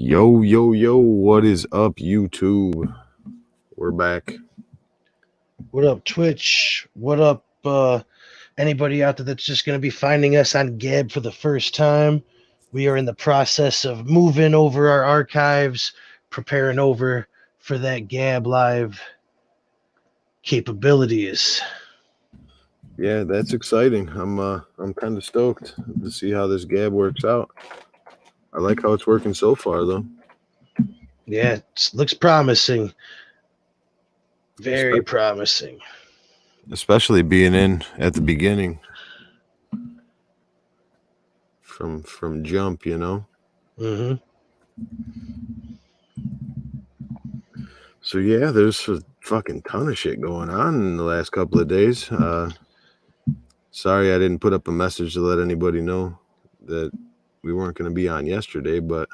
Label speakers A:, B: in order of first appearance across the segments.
A: Yo, yo, yo, what is up, YouTube? We're back.
B: What up, Twitch? What up, anybody out there that's just going to be finding us on Gab for the first time? We are in the process of moving over our archives, preparing over for that Gab Live capabilities.
A: Yeah, that's exciting. I'm kind of stoked to see how this Gab works out. I like how it's working so far, though.
B: Yeah, it looks promising. Very promising.
A: Especially being in at the beginning from jump, you know.
B: Mm-hmm.
A: So yeah, there's a fucking ton of shit going on in the last couple of days. Sorry I didn't put up a message to let anybody know that we weren't going to be on yesterday, but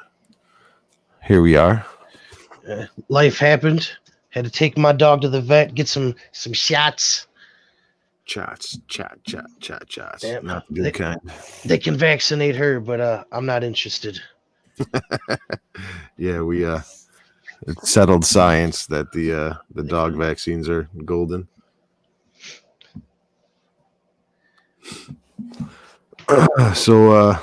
A: here we are.
B: Life happened. Had to take my dog to the vet, get some shots.
A: Shots.
B: Damn,
A: Not the good kind.
B: They can vaccinate her, but I'm not interested.
A: Yeah, it's settled science that the dog vaccines are golden. So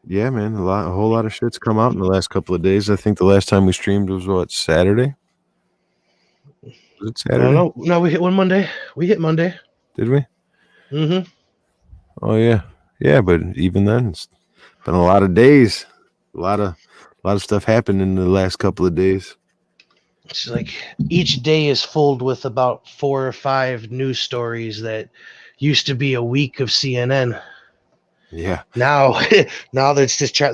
A: yeah, man, a whole lot of shit's come out in the last couple of days. I think the last time we streamed was what, Saturday? Was it Saturday?
B: No, we hit one Monday. We hit Monday.
A: Did we?
B: Mm-hmm.
A: Oh yeah, but even then, it's been a lot of days. A lot of stuff happened in the last couple of days.
B: It's like each day is filled with about 4 or 5 news stories that used to be a week of CNN.
A: Yeah.
B: Now they're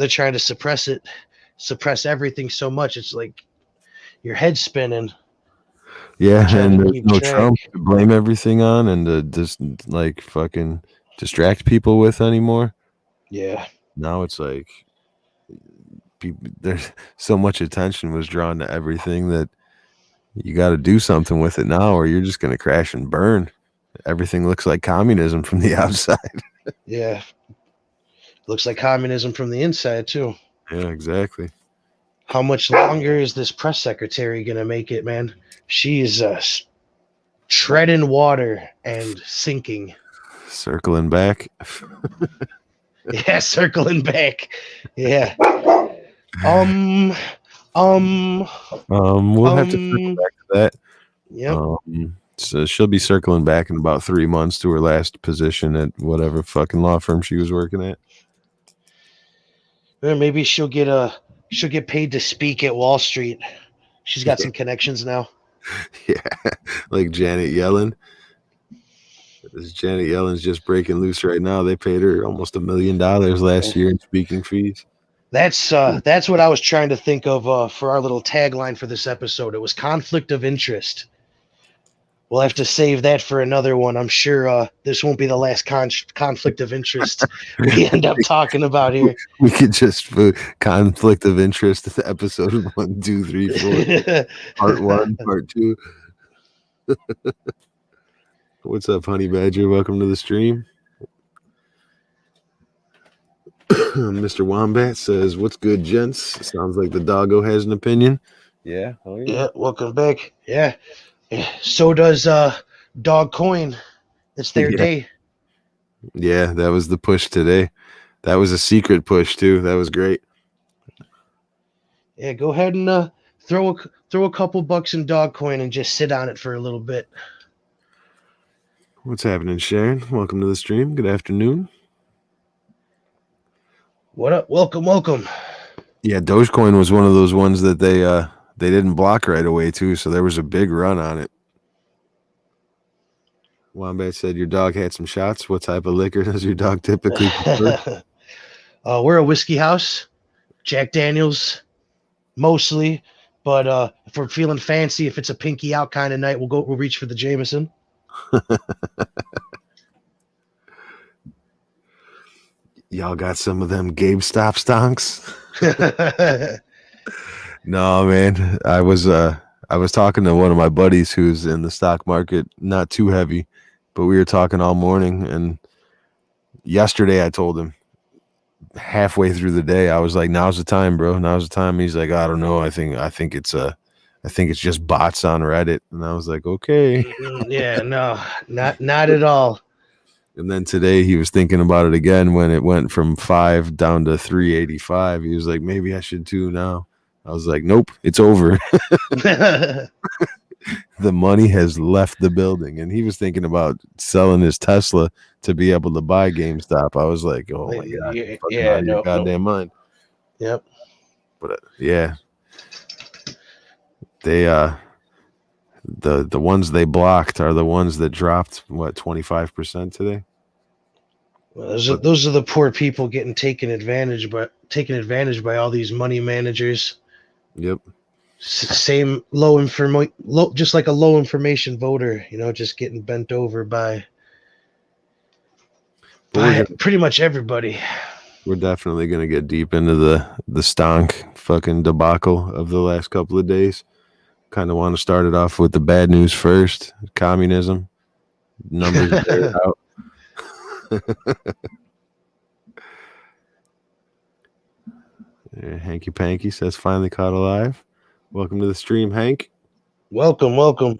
B: trying to suppress everything so much. It's like your head's spinning.
A: Yeah, and there's no Trump to blame everything on and to just like fucking distract people with anymore.
B: Yeah.
A: Now it's like there's so much attention was drawn to everything that you got to do something with it now, or you're just going to crash and burn. Everything looks like communism from the outside.
B: Yeah. Looks like communism from the inside, too.
A: Yeah, exactly.
B: How much longer is this press secretary going to make it, man? She's treading water and sinking.
A: Circling back.
B: Yeah, circling back. Yeah. We'll
A: have to circle back to that.
B: Yep.
A: So she'll be circling back in about 3 months to her last position at whatever fucking law firm she was working at.
B: Or maybe she'll get paid to speak at Wall Street. She's got some connections now.
A: Yeah, like Janet Yellen. Janet Yellen's just breaking loose right now. They paid her almost $1 million last year in speaking fees.
B: That's what I was trying to think of for our little tagline for this episode. It was conflict of interest. We'll have to save that for another one. I'm sure this won't be the last conflict of interest we end up talking about here.
A: We could just put conflict of interest episode 1, 2, 3, 4, part 1, part 2. What's up, Honey Badger? Welcome to the stream. Mr. Wombat says, "What's good, gents? Sounds like the doggo has an opinion." Yeah.
B: Oh, yeah. Yeah. Welcome back. Yeah. So does Dog Coin. It's their day.
A: Yeah, that was the push today. That was a secret push too. That was great.
B: Yeah, go ahead and throw a couple bucks in Dog Coin and just sit on it for a little bit.
A: What's happening, Sharon? Welcome to the stream. Good afternoon.
B: What up? Welcome.
A: Yeah, Dogecoin was one of those ones that they didn't block right away too, so there was a big run on it. Wombat said your dog had some shots. What type of liquor does your dog typically prefer?
B: We're a whiskey house, Jack Daniels, mostly. But if we're feeling fancy, if it's a pinky out kind of night, we'll reach for the Jameson.
A: Y'all got some of them GameStop stonks? No, man. I was talking to one of my buddies who's in the stock market, not too heavy, but we were talking all morning. And yesterday I told him, halfway through the day, I was like, "Now's the time, bro. Now's the time." He's like, "I don't know. I think it's just bots on Reddit." And I was like, "Okay."
B: Yeah, no, not at all.
A: And then today he was thinking about it again when it went from 5 down to 385. He was like, "Maybe I should too now." I was like, "Nope, it's over." The money has left the building, and he was thinking about selling his Tesla to be able to buy GameStop. I was like, "Oh my god, you're fucking out of your goddamn mind."
B: Yep.
A: But yeah, they the ones they blocked are the ones that dropped 25% today.
B: Well, those are the poor people getting taken advantage by all these money managers.
A: Yep.
B: Same just like a low information voter, just getting bent over by pretty much everybody.
A: We're definitely going to get deep into the stonk fucking debacle of the last couple of days. Kind of want to start it off with the bad news first. Communism. Numbers are out. Hanky Panky says, "Finally caught alive." Welcome to the stream, Hank.
B: Welcome.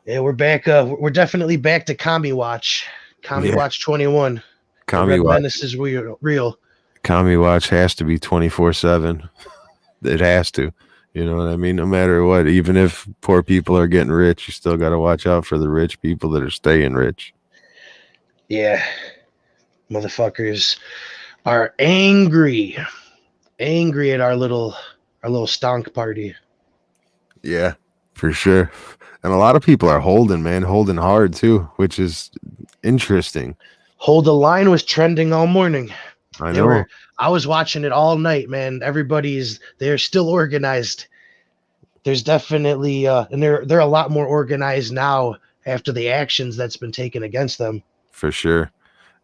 B: Yeah, we're back. We're definitely back to Commie Watch. Watch 21.
A: Commie Watch.
B: Menace is real.
A: Commie Watch has to be 24/7. It has to. You know what I mean? No matter what, even if poor people are getting rich, you still got to watch out for the rich people that are staying rich.
B: Yeah. Motherfuckers are angry at our little stonk party.
A: Yeah, for sure. And a lot of people are holding hard too, which is interesting.
B: Hold the Line was trending all morning.
A: I know.
B: I was watching it all night, man. They're still organized. There's definitely and they're a lot more organized now after the actions that's been taken against them.
A: For sure.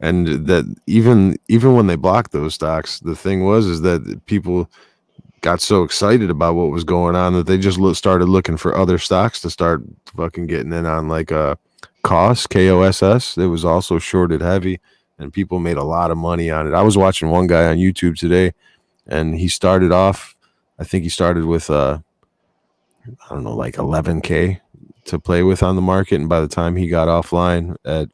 A: And that even when they blocked those stocks, the thing is that people got so excited about what was going on that they just started looking for other stocks to start fucking getting in on, like KOSS. It was also shorted heavy, and people made a lot of money on it. I was watching one guy on YouTube today, and he started off, I think he started with I don't know, like 11K to play with on the market, and by the time he got offline at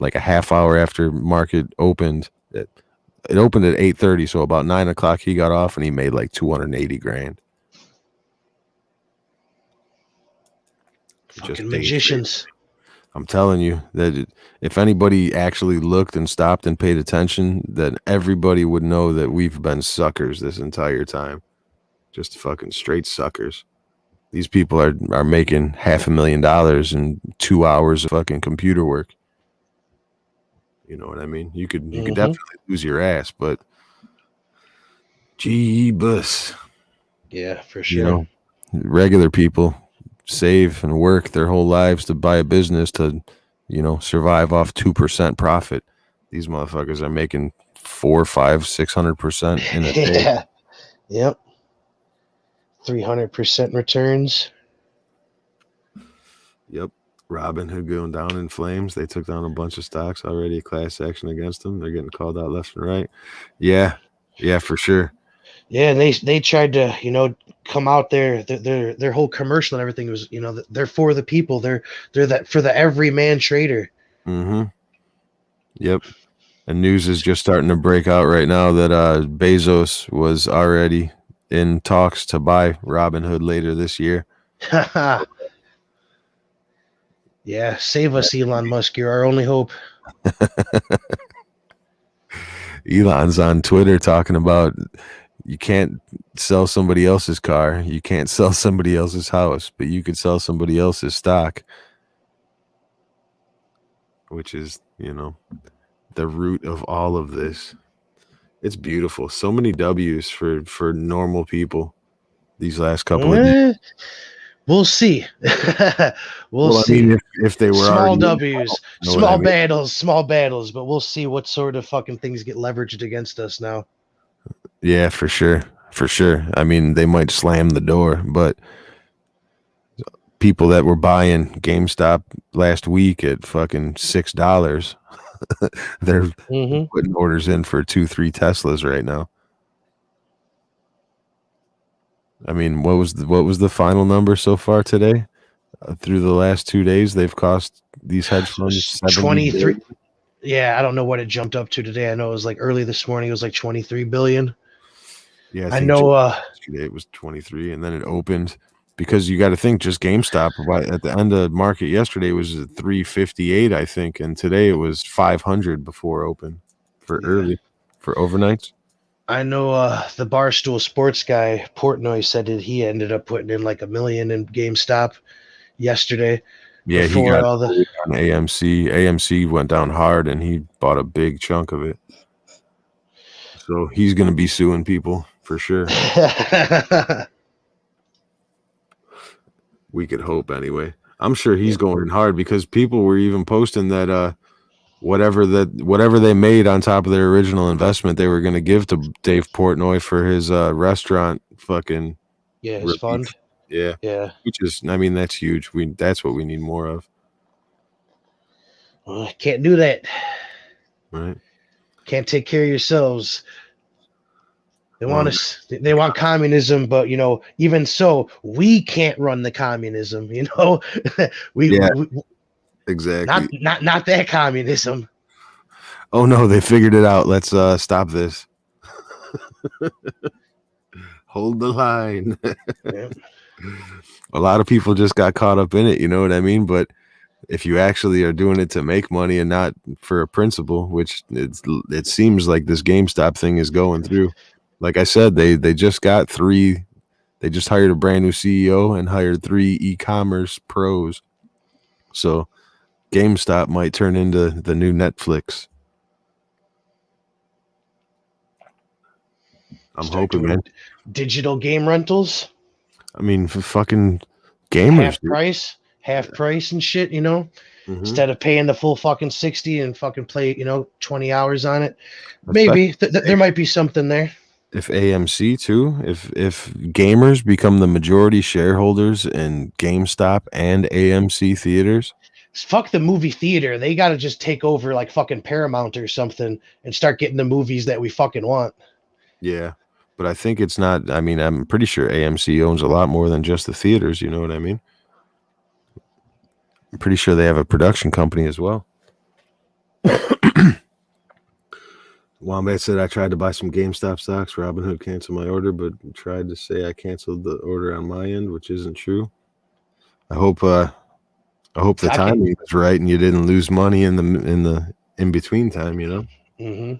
A: like a half hour after market opened, it opened at 8:30, so about 9 o'clock he got off, and he made like 280 grand.
B: Fucking magicians.
A: I'm telling you that if anybody actually looked and stopped and paid attention, then everybody would know that we've been suckers this entire time. Just fucking straight suckers. These people are making $500,000 in 2 hours of fucking computer work. You know what I mean? You could definitely lose your ass, but gee-bus.
B: Yeah, for sure.
A: Regular people save and work their whole lives to buy a business to, survive off 2% profit. These motherfuckers are making 400%, 500%, 600% in a day.
B: Yeah. Yep. 300% returns.
A: Yep. Robinhood going down in flames. They took down a bunch of stocks already. Class action against them. They're getting called out left and right. Yeah, for sure.
B: Yeah, and they tried to, come out there. Their whole commercial and everything was, they're for the people. They're that for the everyman trader.
A: Mm-hmm. Yep. And news is just starting to break out right now that Bezos was already in talks to buy Robinhood later this year.
B: Yeah, save us, Elon Musk. You're our only hope.
A: Elon's on Twitter talking about you can't sell somebody else's car, you can't sell somebody else's house, but you could sell somebody else's stock, which is, the root of all of this. It's beautiful. So many W's for normal people these last couple of days.
B: We'll see. we'll see.
A: I mean, if they were
B: small W's, small battles, but we'll see what sort of fucking things get leveraged against us now.
A: Yeah, for sure. I mean, they might slam the door, but people that were buying GameStop last week at fucking $6, They're
B: Mm-hmm.
A: putting orders in for 2-3 Teslas right now. I mean, what was the final number so far today? Through the last 2 days, they've cost these hedge funds 70
B: 23.
A: billion.
B: Yeah, I don't know what it jumped up to today. I know it was like early this morning. It was like 23 billion.
A: Yeah,
B: I know.
A: yesterday it was 23, and then it opened because you got to think just GameStop at the end of market yesterday was at 358, I think, and today it was 500 before open for early for overnights.
B: I know the Barstool Sports guy Portnoy said that he ended up putting in like $1 million in GameStop yesterday.
A: Yeah, he
B: before
A: got
B: all the
A: on AMC. AMC went down hard, and he bought a big chunk of it. So he's going to be suing people for sure. We could hope anyway. I'm sure he's going hard because people were even posting that whatever they made on top of their original investment, they were going to give to Dave Portnoy for his restaurant fucking
B: his fund.
A: Yeah. Which is, I mean, that's huge. That's what we need more of.
B: Well, can't do that.
A: Right.
B: Can't take care of yourselves. They want us. They want communism, but even so, we can't run the communism. we
A: exactly
B: not that communism.
A: Oh no, they figured it out. Let's stop this. Hold the line.
B: Yeah.
A: A lot of people just got caught up in it, you know what I mean? But if you actually are doing it to make money and not for a principle, which it seems like this GameStop thing is going through. Like I said, they just got they just hired a brand new CEO and hired 3 e-commerce pros. So GameStop might turn into the new Netflix. I'm hoping, man.
B: Digital game rentals.
A: I mean, for fucking gamers,
B: half price and shit, instead of paying the full fucking 60 and fucking play, 20 hours on it. Maybe there might be something there.
A: If AMC too, if gamers become the majority shareholders in GameStop and AMC theaters,
B: fuck the movie theater. They got to just take over like fucking Paramount or something and start getting the movies that we fucking want.
A: Yeah. But I think it's not, I mean, I'm pretty sure AMC owns a lot more than just the theaters, you know what I mean? I'm pretty sure they have a production company as well. Wombat said I tried to buy some GameStop stocks. Robinhood canceled my order, but tried to say I canceled the order on my end, which isn't true. I hope the timing is right and you didn't lose money in the in between time,
B: Mm-hmm.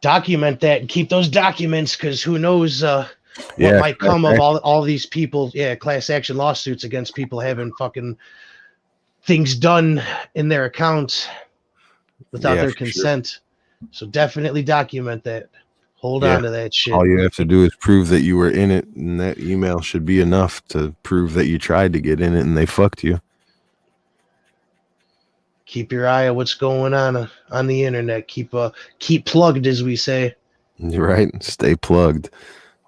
B: Document that and keep those documents, because who knows what might come of all these people. Class action lawsuits against people having fucking things done in their accounts without their consent. Sure. So definitely document that. Hold on to that shit.
A: All you have to do is prove that you were in it, and that email should be enough to prove that you tried to get in it and they fucked you.
B: Keep your eye on what's going on the internet. Keep plugged, as we say.
A: You're right. Stay plugged.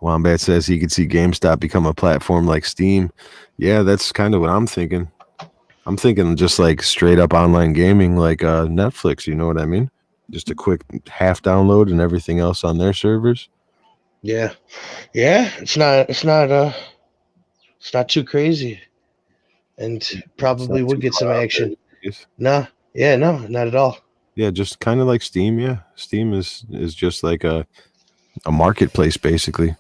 A: Wombat says he could see GameStop become a platform like Steam. Yeah, that's kind of what I'm thinking. I'm thinking just like straight up online gaming, like Netflix. You know what I mean? Just a quick half download and everything else on their servers.
B: Yeah. It's not too crazy, and probably would get some action. No, not at all.
A: Yeah, just kind of like Steam. Yeah, Steam is just like a marketplace, basically.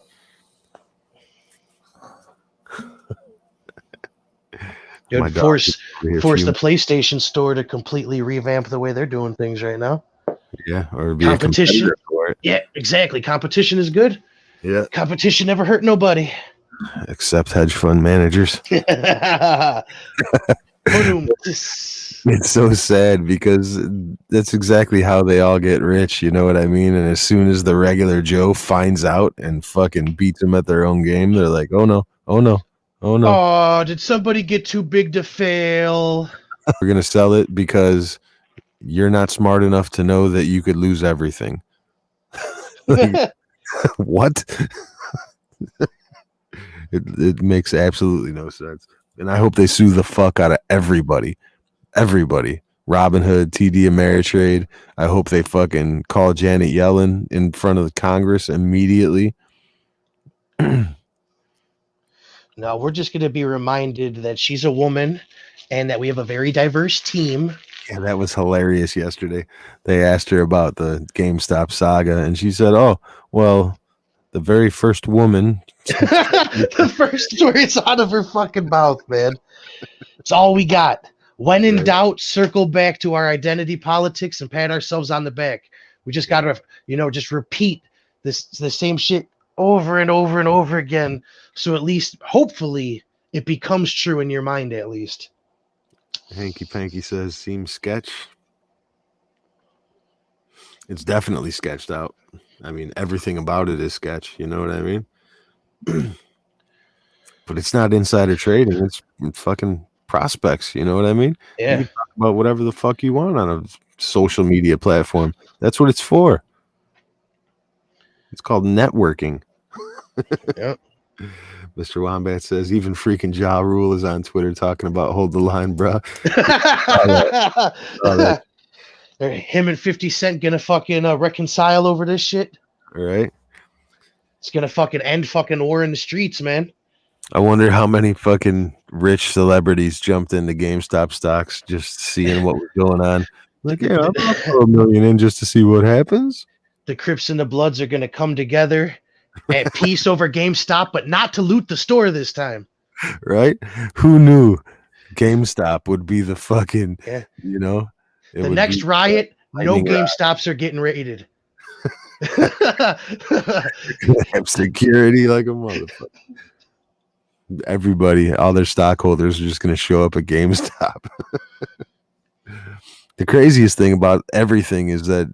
B: It would force the PlayStation Store to completely revamp the way they're doing things right now.
A: Yeah, or be
B: competition.
A: A for it.
B: Yeah, exactly. Competition is good.
A: Yeah,
B: competition never hurt nobody,
A: except hedge fund managers. It's so sad because that's exactly how they all get rich, you know what I mean? And as soon as the regular Joe finds out and fucking beats them at their own game, they're like, oh no.
B: Oh, did somebody get too big to fail?
A: We're going to sell it because you're not smart enough to know that you could lose everything. Like, what? It makes absolutely no sense. And I hope they sue the fuck out of everybody. Robinhood, TD Ameritrade. I hope they fucking call Janet Yellen in front of the Congress immediately.
B: No, we're just going to be reminded that she's a woman and that we have a very diverse team.
A: Yeah, that was hilarious yesterday. They asked her about the GameStop saga, and she said, "Oh, well, the very first woman."
B: The first words out of her fucking mouth, man. It's all we got. When in doubt, circle back to our identity politics and pat ourselves on the back. We just got to, just repeat the same shit over and over and over again. So at least, hopefully, it becomes true in your mind, at least.
A: Hanky Panky says, seems sketch. It's definitely sketched out. I mean, everything about it is sketch. You know what I mean? But it's not insider trading. It's fucking prospects. You know what I mean?
B: Yeah.
A: You can talk about whatever the fuck you want on a social media platform. That's what it's for. It's called networking.
B: Yep.
A: Mr. Wombat says, even freaking Ja Rule is on Twitter talking about hold the line, bro.
B: Him and 50 Cent gonna fucking reconcile over this shit.
A: All right.
B: It's gonna fucking end fucking war in the streets, man.
A: I wonder how many fucking rich celebrities jumped into GameStop stocks just seeing what was going on. Like, yeah, I'm gonna throw $1 million in just to see what happens.
B: The Crips and the Bloods are gonna come together at peace over GameStop, but not to loot the store this time.
A: Right? Who knew GameStop would be the fucking,
B: The next riot, no GameStops are getting raided.
A: Have security like a motherfucker. Everybody, all their stockholders are just going to show up at GameStop. The craziest thing about everything is that,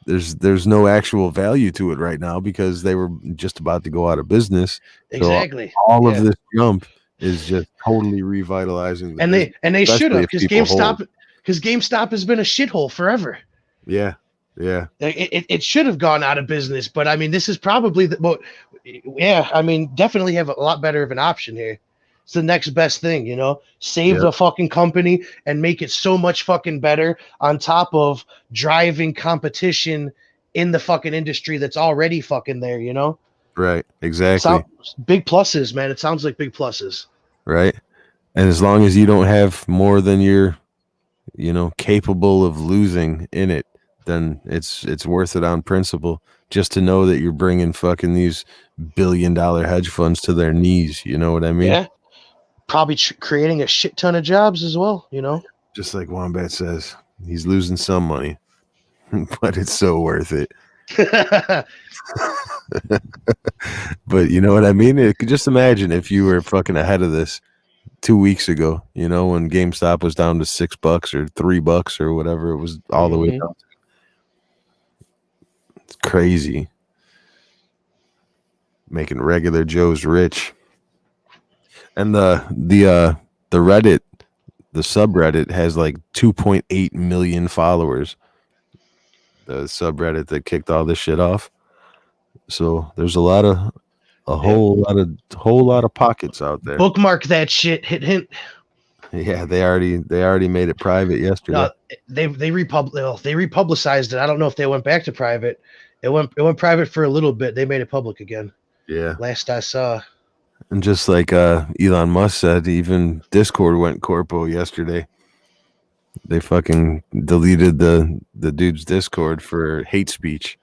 A: there's no actual value to it right now because they were just about to go out of business.
B: Exactly.
A: So all of this jump is just totally revitalizing.
B: And they should have, because GameStop has been a shithole forever.
A: Yeah. Yeah.
B: It should have gone out of business, but I mean, this is probably definitely have a lot better of an option here. It's the next best thing, save the fucking company and make it so much fucking better on top of driving competition in the fucking industry that's already fucking there,
A: Right. Exactly.
B: Big pluses, man. It sounds like big pluses.
A: Right. And as long as you don't have more than you're, capable of losing in it, then it's worth it on principle just to know that you're bringing fucking these $1 billion hedge funds to their knees. You know what I mean?
B: Yeah. Probably creating a shit ton of jobs as well,
A: Just like Wombat says, he's losing some money, but it's so worth it. But you know what I mean? Just imagine if you were fucking ahead of this 2 weeks ago, when GameStop was down to $6 or $3 or whatever it was all the way down. It's crazy. Making regular Joes rich. And the Reddit, the subreddit has like 2.8 million followers. The subreddit that kicked all this shit off. So there's a whole lot of pockets out there.
B: Bookmark that shit. Hint.
A: Yeah, they already made it private yesterday.
B: No, they republicized it. I don't know if they went back to private. It went private for a little bit. They made it public again.
A: Yeah.
B: Last I saw.
A: And just like Elon Musk said, even Discord went corpo yesterday. They fucking deleted the dude's Discord for hate speech.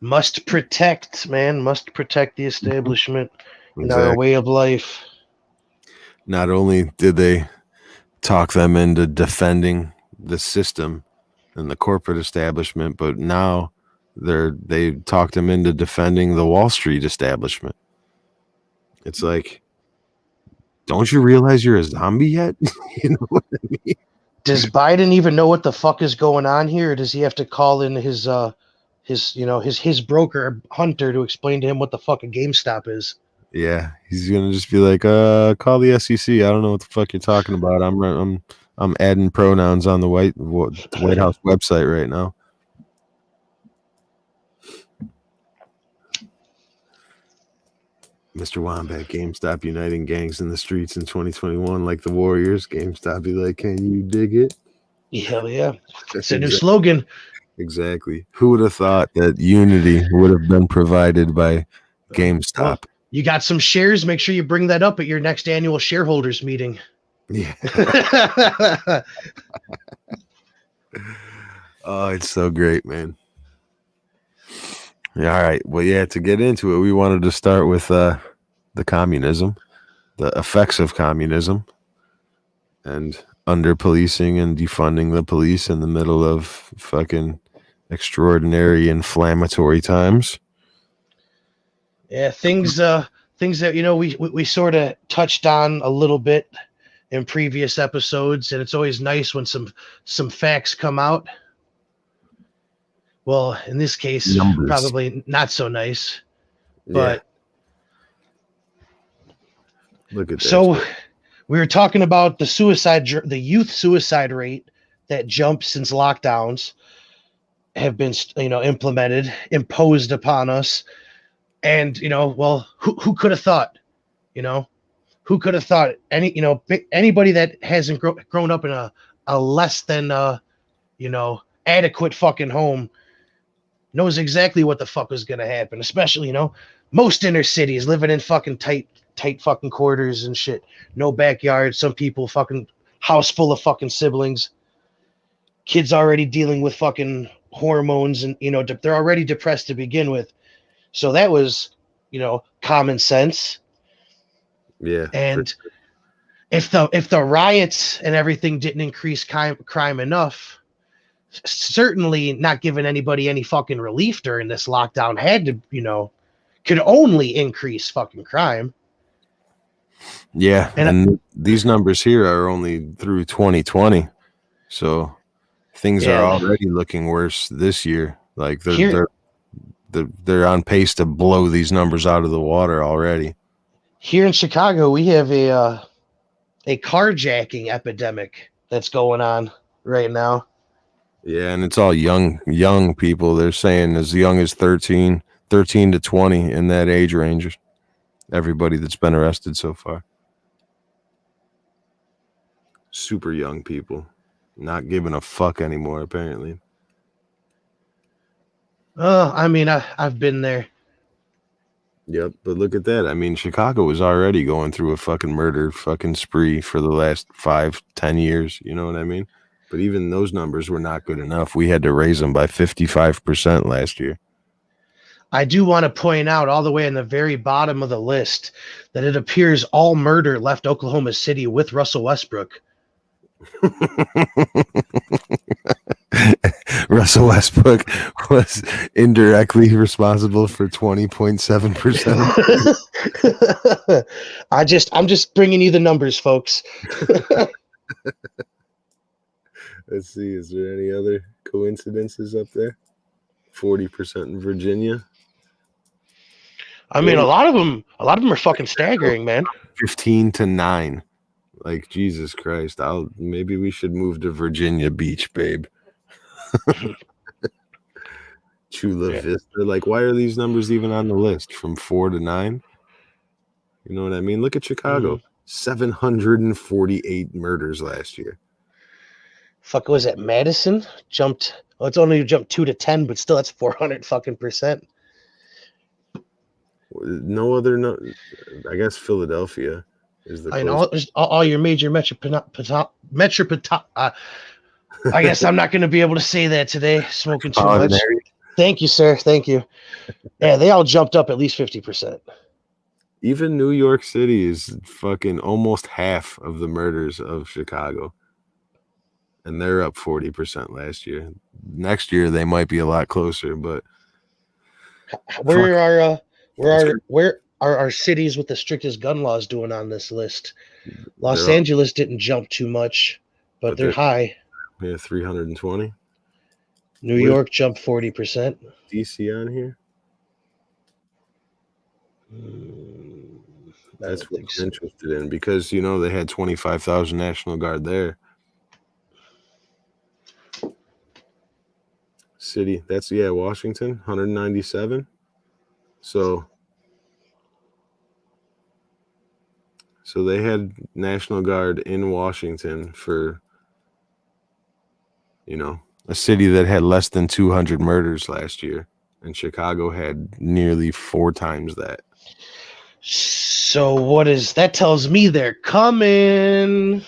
B: Must protect, man. Must protect the establishment and our way of life.
A: Not only did they talk them into defending the system and the corporate establishment, but now they talked them into defending the Wall Street establishment. It's like, don't you realize you're a zombie yet? You know what I mean?
B: Does Biden even know what the fuck is going on here? Or does he have to call in his broker Hunter to explain to him what the fuck a GameStop is?
A: Yeah, he's gonna just be like, call the SEC. I don't know what the fuck you're talking about. I'm adding pronouns on the White House website right now. Mr. Wombat, GameStop uniting gangs in the streets in 2021 like the Warriors. GameStop be like, can you dig it?
B: Hell yeah. It's a new slogan.
A: Exactly. Who would have thought that unity would have been provided by GameStop?
B: Well, you got some shares. Make sure you bring that up at your next annual shareholders meeting.
A: Yeah. Oh, it's so great, man. Yeah, all right. Well, yeah, to get into it, we wanted to start with the communism, the effects of communism, and under policing and defunding the police in the middle of fucking extraordinary inflammatory times.
B: Yeah, things that we sort of touched on a little bit in previous episodes, and it's always nice when some facts come out. Well, in this case,
A: Numbers.
B: probably not so nice. But
A: look at that.
B: So we were talking about the youth suicide rate that jumped since lockdowns have been, implemented, imposed upon us. And, well, who could have thought, who could have thought anybody that hasn't grown up in a less than, adequate fucking home knows exactly what the fuck was going to happen, especially, most inner cities living in fucking tight fucking quarters and shit. No backyard. Some people fucking house full of fucking siblings. Kids already dealing with fucking hormones and, they're already depressed to begin with. So that was, common sense.
A: Yeah.
B: And if the riots and everything didn't increase crime enough, certainly not giving anybody any fucking relief during this lockdown had to, could only increase fucking crime.
A: Yeah, and these numbers here are only through 2020, so things are already looking worse this year. Like they're on pace to blow these numbers out of the water already.
B: Here in Chicago, we have a carjacking epidemic that's going on right now.
A: Yeah, and it's all young people. They're saying as young as 13 to 20 in that age range. Everybody that's been arrested so far. Super young people, not giving a fuck anymore, apparently.
B: I mean, I've been there.
A: Yep, but look at that. I mean, Chicago was already going through a fucking murder fucking spree for the last 5-10 years. You know what I mean? But even those numbers were not good enough. We had to raise them by 55% last year.
B: I do want to point out all the way in the very bottom of the list that it appears all murder left Oklahoma City with Russell Westbrook.
A: Russell Westbrook was indirectly responsible for 20.7%.
B: I'm just bringing you the numbers, folks.
A: Let's see. Is there any other coincidences up there? 40% in Virginia.
B: I mean, a lot of them are fucking staggering, man.
A: 15-9. Like, Jesus Christ. Maybe we should move to Virginia Beach, babe. Chula Vista. Like, why are these numbers even on the list? From 4 to 9? You know what I mean? Look at Chicago. Mm-hmm. 748 murders last year.
B: Fuck, was it Madison? Jumped. Well, it's only jumped 2 to 10, but still, that's 400 fucking percent.
A: No other. No, I guess Philadelphia is the.
B: I know all your major metropolitan. I guess I'm not going to be able to say that today. Smoking too much. Thank you, sir. Thank you. Yeah, they all jumped up at least 50%.
A: Even New York City is fucking almost half of the murders of Chicago. And they're up 40% last year. Next year they might be a lot closer, but
B: where are our cities with the strictest gun laws doing on this list? Los Angeles didn't jump too much, but they're high.
A: Yeah, 320.
B: New York jumped 40%.
A: DC on here? That's what I'm interested in because, they had 25,000 National Guard there. City, that's, Washington, 197. So So they had National Guard in Washington for, a city that had less than 200 murders last year. And Chicago had nearly 4 times that.
B: So what is that? Tells me they're coming.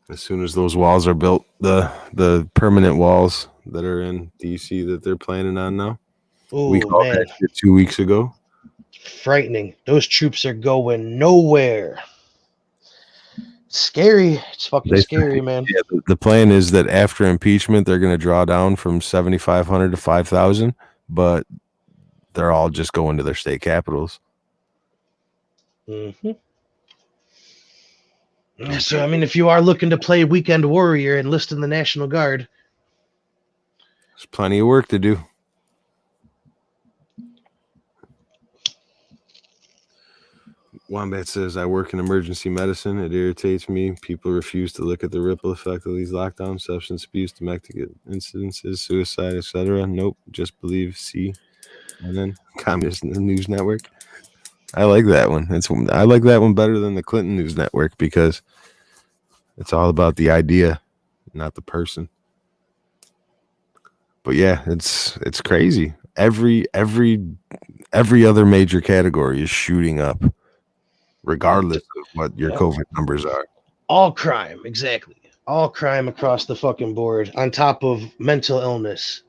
A: As soon as those walls are built, the permanent walls that are in DC that they're planning on now. We
B: Oh
A: called
B: man,
A: that shit 2 weeks ago.
B: frightening. Those troops are going nowhere. Scary. It's fucking scary, man.
A: Yeah, the plan is that after impeachment, they're going to draw down from 7,500 to 5,000, but they're all just going to their state capitals.
B: Mm-hmm. So, I mean, if you are looking to play Weekend Warrior, enlist in the National Guard.
A: There's plenty of work to do. Wombat says, I work in emergency medicine. It irritates me. People refuse to look at the ripple effect of these lockdowns, substance abuse, domestic incidences, suicide, etc. Nope. Just believe C. And then Communist News Network. I like that one. I like that one better than the Clinton News Network because it's all about the idea, not the person. But yeah, it's crazy. Every other major category is shooting up, regardless of what your COVID numbers are.
B: All crime, exactly. All crime across the fucking board, on top of mental illness.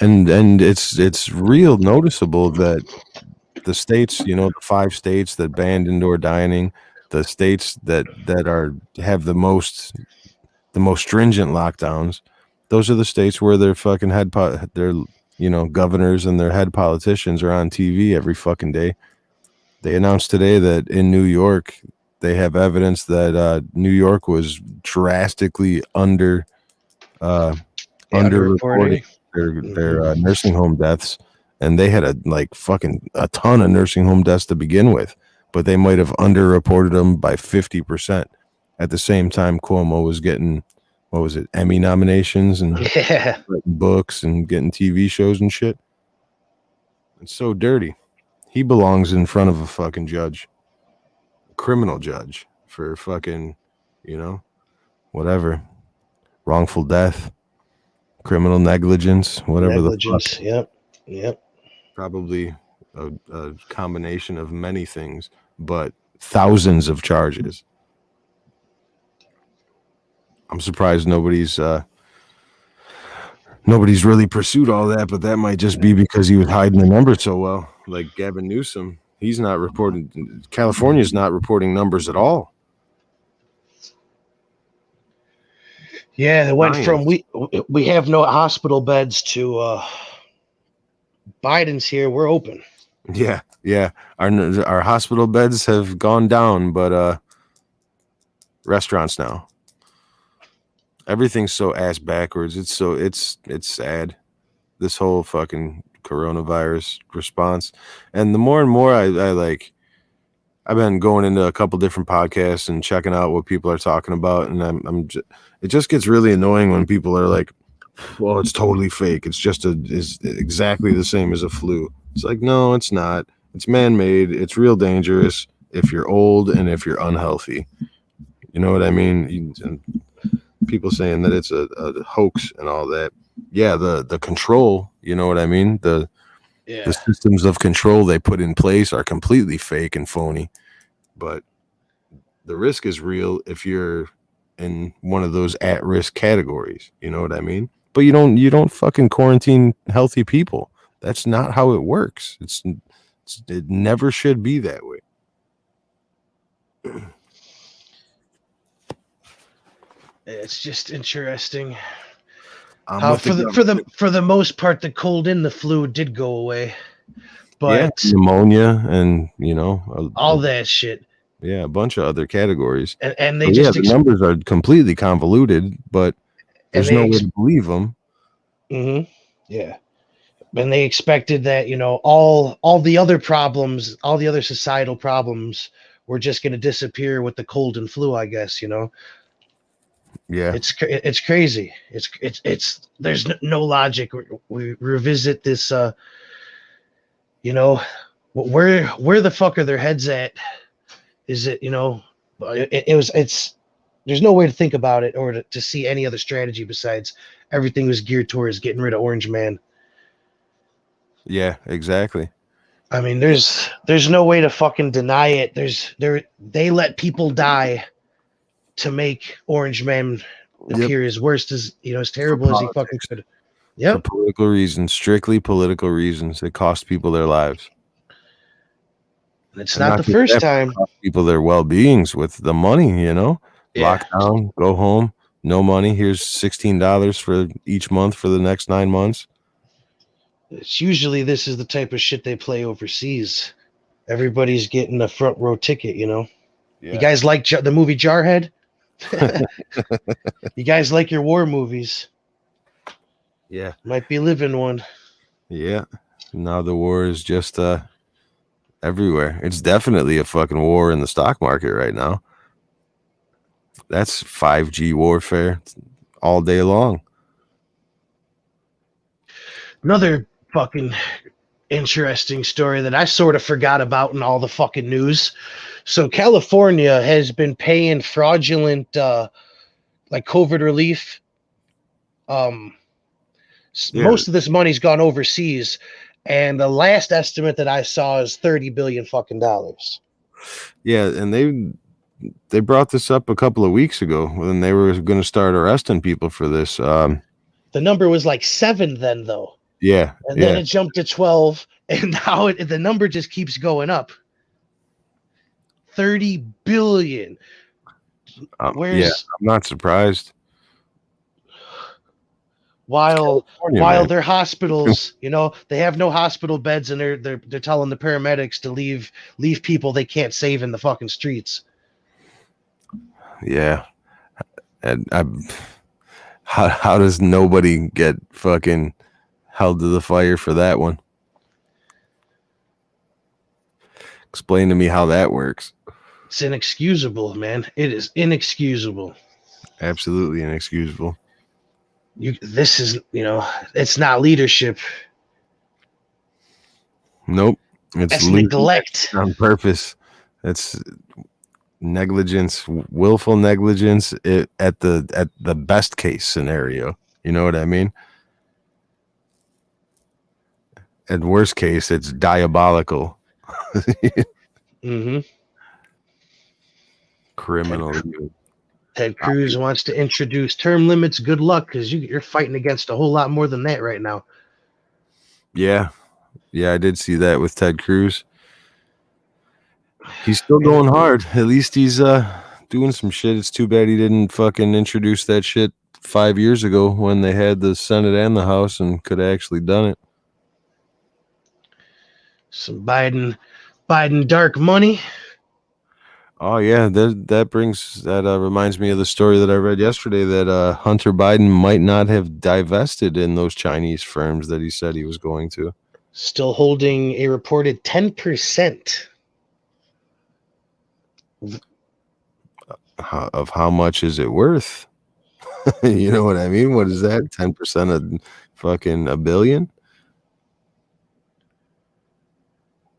A: And it's real noticeable that the states, the 5 states that banned indoor dining, the states that have the most stringent lockdowns, those are the states where their fucking governors and their head politicians are on TV every fucking day. They announced today that in New York, they have evidence that New York was drastically underreporting their nursing home deaths, and they had a ton of nursing home deaths to begin with, but they might have underreported them by 50%. At the same time, Cuomo was getting, Emmy nominations and books and getting TV shows and shit. It's so dirty. He belongs in front of a fucking judge, a criminal judge, for fucking, whatever, wrongful death, criminal negligence, whatever the fuck.
B: Yep.
A: Probably a combination of many things, but thousands of charges. I'm surprised nobody's really pursued all that, but that might just be because he was hiding the numbers so well. Like Gavin Newsom, he's not reporting. California's not reporting numbers at all.
B: Yeah, it went from we have no hospital beds to Biden's here, we're open.
A: Yeah. Our hospital beds have gone down, but restaurants now. Everything's so ass backwards. It's sad. This whole fucking coronavirus response. And the more and more I've been going into a couple different podcasts and checking out what people are talking about, and it just gets really annoying when people are like, well, it's totally fake. It's exactly the same as a flu. It's like, no, it's not. It's man-made. It's real dangerous if you're old and if you're unhealthy. You know what I mean? People saying that it's a hoax and all that. Yeah, the control, you know what I mean? The systems of control they put in place are completely fake and phony. But the risk is real if you're in one of those at-risk categories. You know what I mean? But you don't fucking quarantine healthy people. That's not how it works. It never should be that way.
B: It's just interesting.
A: How
B: for the most part, the cold and the flu did go away, but
A: pneumonia and
B: all that shit.
A: Yeah, a bunch of other categories.
B: And they the
A: numbers are completely convoluted, but there's no way to believe them.
B: Mm-hmm. Yeah. And they expected that, all the other problems, all the other societal problems were just going to disappear with the cold and flu, I guess, Yeah. It's crazy. It's there's no logic. We revisit this, where the fuck are their heads at Is it, it's there's no way to think about it or to see any other strategy besides everything was geared towards getting rid of Orange Man.
A: Yeah, exactly.
B: I mean, there's no way to fucking deny it. They let people die to make Orange Man appear as worst as as terrible as he fucking could.
A: For
B: Yep.
A: political reasons, strictly political reasons. It cost people their lives.
B: And it's
A: And
B: not the
A: just
B: first
A: that,
B: time.
A: it cost people their well-beings with the money,
B: Yeah.
A: Lockdown, go home, no money. Here's $16 for each month for the next 9 months.
B: It's usually this is the type of shit they play overseas. Everybody's getting a front row ticket,
A: Yeah.
B: You guys like the movie Jarhead? You guys like your war movies?
A: Yeah.
B: Might be living one.
A: Yeah. Now the war is just everywhere. It's definitely a fucking war in the stock market right now. That's 5G warfare all day long.
B: Another fucking interesting story that I sort of forgot about in all the fucking news. So California has been paying fraudulent like COVID relief. Most of this money's gone overseas, and the last estimate that I saw is $30 billion fucking dollars.
A: Yeah, and they brought this up a couple of weeks ago when they were going to start arresting people for this.
B: The number was like 7 then, though.
A: Yeah,
B: and then it jumped to 12, and now the number just keeps going up. 30 billion.
A: Yeah, I'm not surprised.
B: While their hospitals, they have no hospital beds, and they're telling the paramedics to leave people they can't save in the fucking streets.
A: Yeah, and how does nobody get fucking held to the fire for that one? Explain to me how that works.
B: It's inexcusable, man. It is inexcusable.
A: Absolutely inexcusable.
B: This is, it's not leadership.
A: Nope. It's
B: neglect
A: on purpose. It's negligence, willful negligence at the best case scenario. You know what I mean? At worst case, it's diabolical.
B: Mm-hmm.
A: Criminal.
B: Ted Cruz wants to introduce term limits. Good luck, because you're fighting against a whole lot more than that right now.
A: Yeah, I did see that with Ted Cruz. He's still going hard. At least he's doing some shit. It's too bad he didn't fucking introduce that shit 5 years ago when they had the Senate and the House and could have actually done it.
B: Some Biden dark money.
A: Oh yeah, that reminds me of the story that I read yesterday that Hunter Biden might not have divested in those Chinese firms that he said he was going to.
B: Still holding a reported 10%.
A: Of how much is it worth? You know what I mean? What is that? 10% of fucking $1 billion?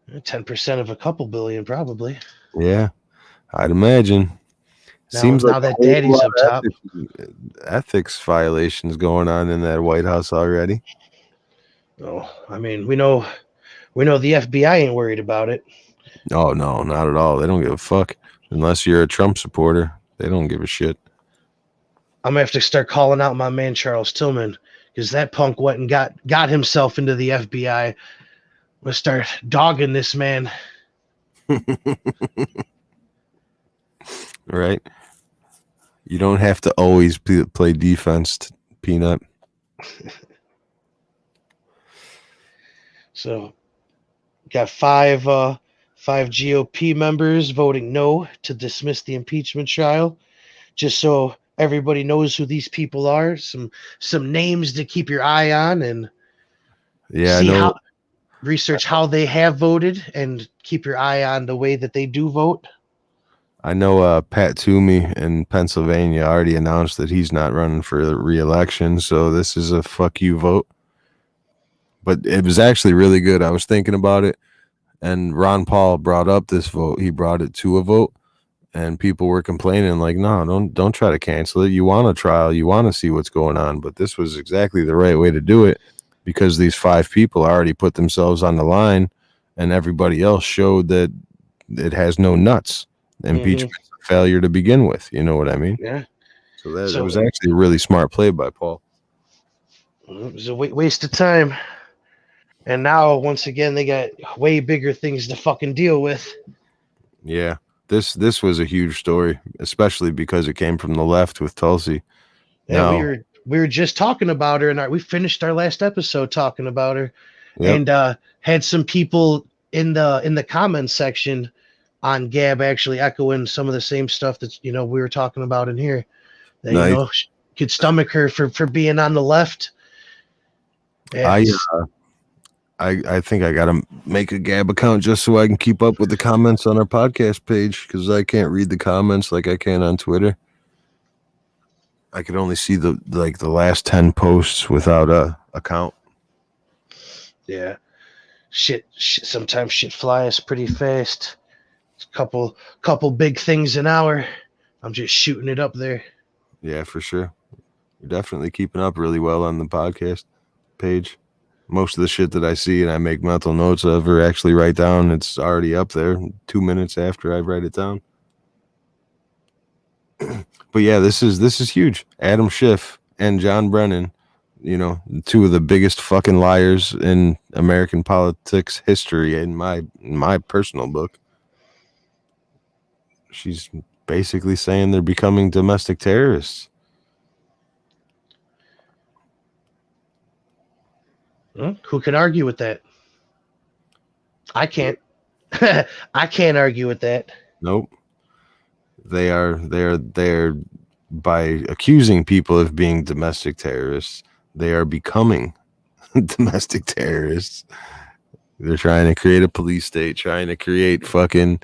B: 10% of a couple billion, probably.
A: Yeah, I'd imagine. Seems
B: now
A: like
B: that daddy's up top.
A: Ethics violations going on in that White House already.
B: Oh, I mean, we know the FBI ain't worried about it.
A: Oh no, not at all. They don't give a fuck unless you're a Trump supporter. They don't give a shit.
B: I'm gonna have to start calling out my man Charles Tillman, because that punk went and got himself into the FBI. I'm gonna start dogging this man.
A: Right? You don't have to always play defense, Peanut.
B: So, got five GOP members voting no to dismiss the impeachment trial. Just so everybody knows who these people are, some names to keep your eye on, and research how they have voted and keep your eye on the way that they do vote.
A: I know Pat Toomey in Pennsylvania already announced that he's not running for re-election, so this is a fuck you vote. But it was actually really good. I was thinking about it, and Ron Paul brought up this vote. He brought it to a vote, and people were complaining like, no, don't try to cancel it. You want a trial, you want to see what's going on, but this was exactly the right way to do it because these 5 people already put themselves on the line, and everybody else showed that it has no nuts. Impeachment's a failure to begin with. You know what I mean?
B: Yeah.
A: So that it was actually a really smart play by Paul.
B: It was a waste of time. And now, once again, they got way bigger things to fucking deal with.
A: Yeah. This was a huge story, especially because it came from the left with Tulsi.
B: Yeah, we were just talking about her, and we finished our last episode talking about her, and had some people in the comments section on Gab actually echoing some of the same stuff that we were talking about in here. That nice. Could stomach her for being on the left.
A: I think I gotta make a Gab account just so I can keep up with the comments on our podcast page, because I can't read the comments like I can on Twitter. I could only see the last 10 posts without a account.
B: Yeah, shit. Sometimes shit flies pretty fast. It's a couple big things an hour. I'm just shooting it up there.
A: Yeah, for sure. You're definitely keeping up really well on the podcast page. Most of the shit that I see and I make mental notes of or actually write down, it's already up there 2 minutes after I write it down. But yeah, this is huge. Adam Schiff and John Brennan, 2 of the biggest fucking liars in American politics history in my personal book. She's basically saying they're becoming domestic terrorists.
B: Who can argue with that? I can't. I can't argue with that.
A: Nope. They're by accusing people of being domestic terrorists, they are becoming domestic terrorists. They're trying to create a police state, trying to create fucking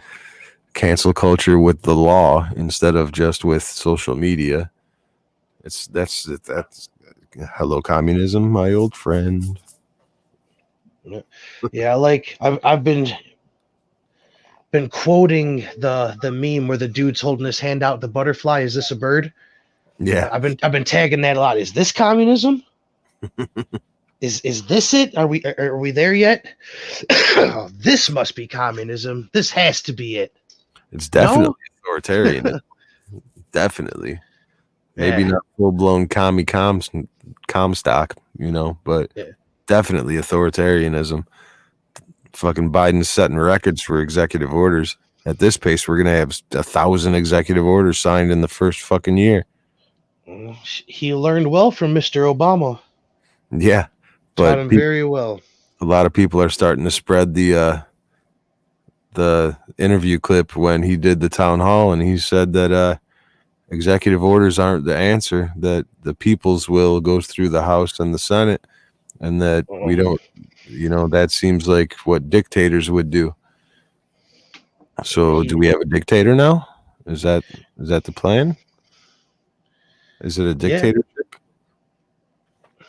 A: cancel culture with the law instead of just with social media. That's hello communism, my old friend.
B: Yeah, like I've been quoting the meme where the dude's holding his hand out, the butterfly. Is this a bird?
A: Yeah,
B: I've been tagging that a lot. Is this communism? Is this it? Are we there yet? Oh, this must be communism. This has to be it.
A: It's definitely authoritarian. Definitely. Maybe not full blown Comstock, but definitely authoritarianism. Fucking Biden's setting records for executive orders. At this pace, we're gonna have 1,000 executive orders signed in the first fucking year.
B: He learned well from Mr. Obama.
A: Yeah,
B: but taught him very well.
A: A lot of people are starting to spread the interview clip when he did the town hall, and he said that executive orders aren't the answer, that the people's will goes through the House and the Senate, and that we don't, that seems like what dictators would do. So do we have a dictator now? Is that the plan? Is it a dictatorship?
B: Yeah.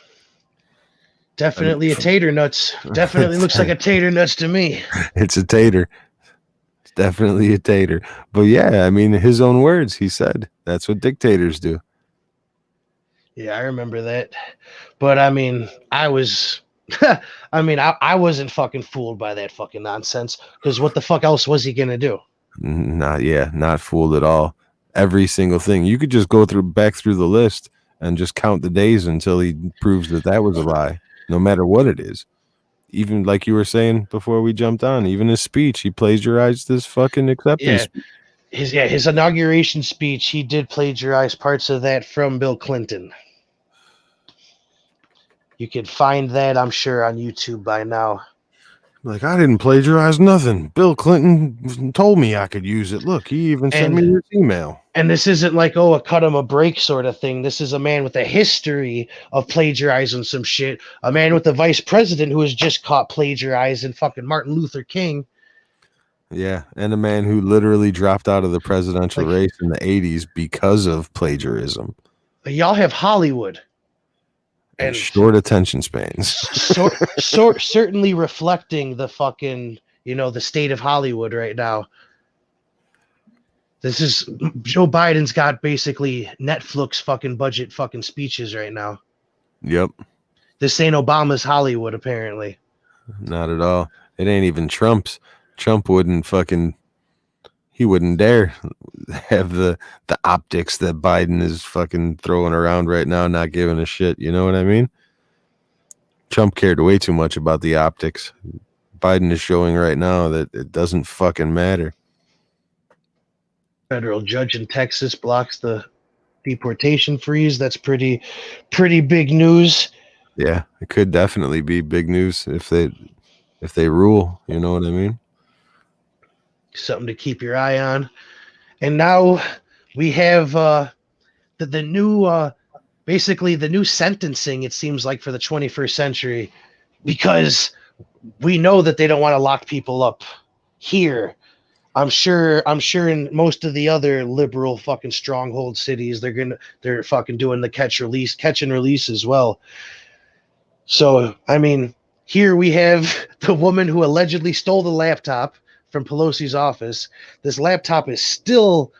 B: Definitely a tater nuts. Definitely looks like a tater nuts to me.
A: It's a tater. It's definitely a tater. But yeah, I mean, his own words, he said that's what dictators do.
B: Yeah, I remember that. But I mean, I wasn't fucking fooled by that fucking nonsense, because what the fuck else was he gonna do?
A: Not fooled at all. Every single thing. You could just go back through the list and just count the days until he proves that was a lie, no matter what it is. Even like you were saying before we jumped on, even his speech, he plagiarized this fucking acceptance.
B: His inauguration speech, he did plagiarize parts of that from Bill Clinton. You could find that, I'm sure, on YouTube by now.
A: Like, I didn't plagiarize nothing. Bill Clinton told me I could use it. Look, he even sent me his email.
B: And this isn't like, a cut him a break sort of thing. This is a man with a history of plagiarizing some shit. A man with a vice president who was just caught plagiarizing fucking Martin Luther King.
A: Yeah, and a man who literally dropped out of the presidential race in the 80s because of plagiarism.
B: Y'all have Hollywood.
A: And short attention spans.
B: Certainly reflecting the fucking, the state of Hollywood right now. This is Joe Biden's got basically Netflix fucking budget fucking speeches right now.
A: Yep.
B: This ain't Obama's Hollywood, apparently.
A: Not at all. It ain't even Trump's. Trump wouldn't fucking. He wouldn't dare have the optics that Biden is fucking throwing around right now, not giving a shit. You know what I mean? Trump cared way too much about the optics. Biden is showing right now that it doesn't fucking matter.
B: Federal judge in Texas blocks the deportation freeze. That's pretty big news.
A: Yeah, it could definitely be big news if they rule. You know what I mean?
B: Something to keep your eye on. And now we have the new basically the new sentencing, it seems like, for the 21st century, because we know that they don't want to lock people up here. I'm sure in most of the other liberal fucking stronghold cities they're fucking doing the catch and release as well. So I mean, here we have the woman who allegedly stole the laptop from Pelosi's office. This laptop is still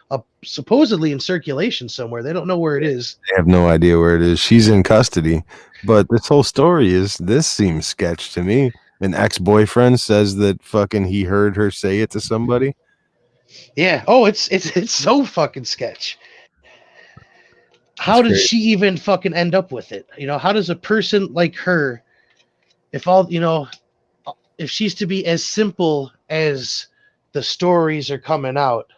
B: supposedly in circulation somewhere. They don't know where it is.
A: They have no idea where it is. She's in custody. But this whole story seems sketch to me. An ex-boyfriend says that fucking he heard her say it to somebody.
B: Yeah. Oh, it's so fucking sketch. How did she even fucking end up with it? You know, how does a person like her, if she's to be as simple as the stories are coming out,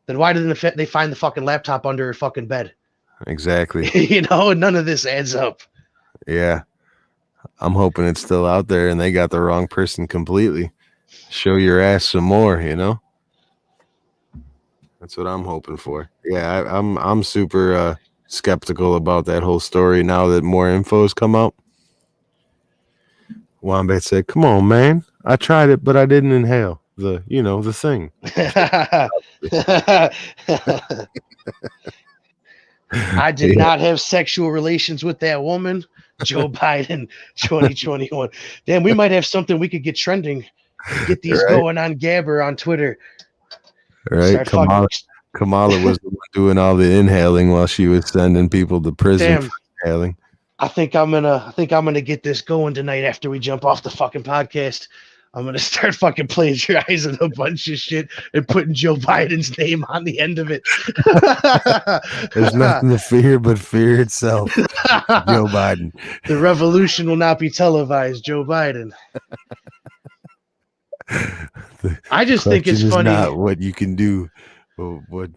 B: then why didn't they find the fucking laptop under her fucking bed?
A: Exactly.
B: None of this adds up.
A: Yeah. I'm hoping it's still out there and they got the wrong person completely. Show your ass some more, you know? That's what I'm hoping for. Yeah, I'm super skeptical about that whole story now that more info's come out. Wombat said, "Come on, man. I tried it, but I didn't inhale the thing."
B: I did not have sexual relations with that woman. Joe Biden 2021. Damn, we might have something we could get trending. Get these going on Gabber on Twitter.
A: Right. Kamala was the one doing all the inhaling while she was sending people to prison for inhaling.
B: I think I'm gonna get this going tonight after we jump off the fucking podcast. I'm gonna start fucking plagiarizing a bunch of shit and putting Joe Biden's name on the end of it.
A: There's nothing to fear but fear itself. Joe Biden.
B: The revolution will not be televised. Joe Biden. I just think it's funny.
A: Not what you can do, but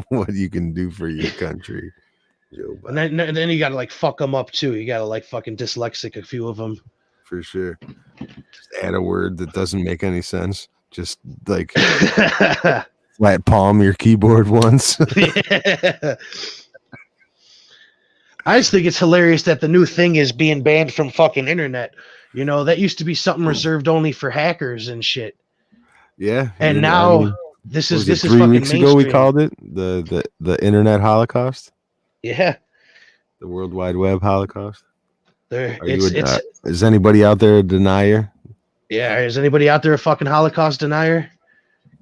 A: what you can do for your country. Joe Biden.
B: And then you gotta like fuck them up too. You gotta like fucking dyslexic a few of them.
A: For sure. Just add a word that doesn't make any sense. Just like flat palm your keyboard once.
B: Yeah. I just think it's hilarious that the new thing is being banned from fucking internet. You know, that used to be something reserved only for hackers and shit.
A: Yeah.
B: And now this is
A: 3
B: fucking
A: weeks ago
B: mainstream.
A: we called it the internet holocaust.
B: Yeah.
A: The World Wide Web Holocaust.
B: Is
A: anybody out there a denier?
B: Yeah, is anybody out there a fucking Holocaust denier?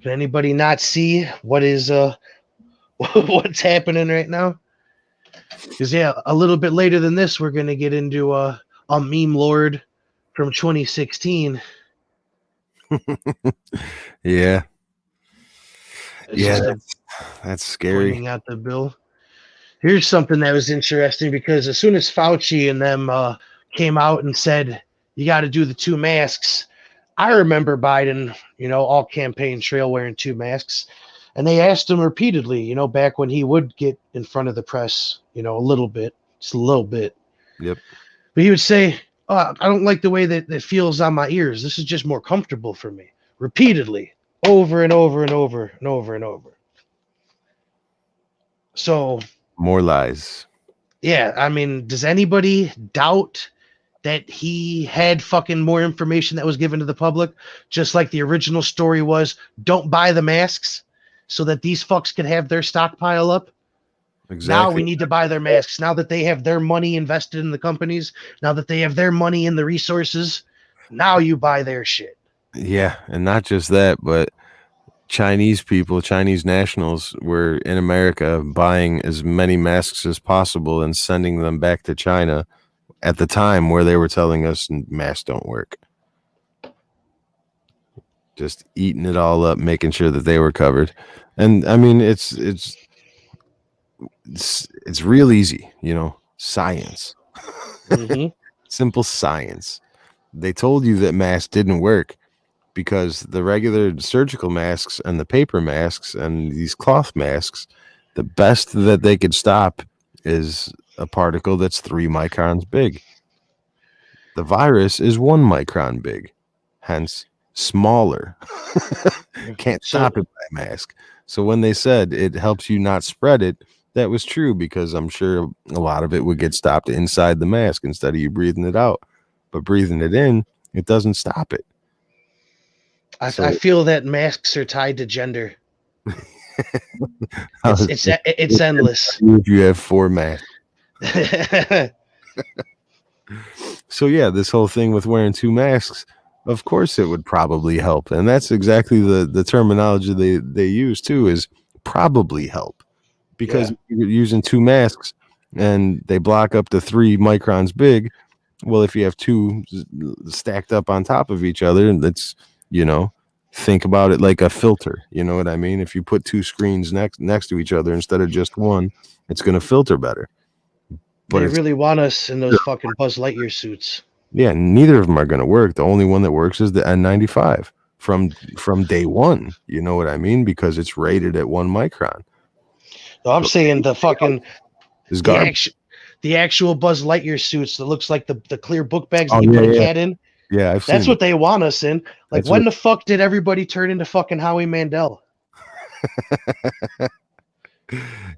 B: Can anybody not see what is what's happening right now? Because a little bit later than this, we're gonna get into a meme lord from 2016.
A: Yeah. That's scary.
B: Pointing out the bill. Here's something that was interesting because as soon as Fauci and them came out and said, you got to do the 2 masks, I remember Biden, all campaign trail wearing 2 masks. And they asked him repeatedly, back when he would get in front of the press, a little bit, just a little bit.
A: Yep.
B: But he would say, I don't like the way that it feels on my ears. This is just more comfortable for me. Repeatedly, over and over and over and over and over. So...
A: more lies.
B: Yeah, I mean, does anybody doubt that he had fucking more information that was given to the public? Just like the original story was, don't buy the masks so that these fucks can have their stockpile up. Exactly. Now we need to buy their masks. Now that they have their money invested in the companies, now that they have their money in the resources, now you buy their shit.
A: Yeah, and not just that, but Chinese people, Chinese nationals were in America buying as many masks as possible and sending them back to China at the time where they were telling us masks don't work. Just eating it all up, making sure that they were covered. And I mean, it's real easy, science.
B: Mm-hmm.
A: Simple science. They told you that masks didn't work because the regular surgical masks and the paper masks and these cloth masks, the best that they could stop is a particle that's 3 microns big. The virus is 1 micron big, hence smaller. Can't stop it by a mask. So when they said it helps you not spread it, that was true, because I'm sure a lot of it would get stopped inside the mask instead of you breathing it out. But breathing it in, it doesn't stop it.
B: I feel that masks are tied to gender. It's endless.
A: If you have 4 masks. So yeah, this whole thing with wearing 2 masks, of course it would probably help. And that's exactly the terminology they use too, is probably help. Because you're using 2 masks and they block up to 3 microns big. Well, if you have 2 stacked up on top of each other, that's, think about it like a filter. You know what I mean? If you put 2 screens next to each other instead of just one, it's going to filter better.
B: But they really want us in those fucking Buzz Lightyear suits. Yeah,
A: neither of them are going to work. The only one that works is the N95 from day one. You know what I mean? Because it's rated at 1 micron.
B: So I'm saying the fucking the actual Buzz Lightyear suits that looks like the clear book bags that you put a cat in.
A: Yeah,
B: that's what they want us in. Like, when the fuck did everybody turn into fucking Howie Mandel?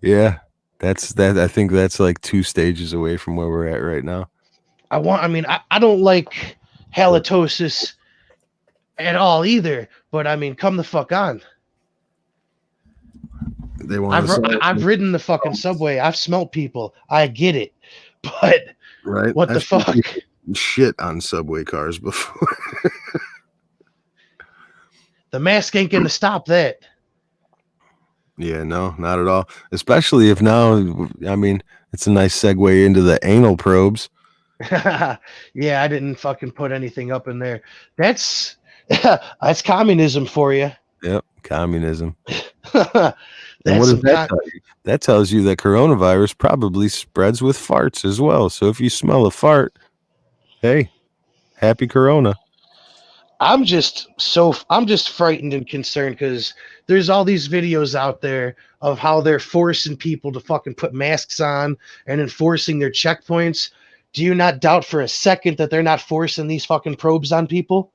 A: Yeah, that's that. I think that's like 2 stages away from where we're at right now.
B: I don't like halitosis at all either. But I mean, come the fuck on.
A: They want.
B: I've ridden the fucking subway. I've smelt people. I get it, but
A: right?
B: What the fuck?
A: Shit on subway cars before.
B: The mask ain't gonna stop that.
A: Yeah, no, not at all. Especially if now, I mean, it's a nice segue into the anal probes.
B: Yeah, I didn't fucking put anything up in there. That's communism for you.
A: Yep, communism. And what does that tell you? That tells you that coronavirus probably spreads with farts as well. So if you smell a fart, hey, happy corona.
B: I'm just frightened and concerned because there's all these videos out there of how they're forcing people to fucking put masks on and enforcing their checkpoints. Do you not doubt for a second that they're not forcing these fucking probes on people?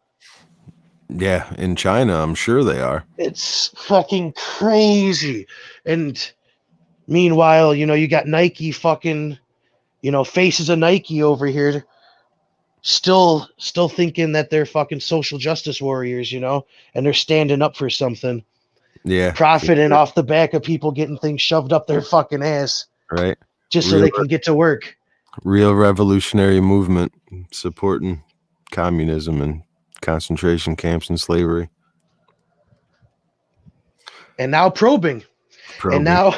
A: Yeah, in China, I'm sure they are.
B: It's fucking crazy. And meanwhile, you got Nike fucking, faces of Nike over here still thinking that they're fucking social justice warriors, and they're standing up for something.
A: Yeah.
B: Profiting off the back of people getting things shoved up their fucking ass.
A: Right.
B: Just so they can get to work.
A: Real revolutionary movement supporting communism and concentration camps and slavery.
B: And now probing. And now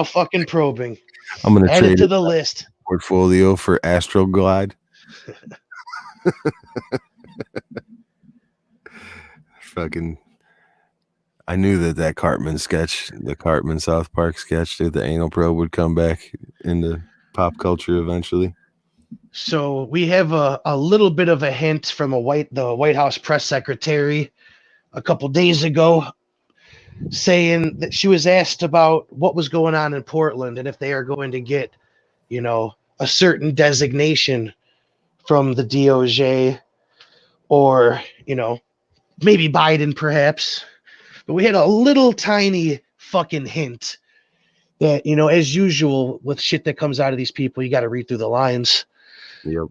B: fucking probing.
A: I'm gonna
B: add it to the list.
A: Portfolio for Astroglide. Fucking, I knew that Cartman sketch, the Cartman South Park sketch, the anal probe would come back into pop culture eventually.
B: So we have a little bit of a hint from the White House press secretary a couple days ago, saying that she was asked about what was going on in Portland and if they are going to get, a certain designation from the DOJ or, maybe Biden perhaps. But we had a little tiny fucking hint that, as usual with shit that comes out of these people, you got to read through the lines.
A: Yep.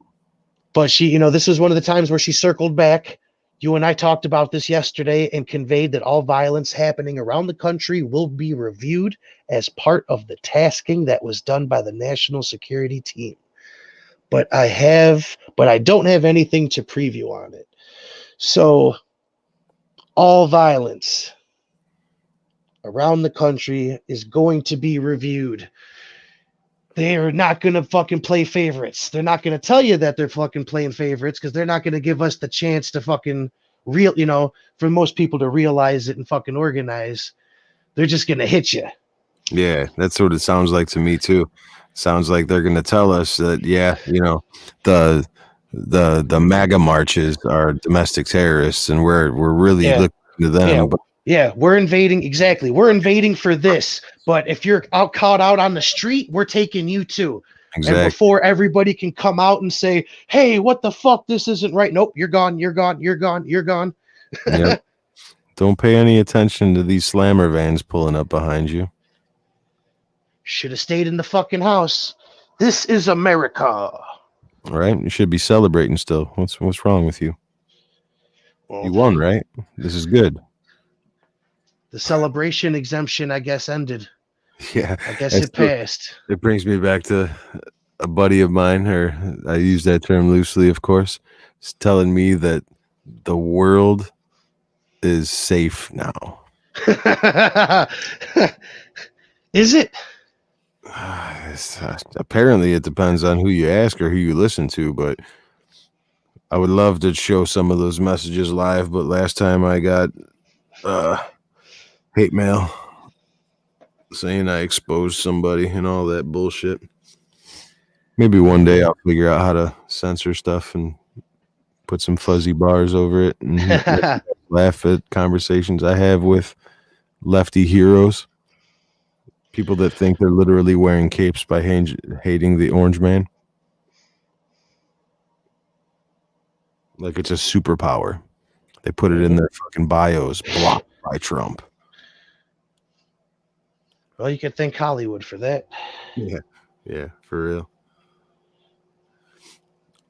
B: But she, this is one of the times where she circled back. You and I talked about this yesterday and conveyed that all violence happening around the country will be reviewed as part of the tasking that was done by the national security team. But I don't have anything to preview on it. So all violence around the country is going to be reviewed. They're not going to fucking play favorites. They're not going to tell you that they're fucking playing favorites because they're not going to give us the chance to fucking for most people to realize it and fucking organize. They're just going to hit you.
A: Yeah, that's what it sounds like to me too. Sounds like they're going to tell us that, yeah, the MAGA marches are domestic terrorists, and we're really looking to them.
B: Yeah,
A: but
B: we're invading. Exactly, we're invading for this. But if you're caught out on the street, we're taking you too.
A: exactly.
B: And before everybody can come out and say, "Hey, what the fuck? This isn't right." Nope, you're gone. You're gone. You're gone. You're gone.
A: Yep. Don't pay any attention to these slammer vans pulling up behind you.
B: Should have stayed in the fucking house. This is America.
A: All right, you should be celebrating still. What's wrong with you?
B: Well,
A: you won, right? This is good.
B: The celebration exemption, I guess, ended.
A: Yeah,
B: I guess it passed.
A: It brings me back to a buddy of mine, or I use that term loosely, of course. It's telling me that the world is safe now.
B: Is it?
A: Apparently, it depends on who you ask or who you listen to, but I would love to show some of those messages live, but last time I got hate mail saying I exposed somebody and all that bullshit. Maybe one day I'll figure out how to censor stuff and put some fuzzy bars over it and laugh at conversations I have with lefty heroes. People that think they're literally wearing capes by hating the orange man. Like it's a superpower. They put it in their fucking bios, blocked by Trump.
B: Well, you could thank Hollywood for that.
A: Yeah, for real.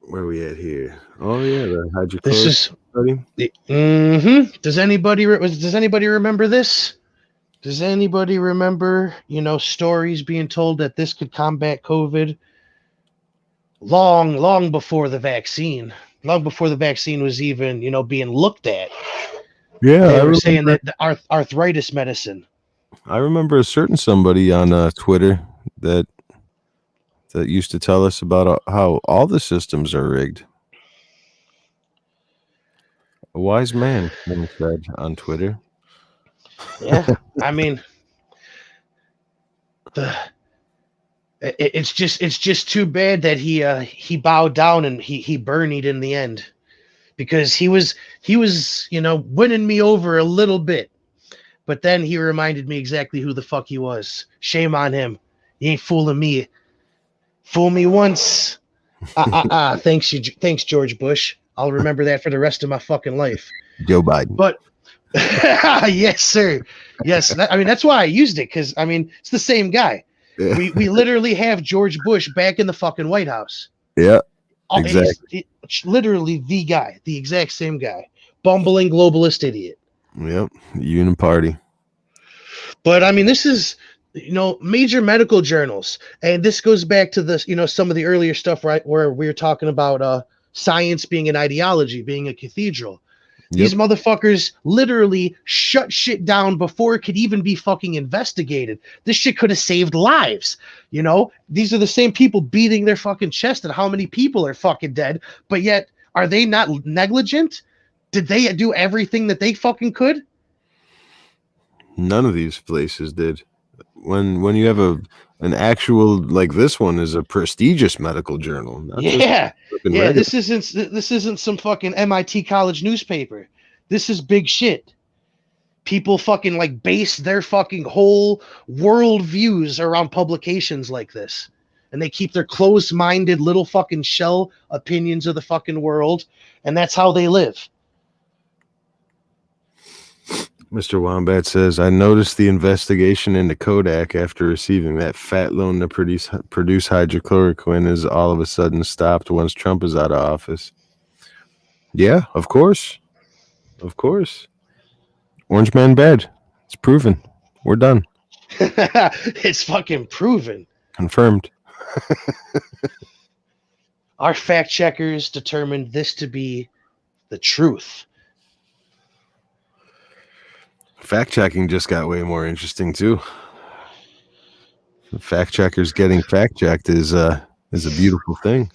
A: Where are we at here? Oh yeah, the hydrochloric.
B: This is
A: study.
B: Does anybody remember this? Does anybody remember, stories being told that this could combat COVID long before the vaccine? Long before the vaccine was even, being looked at.
A: Yeah,
B: they were saying that the arthritis medicine.
A: I remember a certain somebody on Twitter that used to tell us about how all the systems are rigged. A wise man said on Twitter.
B: Yeah, I mean, it's just too bad that he bowed down and he burnied in the end, because he was winning me over a little bit, but then he reminded me exactly who the fuck he was. Shame on him. He ain't fooling me. Fool me once. Thanks, George Bush. I'll remember that for the rest of my fucking life.
A: Joe Biden.
B: But yes, sir. Yes, that's why I used it, because it's the same guy. Yeah. We literally have George Bush back in the fucking White House.
A: Yeah, exactly.
B: It's literally the guy, the exact same guy, bumbling globalist idiot.
A: Yep, uniparty.
B: But this is major medical journals, and this goes back to the some of the earlier stuff, right, where we were talking about science being an ideology, being a cathedral. These motherfuckers literally shut shit down before it could even be fucking investigated. This shit could have saved lives. These are the same people beating their fucking chest at how many people are fucking dead, but yet are they not negligent? Did they do everything that they fucking could?
A: None of these places did. When you have an actual, like, this one is a prestigious medical journal.
B: This isn't some fucking MIT college newspaper. This is big shit. People fucking base their fucking whole world views around publications like this, and they keep their closed-minded little fucking shell opinions of the fucking world, and that's how they live.
A: Mr. Wombat says, I noticed the investigation into Kodak after receiving that fat loan to produce hydrochloroquine is all of a sudden stopped once Trump is out of office. Yeah, of course. Of course. Orange man bad. It's proven. We're done.
B: It's fucking proven.
A: Confirmed.
B: Our fact checkers determined this to be the truth.
A: Fact checking just got way more interesting too. Fact checkers getting fact checked is a beautiful thing.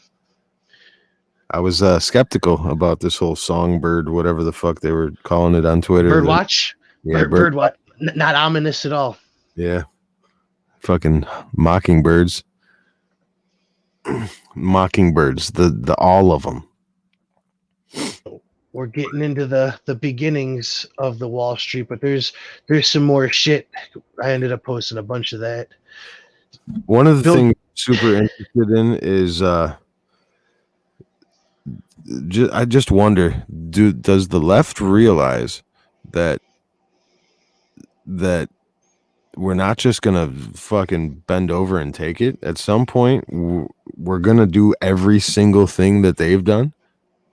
A: I was skeptical about this whole songbird, whatever the fuck they were calling it on Twitter.
B: Birdwatch?
A: Yeah,
B: Birdwatch. Not ominous at all.
A: Yeah. Fucking mockingbirds. Mockingbirds, the all of them.
B: We're getting into the beginnings of the Wall Street, but there's some more shit. I ended up posting a bunch of that.
A: One of the things I'm super interested in is I just wonder, does the left realize that we're not just gonna fucking bend over and take it? At some point, we're gonna do every single thing that they've done.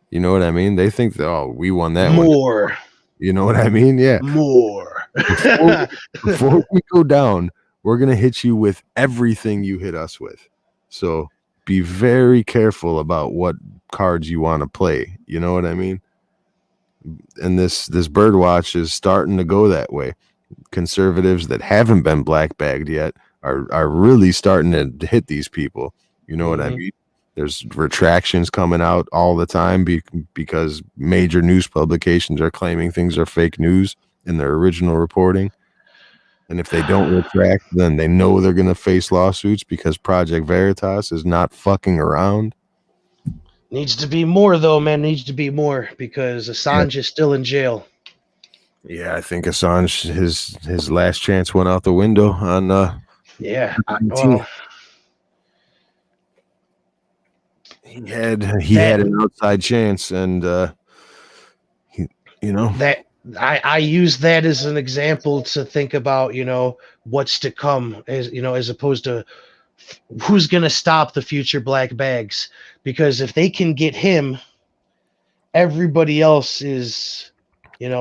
A: You know what I mean? They think that, oh, we won that
B: more.
A: One. You know what I mean? Yeah.
B: More.
A: before we go down, we're gonna hit you with everything you hit us with. So be very careful about what cards you want to play. You know what I mean? And this Birdwatch is starting to go that way. Conservatives that haven't been black bagged yet are really starting to hit these people. You know what I mean? There's retractions coming out all the time because major news publications are claiming things are fake news in their original reporting. And if they don't retract, then they know they're going to face lawsuits because Project Veritas is not fucking around.
B: Needs to be more, though, man. Needs to be more because Assange is still in jail.
A: Yeah, I think Assange, his last chance went out the window on
B: yeah.
A: Well, he had an outside chance, and
B: that I use that as an example to think about, what's to come, as opposed to who's going to stop the future black bags. Because if they can get him, everybody else is,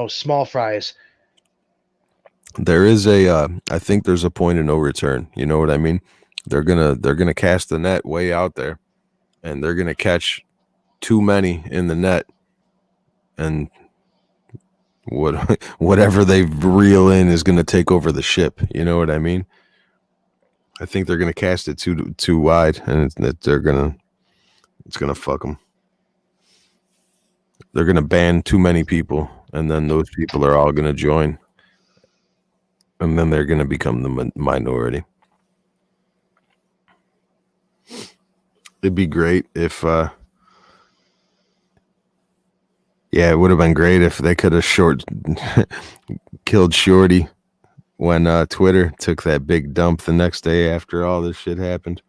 B: small fries.
A: There is I think there's a point of no return. You know what I mean? They're gonna cast the net way out there, and they're gonna catch too many in the net, and whatever they reel in is gonna take over the ship. You know what I mean? I think they're gonna cast it too wide, and it's gonna fuck them. They're gonna ban too many people, and then those people are all gonna join, and then they're gonna become the minority. It'd be great if it would have been great if they could have killed Shorty when Twitter took that big dump the next day after all this shit happened.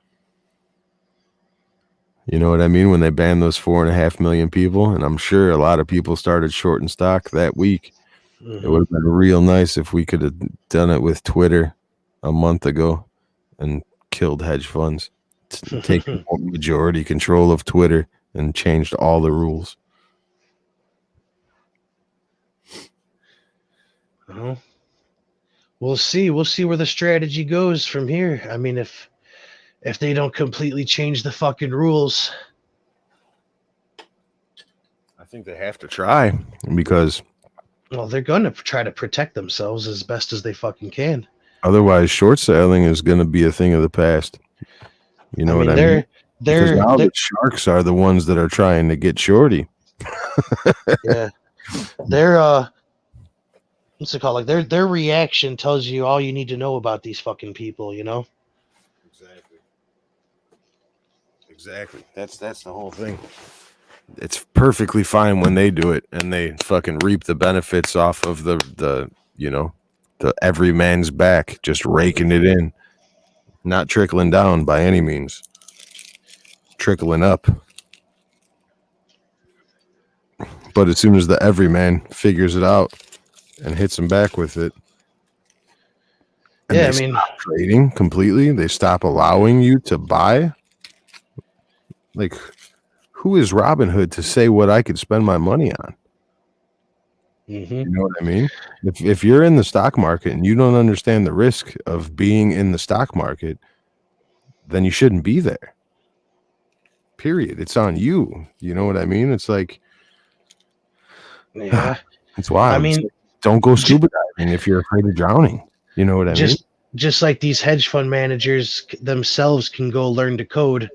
A: You know what I mean? When they banned those 4.5 million people, and I'm sure a lot of people started shorting stock that week. It would have been real nice if we could have done it with Twitter a month ago and killed hedge funds, taking majority control of Twitter and changed all the rules.
B: We'll see. We'll see where the strategy goes from here. I mean, if they don't completely change the fucking rules.
A: I think they have to try because...
B: Well, they're going to try to protect themselves as best as they fucking can.
A: Otherwise, short selling is going to be a thing of the past. You know what I mean? Because now the sharks are the ones that are trying to get Shorty.
B: Yeah. They're, what's it called? Like their reaction tells you all you need to know about these fucking people, you know?
A: Exactly. That's the whole thing. It's perfectly fine when they do it and they fucking reap the benefits off of the every man's back, just raking it in, not trickling down by any means, trickling up. But as soon as the everyman figures it out and hits him back with it, and they stop trading completely, they stop allowing you to buy. Like, who is Robinhood to say what I could spend my money on? You know what I mean? If you're in the stock market and you don't understand the risk of being in the stock market, then you shouldn't be there. Period. It's on you. You know what I mean? It's like,
B: yeah,
A: it's wild.
B: I mean,
C: don't go scuba diving if you're afraid of drowning. You know what I mean?
B: Just like these hedge fund managers themselves can go learn to code.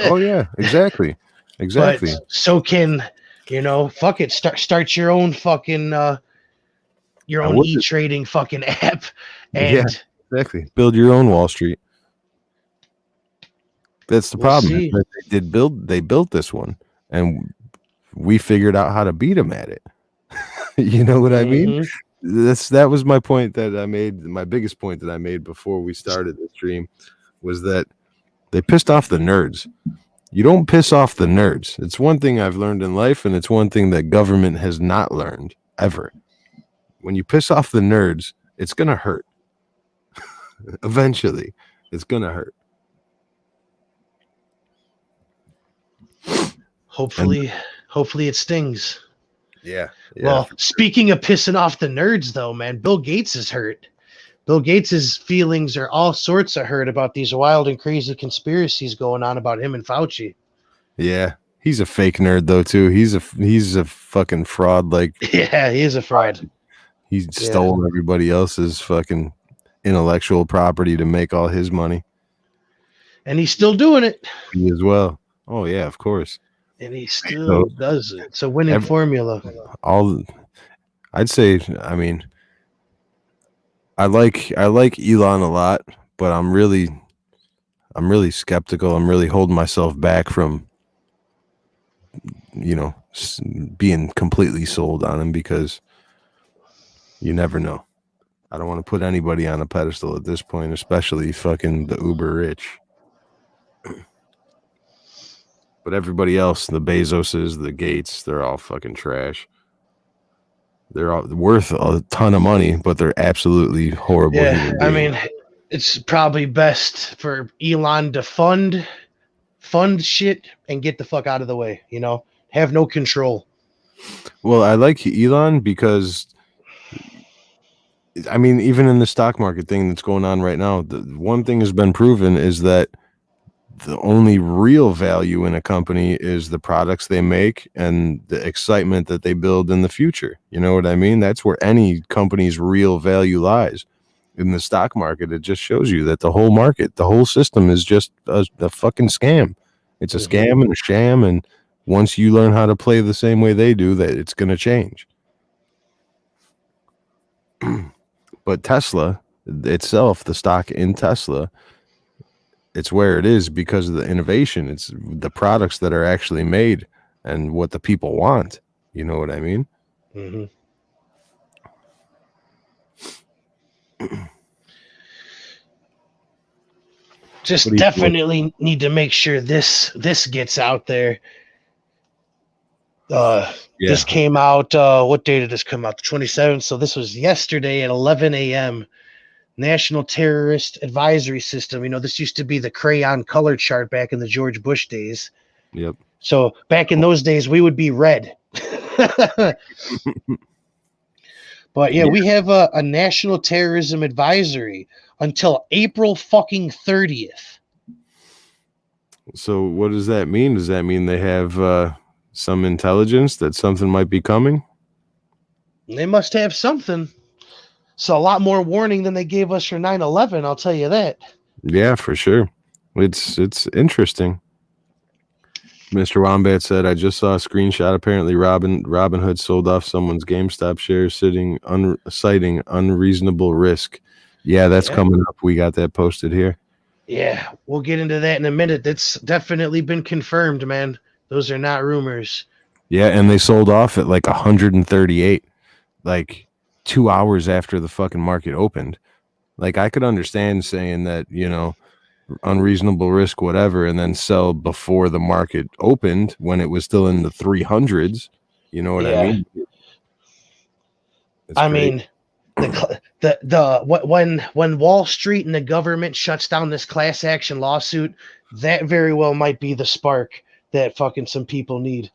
C: Oh yeah, exactly.
B: But so can, fuck it, start your own fucking your own e-trading fucking app, and
C: exactly, build your own Wall Street. That's the problem. They built this one, and we figured out how to beat them at it. You know what I mean? That was my point that I made. My biggest point that I made before we started the stream was that they pissed off the nerds. You don't piss off the nerds. It's one thing I've learned in life, and it's one thing that government has not learned ever. When you piss off the nerds, it's gonna hurt. Eventually, it's gonna hurt.
B: Hopefully it stings.
C: Yeah.
B: Well, speaking of pissing off the nerds, though, man, Bill Gates is hurt. Bill Gates's feelings are all sorts of hurt about these wild and crazy conspiracies going on about him and Fauci.
C: Yeah, he's a fake nerd though too. He's a fucking fraud. Like,
B: yeah, he is a fraud.
C: He stole everybody else's fucking intellectual property to make all his money,
B: and he's still doing it.
C: He as well. Oh yeah, of course.
B: And he still does it. It's a winning formula.
C: I'd say, I mean, I like Elon a lot, but I'm really skeptical. I'm really holding myself back from, being completely sold on him, because you never know. I don't want to put anybody on a pedestal at this point, especially fucking the uber rich. But everybody else, the Bezoses, the Gates, they're all fucking trash. They're all worth a ton of money, but they're absolutely horrible.
B: Yeah, I mean, it's probably best for Elon to fund shit and get the fuck out of the way, have no control.
C: Well, I like Elon because, I mean, even in the stock market thing that's going on right now, the one thing has been proven is that the only real value in a company is the products they make and the excitement that they build in the future. You know what I mean? That's where any company's real value lies. In the stock market, it just shows you that the whole market, the whole system is just a fucking scam. It's a scam and a sham. And once you learn how to play the same way they do, that it's going to change. But Tesla itself, the stock in Tesla, it's where it is because of the innovation. It's the products that are actually made and what the people want. You know what I mean?
B: Mm-hmm. Just definitely need to make sure this gets out there. This came out, what day did this come out? The 27th. So this was yesterday at 11 a.m. National Terrorist Advisory System. This used to be the crayon color chart back in the George Bush days.
C: Yep.
B: So back in those days, we would be red. But we have a National Terrorism Advisory until April fucking 30th.
C: So what does that mean? Does that mean they have some intelligence that something might be coming?
B: They must have something. So a lot more warning than they gave us for 9/11, I'll tell you that.
C: Yeah, for sure. It's interesting. Mr. Wombat said, I just saw a screenshot. Apparently Robinhood sold off someone's GameStop shares citing unreasonable risk. Yeah, that's coming up. We got that posted here.
B: Yeah, we'll get into that in a minute. That's definitely been confirmed, man. Those are not rumors.
C: Yeah, and they sold off at like 138, like 2 hours after the fucking market opened. Like, I could understand saying that, unreasonable risk, whatever, and then sell before the market opened when it was still in the 300s. You know what I mean?
B: I mean, when Wall Street and the government shuts down this class action lawsuit, that very well might be the spark that fucking some people need.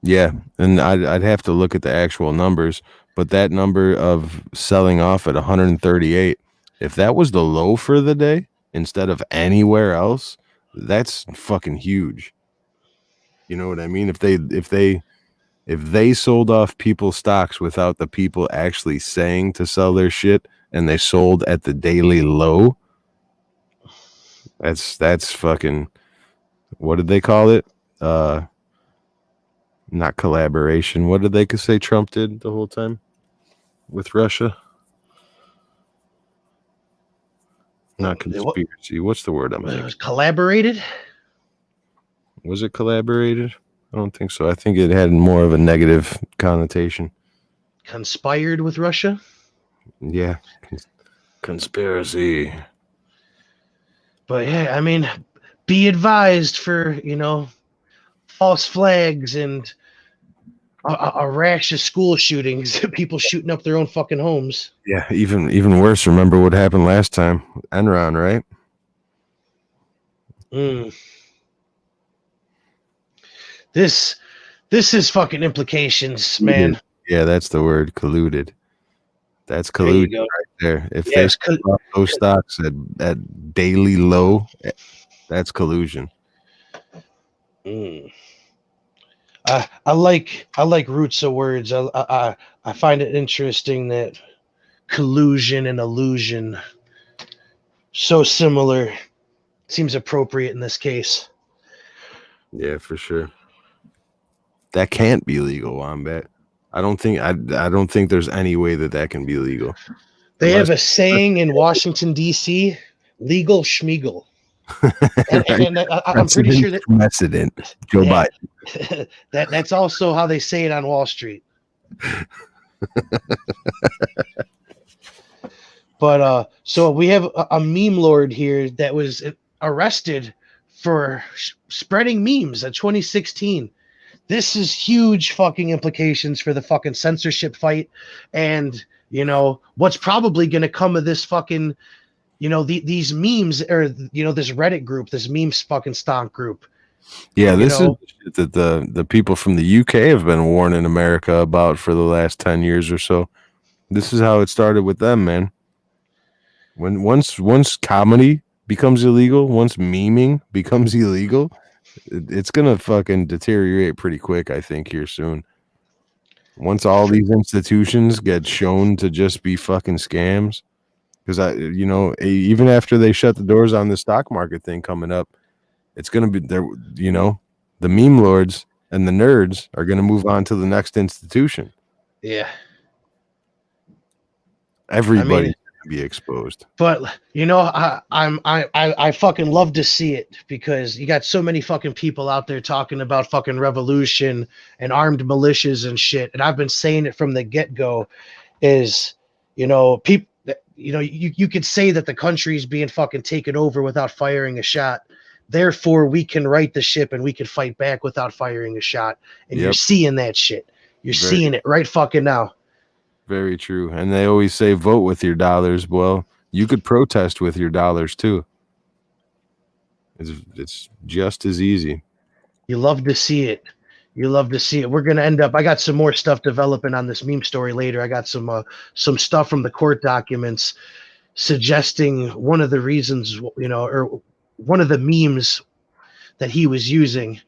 C: Yeah, and I'd have to look at the actual numbers, but that number of selling off at 138, if that was the low for the day instead of anywhere else, that's fucking huge. You know what I mean? If they If they sold off people's stocks without the people actually saying to sell their shit, and they sold at the daily low, that's fucking, what did they call it? Not collaboration. What did they say Trump did the whole time with Russia? Not conspiracy. What's the word I'm thinking?
B: Collaborated?
C: Was it collaborated? I don't think so. I think it had more of a negative connotation.
B: Conspired with Russia?
C: Yeah. Conspiracy.
B: But yeah, I mean, be advised for, false flags and a rash of school shootings, people shooting up their own fucking homes.
C: Yeah, even worse. Remember what happened last time? Enron, right?
B: This is fucking implications, man.
C: Yeah, that's the word. Colluded. That's collusion right there. If they sell off those stocks at daily low, that's collusion.
B: I like roots of words. I find it interesting that collusion and illusion so similar. Seems appropriate in this case.
C: Yeah, for sure. That can't be legal, Wombat. I don't think there's any way that can be legal.
B: They have a saying in Washington D.C. Legal schmiegel. and I'm pretty sure that
C: precedent, Joe Biden.
B: That's also how they say it on Wall Street. But so we have a meme lord here that was arrested for spreading memes in 2016. This is huge fucking implications for the fucking censorship fight, and what's probably going to come of this fucking. These memes, or this Reddit group, this memes fucking stonk group.
C: Yeah, this is shit that the people from the UK have been warning America about for the last 10 years or so. This is how it started with them, man. When once comedy becomes illegal, once memeing becomes illegal, it's gonna fucking deteriorate pretty quick, I think, here soon. Once all these institutions get shown to just be fucking scams. Because even after they shut the doors on the stock market thing coming up, it's going to be there. The meme lords and the nerds are going to move on to the next institution.
B: Yeah,
C: everybody can be exposed.
B: But I fucking love to see it, because you got so many fucking people out there talking about fucking revolution and armed militias and shit, and I've been saying it from the get-go. Is people. You could say that the country is being fucking taken over without firing a shot. Therefore, we can right the ship and we can fight back without firing a shot. And You're seeing that shit. You're seeing it right fucking now.
C: Very true. And they always say vote with your dollars. Well, you could protest with your dollars too. It's just as easy.
B: You love to see it. You love to see it. We're going to end up, I got some more stuff developing on this meme story later. I got some stuff from the court documents suggesting one of the reasons, or one of the memes that he was using.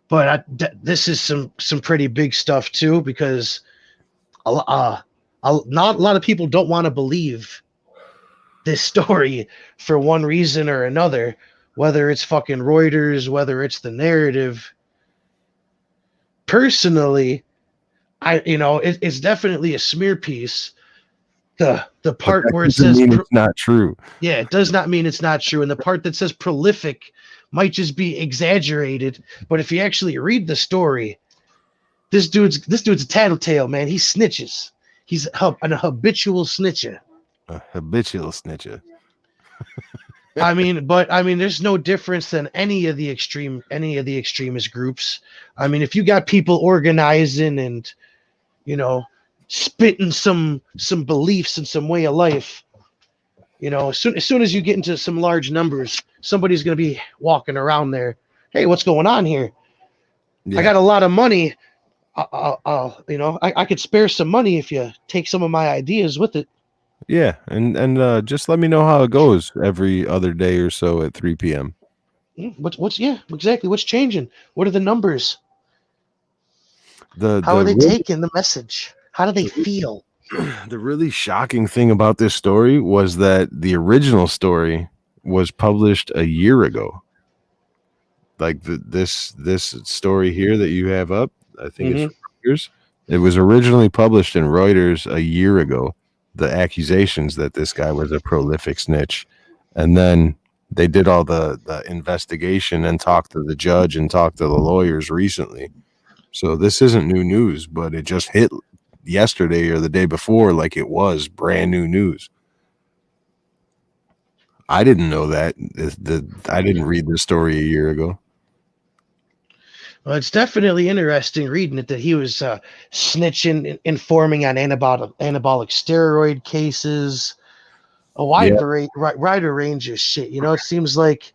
B: But this is some pretty big stuff too, because not a lot of people don't want to believe this story for one reason or another, whether it's fucking Reuters, whether it's the narrative. Personally, it's definitely a smear piece. The part where it says
C: it's not true.
B: Yeah, it does not mean it's not true. And the part that says prolific might just be exaggerated. But if you actually read the story, this dude's a tattletale, man. He snitches. He's an habitual snitcher.
C: A habitual snitcher.
B: There's no difference than any of the extremist groups. If you got people organizing and, spitting some beliefs and some way of life, as soon as you get into some large numbers, somebody's going to be walking around there. Hey, what's going on here? Yeah. I got a lot of money. I could spare some money if you take some of my ideas with it.
C: Yeah, and just let me know how it goes every other day or so at 3 p.m.
B: What's exactly what's changing? What are the numbers? How are they
C: really,
B: taking the message? How do they feel?
C: the really shocking thing about this story was that the original story was published a year ago. Like this story here that you have up, I think it's
B: Mhm.
C: from Reuters. It was originally published in Reuters a year ago. The accusations that this guy was a prolific snitch, and then they did all the investigation and talked to the judge and talked to the lawyers recently. So this isn't new news, but it just hit yesterday or the day before like it was brand new news. I didn't know that. I didn't read this story a year ago.
B: Well, it's definitely interesting reading it that he was snitching, informing on anabolic steroid cases, a
C: Yeah,
B: wider range of shit. You know, it seems like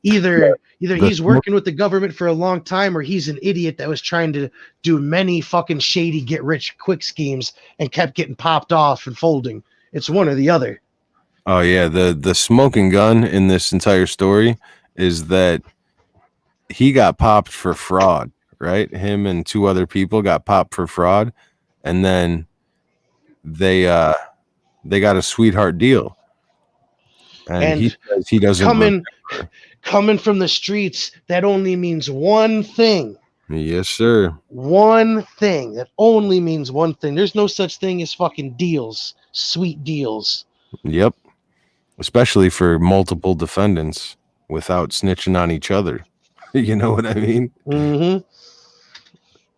B: either
C: the
B: he's working with the government for a long time, or he's an idiot that was trying to do many fucking shady get rich quick schemes and kept getting popped off and folding. It's one or the other.
C: Oh yeah, the smoking gun in this entire story is that he got popped for fraud, right? Him and two other people got popped for fraud, and then they got a sweetheart deal. And he
B: And
C: says he doesn't
B: coming from the streets, that only means one thing.
C: Yes, sir.
B: One thing. That only means one thing. There's no such thing as fucking deals, sweet deals.
C: Yep. Especially for multiple defendants without snitching on each other. You know what I mean?
B: Mm-hmm.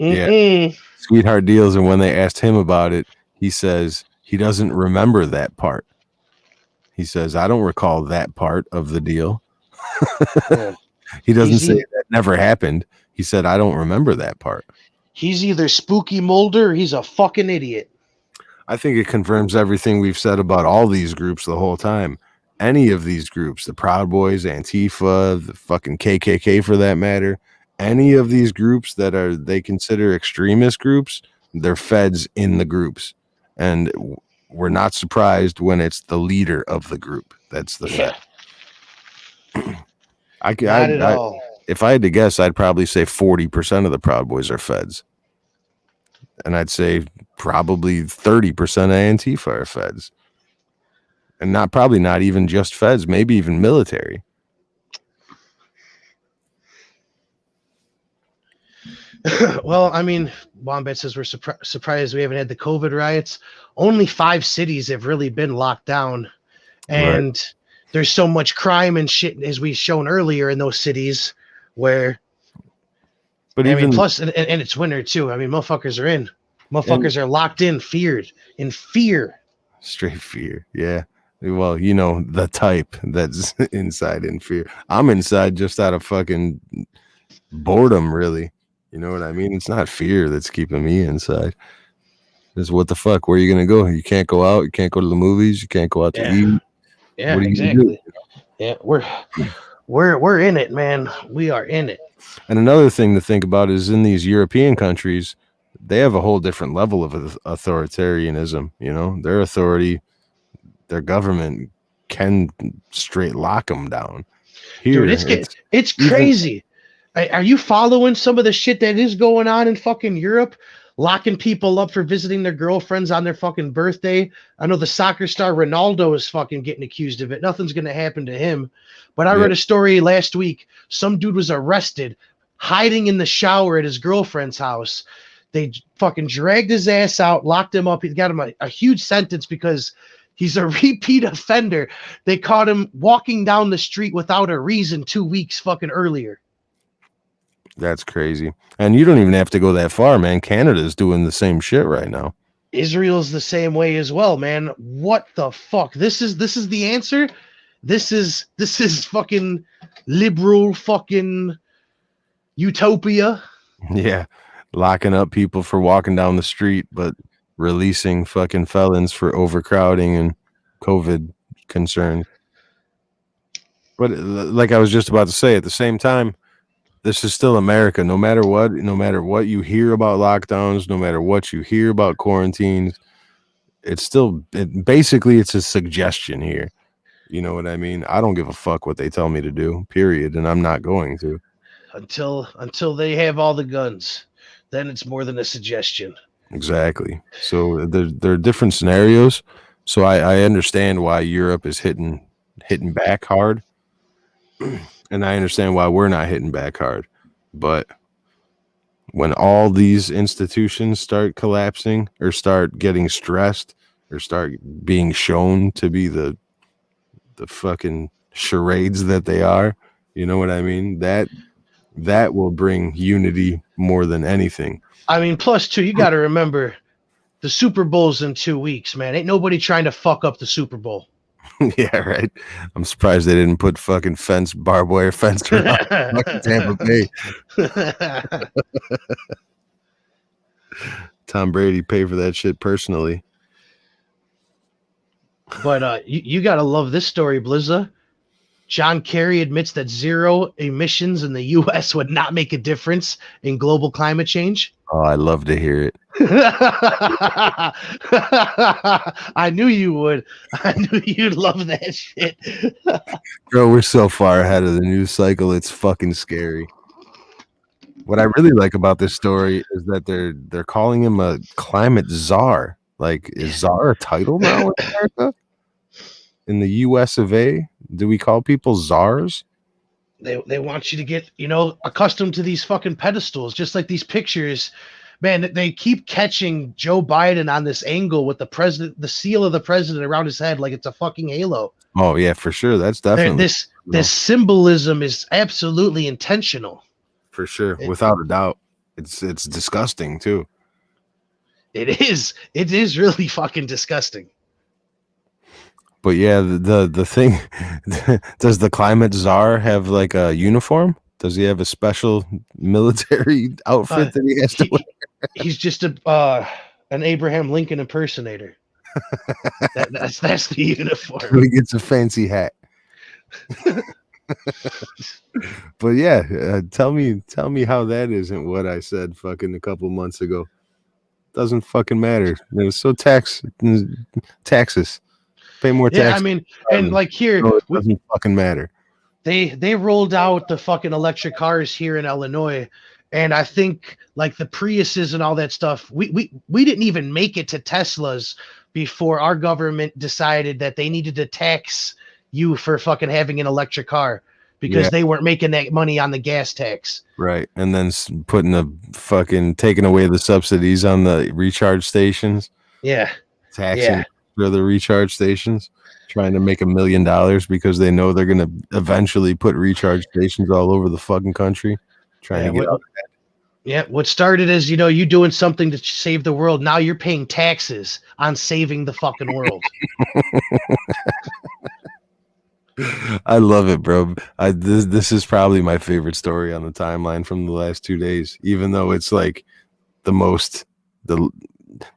C: Yeah. Sweetheart deals. And when they asked him about it, he says he doesn't remember that part. He says, I don't recall that part of the deal.
B: Yeah.
C: He doesn't say that never happened. He said, I don't remember that part.
B: He's either Spooky Mulder or he's a fucking idiot.
C: I think it confirms everything we've said about all these groups the whole time. Any of these groups, the Proud Boys, Antifa, the fucking KKK for that matter, any of these groups that they consider extremist groups, they're feds in the groups. And we're not surprised when it's the leader of the group that's the fed.
B: Not at all.
C: If I had to guess, I'd probably say 40% of the Proud Boys are feds. And I'd say probably 30% of Antifa are feds. And probably not even just feds, maybe even military.
B: Well, I mean, Wombat says we're surprised we haven't had the COVID riots. Only 5 cities have really been locked down. And there's so much crime and shit, as we've shown earlier, in those cities where... But I mean, plus, and it's winter too. I mean, motherfuckers are in. Motherfuckers are locked in, in fear.
C: Straight fear, yeah. Well, you know, the type that's inside in fear. I'm inside just out of fucking boredom, really. You know what I mean? It's not fear that's keeping me inside. It's what the fuck? Where are you gonna go? You can't go out. You can't go to the movies. You can't go out to eat.
B: Yeah, exactly. Yeah, we're in it, man. We are in it.
C: And another thing to think about is in these European countries, they have a whole different level of authoritarianism. You know, their authority, their government can straight lock them down. Here,
B: dude, it's crazy. Are you following some of the shit that is going on in fucking Europe? Locking people up for visiting their girlfriends on their fucking birthday. I know the soccer star Ronaldo is fucking getting accused of it. Nothing's going to happen to him. But I read a story last week. Some dude was arrested hiding in the shower at his girlfriend's house. They fucking dragged his ass out, locked him up. He got him a huge sentence because he's a repeat offender. They caught him walking down the street without a reason 2 weeks fucking earlier.
C: That's crazy. And you don't even have to go that far, man. Canada's doing the same shit right now.
B: Israel's the same way as well, man. What the fuck? This is the answer. This is fucking liberal fucking utopia.
C: Yeah. Locking up people for walking down the street, but releasing fucking felons for overcrowding and COVID concerns. But like I was just about to say, at the same time, this is still America. No matter what you hear about lockdowns, no matter what you hear about quarantines, it's basically a suggestion here. You know what I mean? I don't give a fuck what they tell me to do, period. And I'm not going to.
B: Until they have all the guns. then it's more than a suggestion.
C: Exactly. So there are different scenarios. So I understand why Europe is hitting back hard, and I understand why we're not hitting back hard. But when all these institutions start collapsing or start getting stressed or start being shown to be the fucking charades that they are, you know what I mean? That will bring unity more than anything.
B: I mean, plus too, you got to remember the Super Bowl's in 2 weeks, man. Ain't nobody trying to fuck up the Super Bowl.
C: Yeah, right. I'm surprised they didn't put fucking barbed wire fence around fucking Tampa Bay. Tom Brady paid for that shit personally.
B: But you got to love this story, Blizza. John Kerry admits that zero emissions in the U.S. would not make a difference in global climate change.
C: Oh, I love to hear it.
B: I knew you would. I knew you'd love that shit.
C: Bro, we're so far ahead of the news cycle. It's fucking scary. What I really like about this story is that they're calling him a climate czar. Like, is czar a title now in America? In the US of A? Do we call people czars?
B: They want you to get, accustomed to these fucking pedestals, just like these pictures. Man, they keep catching Joe Biden on this angle with the seal of the president around his head like it's a fucking halo.
C: Oh yeah, for sure. That's definitely
B: this symbolism is absolutely intentional.
C: For sure, without a doubt. It's disgusting too.
B: It is really fucking disgusting.
C: But yeah, the thing, does the climate czar have like a uniform? Does he have a special military outfit that he has to wear?
B: He's just an Abraham Lincoln impersonator. That's the uniform.
C: He gets a fancy hat. But yeah, tell me how that isn't what I said fucking a couple months ago. Doesn't fucking matter. It's so taxes. Pay more tax.
B: Yeah, I mean, and like here,
C: it doesn't fucking matter.
B: They rolled out the fucking electric cars here in Illinois, and I think like the Priuses and all that stuff, we didn't even make it to Teslas before our government decided that they needed to tax you for fucking having an electric car because they weren't making that money on the gas tax.
C: Right, and then taking away the subsidies on the recharge stations.
B: Yeah,
C: taxing for the recharge stations, trying to make $1 million because they know they're going to eventually put recharge stations all over the fucking country, trying to get out of that.
B: Yeah, what started as, you doing something to save the world, now you're paying taxes on saving the fucking world.
C: I love it, bro. This is probably my favorite story on the timeline from the last 2 days, even though it's like the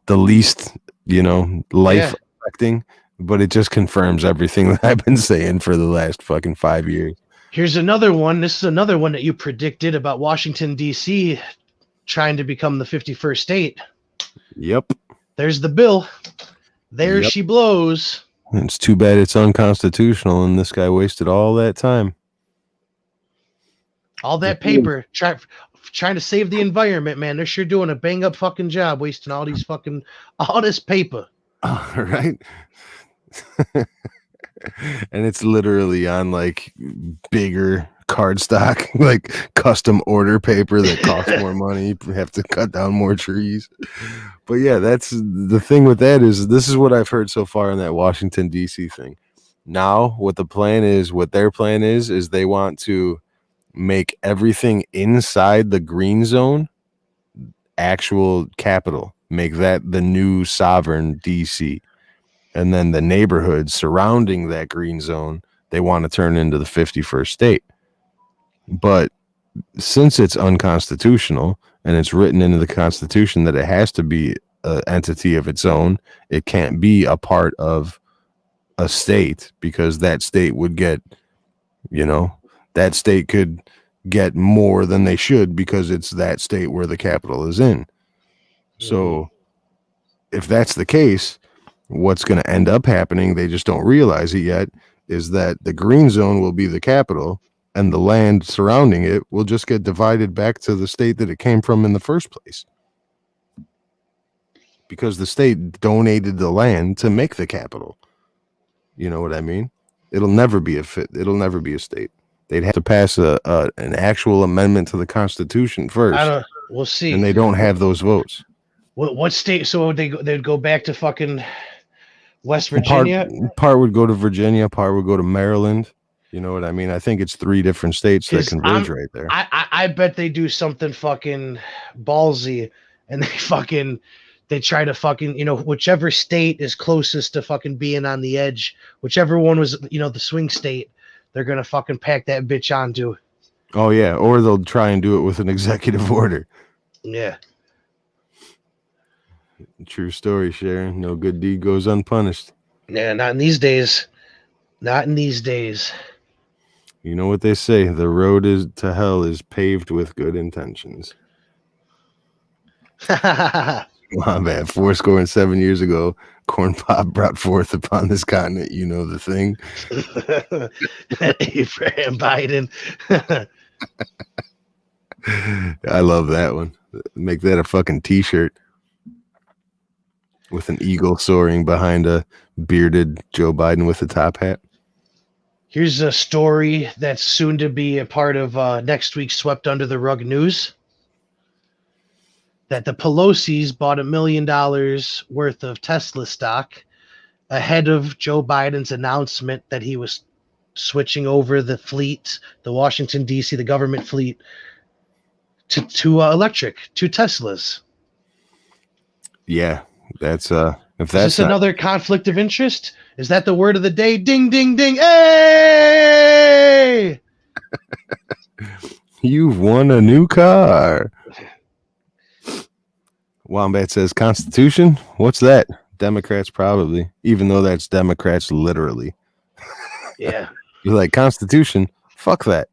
C: least, life affecting, but it just confirms everything that I've been saying for the last fucking 5 years.
B: Here's another one. This is another one that you predicted about Washington, D.C. trying to become the 51st state.
C: Yep.
B: There's the bill. There she blows.
C: It's too bad it's unconstitutional, and this guy wasted all that time.
B: All that paper, trying to save the environment, man. They're sure doing a bang-up fucking job wasting all this paper.
C: Right? And it's literally on like bigger cardstock, like custom order paper that costs more money. You have to cut down more trees. But yeah, that's the thing with that is this is what I've heard so far in that Washington DC thing. Now what their plan is they want to make everything inside the green zone actual capital, make that the new sovereign DC. And then the neighborhoods surrounding that green zone, they want to turn into the 51st state. But since it's unconstitutional and it's written into the Constitution that it has to be an entity of its own, it can't be a part of a state because that state would get, that state could get more than they should because it's that state where the capital is in. So if that's the case, what's going to end up happening, they just don't realize it yet, is that the green zone will be the capital and the land surrounding it will just get divided back to the state that it came from in the first place. Because the state donated the land to make the capital. You know what I mean? It'll never be a state. They'd have to pass an actual amendment to the Constitution first.
B: We'll see.
C: And they don't have those votes.
B: What state? So they'd go back to fucking West Virginia?
C: Part would go to Virginia, part would go to Maryland. You know what I mean? I think it's 3 different states that converge right there.
B: I bet they do something fucking ballsy, and they try to fucking, whichever state is closest to fucking being on the edge, whichever one was, the swing state, they're gonna fucking pack that bitch onto.
C: Oh yeah, or they'll try and do it with an executive order.
B: Yeah.
C: True story, Sharon. No good deed goes unpunished.
B: Yeah, not in these days. Not in these days.
C: You know what they say, the road to hell is paved with good intentions. My bad. 407 years ago, Corn Pop brought forth upon this continent, you know the thing.
B: Abraham Biden.
C: I love that one. Make that a fucking t-shirt with an eagle soaring behind a bearded Joe Biden with a top hat.
B: Here's a story that's soon to be a part of next week's Swept Under the Rug news. That the Pelosi's bought $1 million worth of Tesla stock ahead of Joe Biden's announcement that he was switching over the fleet, the Washington, D.C., the government fleet, to electric, to Teslas.
C: Yeah, that's
B: if that's another conflict of interest. Is that the word of the day? Ding, ding, ding! Hey!
C: You've won a new car. Wombat says Constitution. What's that? Democrats probably, even though that's Democrats literally.
B: Yeah.
C: You're like, Constitution? Fuck that.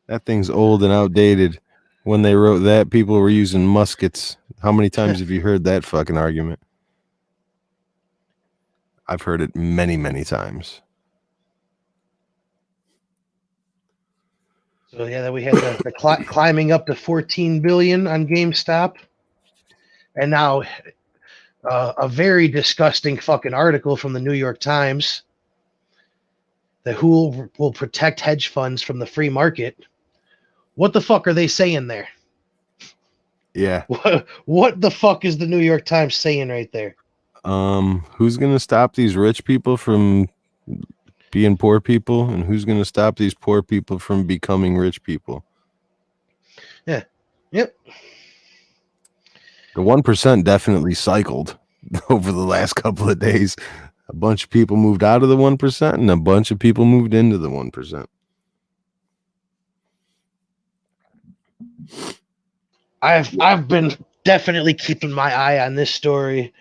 C: That thing's old and outdated. When they wrote that, people were using muskets. How many times have you heard that fucking argument? I've heard it many, many times.
B: So yeah, then we had the climbing up to 14 billion on GameStop, and now a very disgusting fucking article from the New York Times. That who will protect hedge funds from the free market? What the fuck are they saying there?
C: Yeah.
B: What the fuck is the New York Times saying right there?
C: Who's gonna stop these rich people from being poor people, and who's gonna stop these poor people from becoming rich people?
B: Yeah. Yep.
C: The 1% definitely cycled over the last couple of days. A bunch of people moved out of the 1%, and a bunch of people moved into the 1%.
B: I've been definitely keeping my eye on this story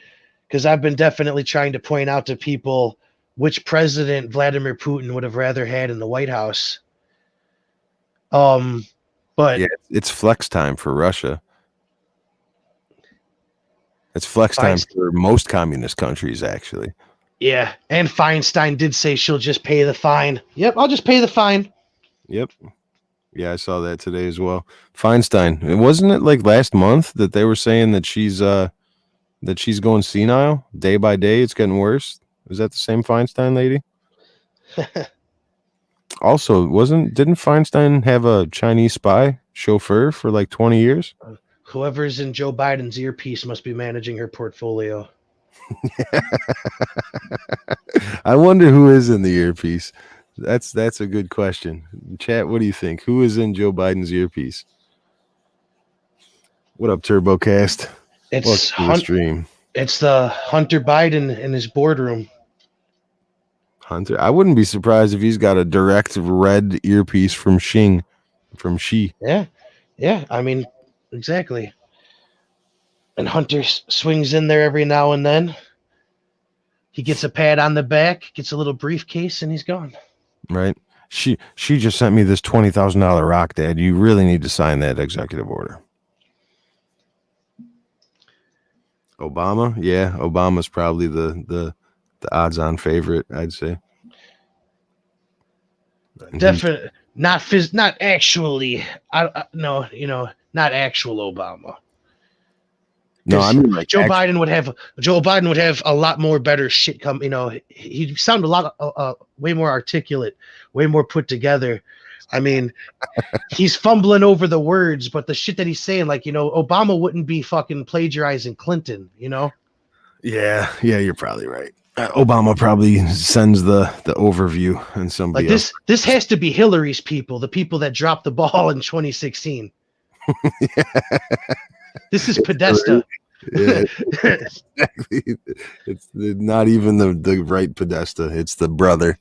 B: because I've been definitely trying to point out to people which president Vladimir Putin would have rather had in the White House. But
C: yeah, it's flex time for Russia. It's flex time for most communist countries, actually.
B: Yeah, and Feinstein did say she'll just pay the fine. Yep, I'll just pay the fine.
C: Yep. Yeah, I saw that today as well. Feinstein. Wasn't it like last month that they were saying that she's going senile day by day? It's getting worse. Is that the same Feinstein lady? Also, didn't Feinstein have a Chinese spy chauffeur for like 20 years?
B: Whoever's in Joe Biden's earpiece must be managing her portfolio.
C: I wonder who is in the earpiece. That's a good question. Chat, what do you think? Who is in Joe Biden's earpiece? What up, TurboCast?
B: It's
C: the stream.
B: It's the Hunter Biden in his boardroom.
C: Hunter, I wouldn't be surprised if he's got a direct red earpiece from Xi.
B: Yeah. I mean, exactly. And Hunter swings in there every now and then. He gets a pat on the back, gets a little briefcase, and he's gone.
C: Right. She just sent me this $20,000 rock, Dad. You really need to sign that executive order. Obama, yeah, Obama's probably the odds-on favorite, I'd say.
B: Definitely not actually. No, not actual Obama.
C: No, I mean like
B: Joe Biden would have a lot more better shit come. He'd sound a lot way more articulate, way more put together. I mean, he's fumbling over the words, but the shit that he's saying, like, Obama wouldn't be fucking plagiarizing Clinton,
C: Yeah, you're probably right. Obama probably sends the overview and somebody
B: like
C: else.
B: this has to be Hillary's people, the people that dropped the ball in 2016. This is Podesta.
C: Yeah, exactly. It's not even the right Podesta. It's the brother.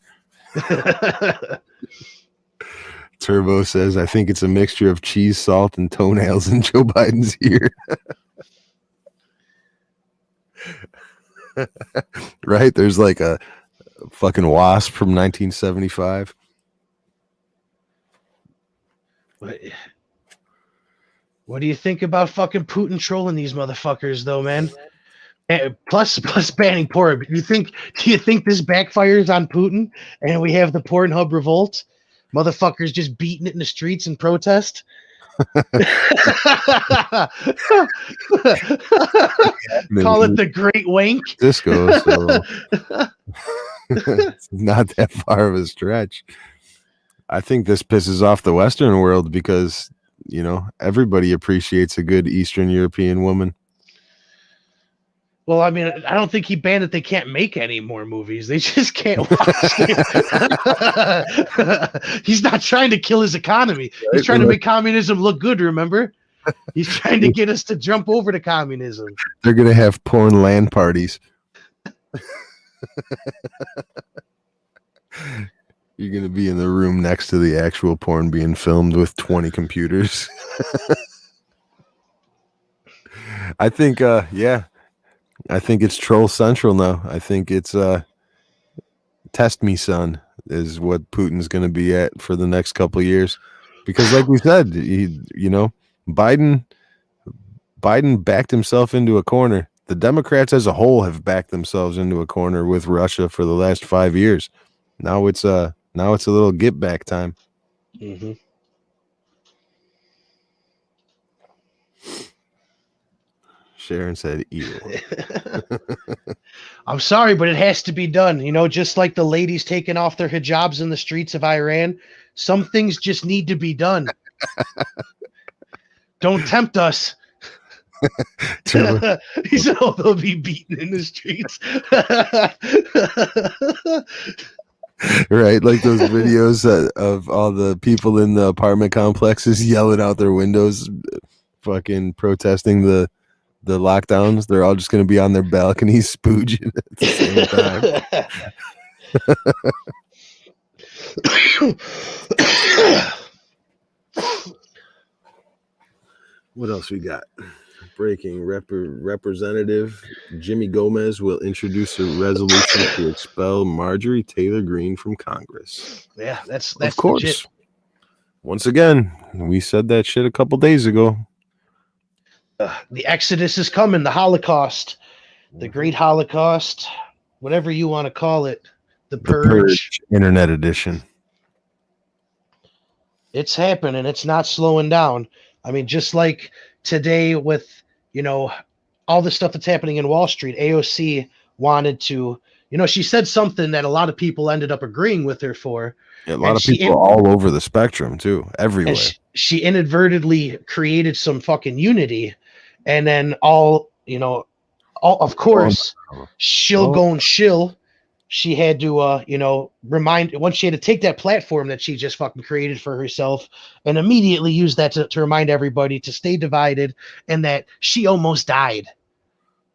C: Turbo says, I think it's a mixture of cheese, salt, and toenails in Joe Biden's ear. Right? There's like a fucking wasp from 1975.
B: What do you think about fucking Putin trolling these motherfuckers, though, man? Plus banning porn. Do you think this backfires on Putin and we have the Pornhub revolt? Motherfuckers just beating it in the streets in protest. Call it the Great Wank.
C: Disco, so it's not that far of a stretch. I think this pisses off the Western world because, everybody appreciates a good Eastern European woman.
B: Well, I mean, I don't think he banned that they can't make any more movies. They just can't watch it. He's not trying to kill his economy. He's trying to make communism look good, remember? He's trying to get us to jump over to communism.
C: They're going to have porn land parties. You're going to be in the room next to the actual porn being filmed with 20 computers. I think, I think it's Troll Central now. I think it's test me, son, is what Putin's going to be at for the next couple of years. Because like we said, Biden backed himself into a corner. The Democrats as a whole have backed themselves into a corner with Russia for the last 5 years. Now it's a little get back time.
B: Mm-hmm.
C: Sharon said, "Ew."
B: I'm sorry, but it has to be done. Just like the ladies taking off their hijabs in the streets of Iran, some things just need to be done. Don't tempt us. He said, "Oh, they'll be beaten in the streets."
C: Right, like those videos of all the people in the apartment complexes yelling out their windows, fucking protesting the lockdowns. They're all just going to be on their balconies spooging at the same time. What else we got? Breaking. Representative Jimmy Gomez will introduce a resolution to expel Marjorie Taylor Greene from Congress.
B: Yeah, that's
C: of course.
B: Legit.
C: Once again, we said that shit a couple days ago.
B: The Exodus is coming, the Holocaust, the Great Holocaust, whatever you want to call it, the Purge.
C: Internet edition.
B: It's happening. It's not slowing down. I mean, just like today with, all the stuff that's happening in Wall Street, AOC wanted to, she said something that a lot of people ended up agreeing with her for.
C: Yeah, a lot of people all over the spectrum, too, everywhere.
B: She inadvertently created some fucking unity. And then of course, she'll go and shill. She had to, remind, once she had to take that platform that she just fucking created for herself and immediately use that to remind everybody to stay divided and that she almost died.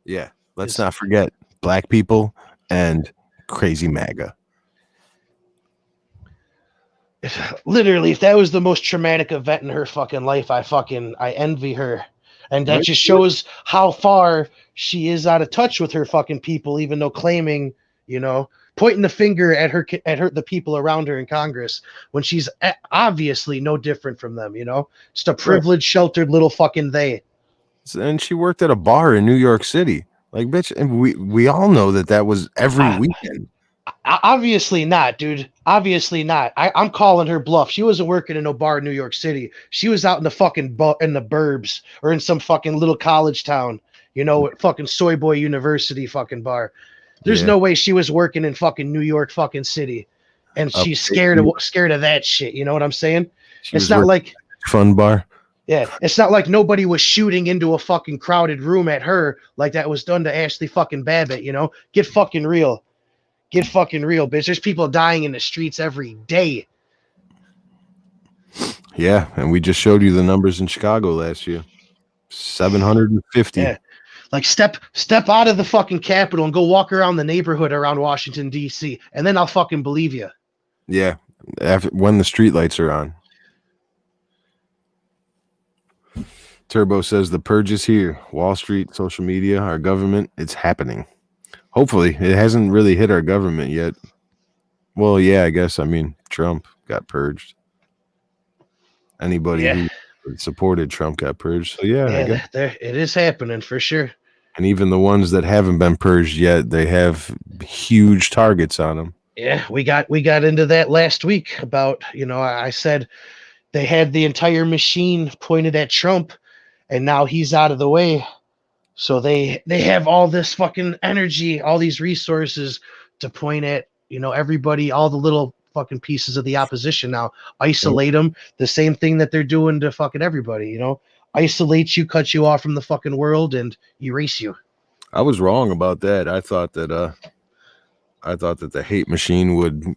C: Yeah. Let's not forget black people and crazy MAGA.
B: Literally, if that was the most traumatic event in her fucking life, I envy her. And that just shows how far she is out of touch with her fucking people, even though claiming, pointing the finger at the people around her in Congress when she's obviously no different from them, just a privileged, sheltered little fucking they.
C: And she worked at a bar in New York City. Like, bitch, and we all know that was every weekend.
B: Obviously not, dude. Obviously not. I'm calling her bluff. She wasn't working in no bar in New York City. She was out in the fucking in the burbs or in some fucking little college town. You know, at fucking Soy Boy University fucking bar. There's
C: Yeah.
B: no way she was working in fucking New York fucking city, and she's scared of that shit. You know what I'm saying?
C: She
B: It's
C: was
B: not
C: working
B: like
C: at a fun bar.
B: yeah, it's not like nobody was shooting into a fucking crowded room at her like that was done to Ashley fucking Babbitt. You know, get fucking real. Get fucking real, bitch. There's people dying in the streets every day.
C: Yeah, and we just showed you the numbers in Chicago last year. 750.
B: Yeah. Like step out of the fucking Capitol and go walk around the neighborhood around Washington, D.C., and then I'll fucking believe you.
C: Yeah, after when the streetlights are on. Turbo says the purge is here. Wall Street, social media, our government, it's happening. Hopefully, it hasn't really hit our government yet. Well, yeah, I guess. I mean, Trump got purged. Anybody who supported Trump got purged. So yeah, I guess.
B: It is happening for sure.
C: And even the ones that haven't been purged yet, they have huge targets on them.
B: Yeah, we got into that last week about, you know, I said they had the entire machine pointed at Trump, and now he's out of the way. So they have all this fucking energy, all these resources to point at, you know, everybody, all the little fucking pieces of the opposition now. Isolate them. The same thing that they're doing to fucking everybody, you know. Isolate you, cut you off from the fucking world, and erase you.
C: I was wrong about that. I thought that the hate machine would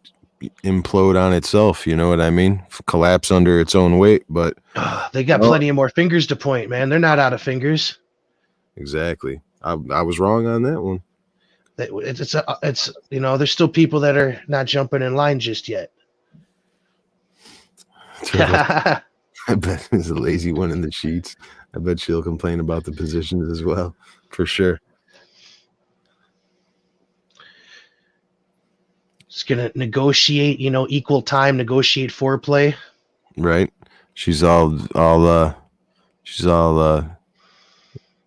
C: implode on itself, you know what I mean? Collapse under its own weight, but
B: they got plenty of more fingers to point, man. They're not out of fingers.
C: Exactly. I was wrong on that one.
B: It's you know, there's still people that are not jumping in line just yet.
C: I bet there's a lazy one in the sheets. I bet she'll complain about the positions as well, for sure.
B: It's gonna negotiate, you know, equal time, negotiate foreplay.
C: Right. She's all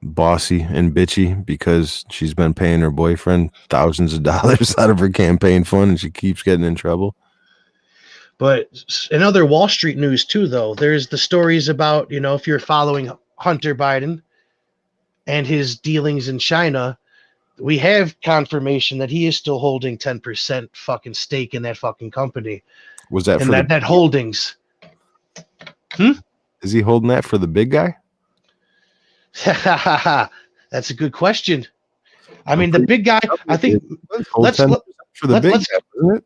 C: bossy and bitchy because she's been paying her boyfriend thousands of dollars out of her campaign fund, and she keeps getting in trouble.
B: But in other Wall Street news too, though, there's the stories about, you know, if you're following Hunter Biden and his dealings in China, we have confirmation that he is still holding 10% fucking stake in that fucking company.
C: Was that
B: and
C: for
B: that holdings?
C: Is he holding that for the big guy?
B: That's a good question. I mean, the big guy, I think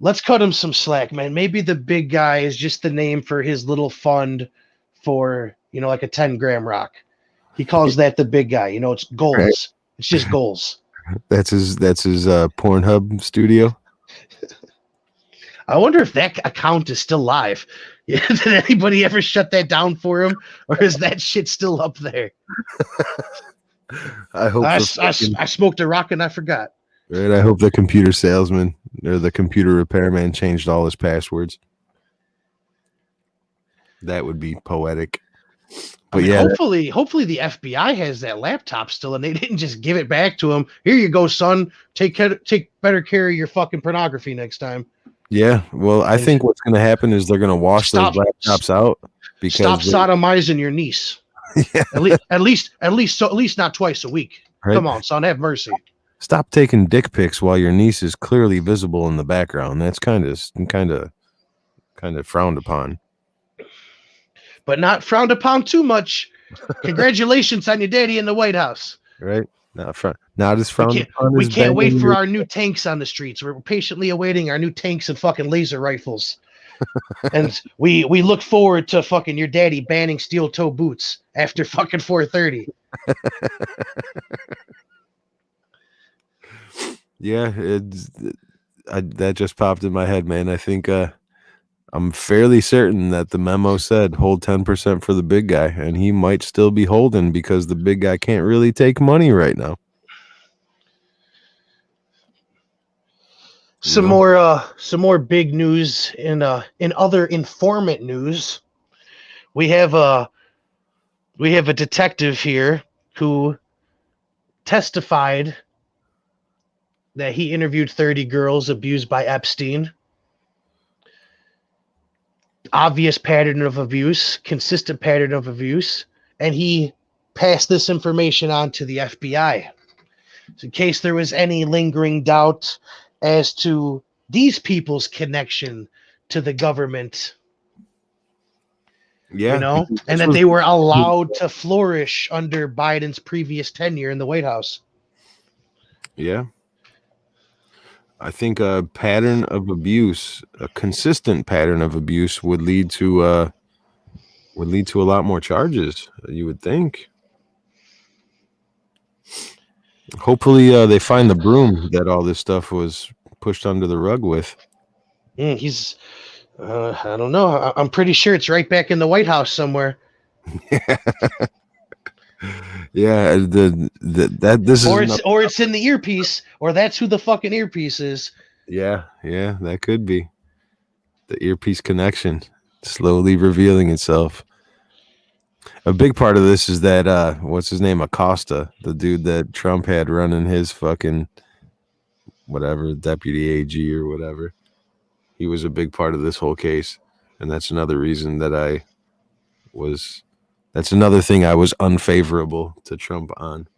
B: let's cut him some slack, man. Maybe the big guy is just the name for his little fund for, you know, like a 10-gram rock. He calls that the big guy. You know, it's goals. Right. It's just goals.
C: That's his Pornhub studio.
B: I wonder if that account is still live. Did anybody ever shut that down for him, or is that shit still up there?
C: I hope
B: I smoked a rock and I forgot.
C: Right, I hope the computer salesman or the computer repairman changed all his passwords. That would be poetic. But
B: hopefully the FBI has that laptop still, and they didn't just give it back to him. Here you go, son. Take better care of your fucking pornography next time.
C: Yeah, well, I think what's going to happen is they're going to wash those laptops out because
B: stop sodomizing your niece. Yeah. At least not twice a week. Right? Come on, son, have mercy.
C: Stop taking dick pics while your niece is clearly visible in the background. That's kind of frowned upon.
B: But not frowned upon too much. Congratulations on your daddy in the White House.
C: Right. Not as frowned upon.
B: We can't wait for our new tanks on the streets. We're patiently awaiting our new tanks and fucking laser rifles. And we look forward to fucking your daddy banning steel toe boots after fucking 4:30.
C: Yeah, that just popped in my head, man. I think I'm fairly certain that the memo said hold 10% for the big guy, and he might still be holding because the big guy can't really take money right now.
B: Some more big news in other informant news. We have a detective here who testified that he interviewed 30 girls abused by Epstein. Obvious pattern of abuse, consistent pattern of abuse, and he passed this information on to the FBI. So in case there was any lingering doubt as to these people's connection to the government,
C: Yeah,
B: you know, and that they were allowed to flourish under Biden's previous tenure in the White House.
C: Yeah. I think a pattern of abuse, a consistent pattern of abuse, would lead to a lot more charges. You would think. Hopefully, they find the broom that all this stuff was pushed under the rug with.
B: He's, I don't know. I'm pretty sure it's right back in the White House somewhere.
C: Yeah, this is,
B: or it's in the earpiece, or that's who the fucking earpiece is.
C: yeah, that could be the earpiece connection slowly revealing itself. A big part of this is that what's his name, Acosta, the dude that Trump had running his fucking whatever deputy AG or whatever. He was a big part of this whole case, and that's another reason that that's another thing I was unfavorable to Trump on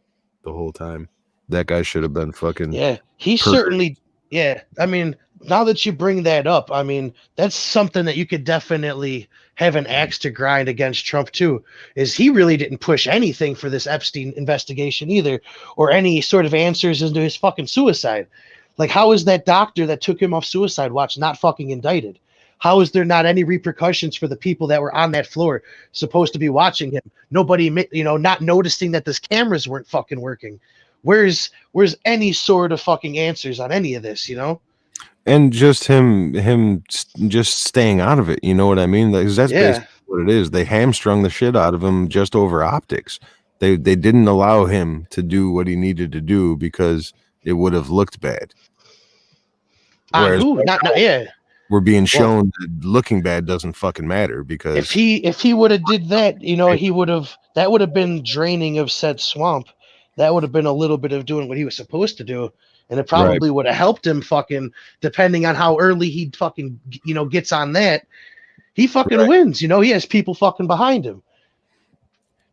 C: the whole time. That guy should have been fucking.
B: Yeah, he
C: perfect.
B: certainly. Yeah, I mean, now that you bring that up, I mean, that's something that you could definitely have an axe to grind against Trump too. Is he really didn't push anything for this Epstein investigation either, or any sort of answers into his fucking suicide. Like, how is that doctor that took him off suicide watch not fucking indicted? How is there not any repercussions for the people that were on that floor supposed to be watching him? Nobody, not noticing that those cameras weren't fucking working. Where's any sort of fucking answers on any of this,
C: And just him just staying out of it. You know what I mean? That's basically what it is. They hamstrung the shit out of him just over optics. They didn't allow him to do what he needed to do because it would have looked bad. Whereas we're being shown that looking bad doesn't fucking matter, because
B: if he would have did that, that would have been draining of said swamp. That would have been a little bit of doing what he was supposed to do. And it probably would have helped him fucking, depending on how early he fucking, gets on that. He fucking wins, he has people fucking behind him.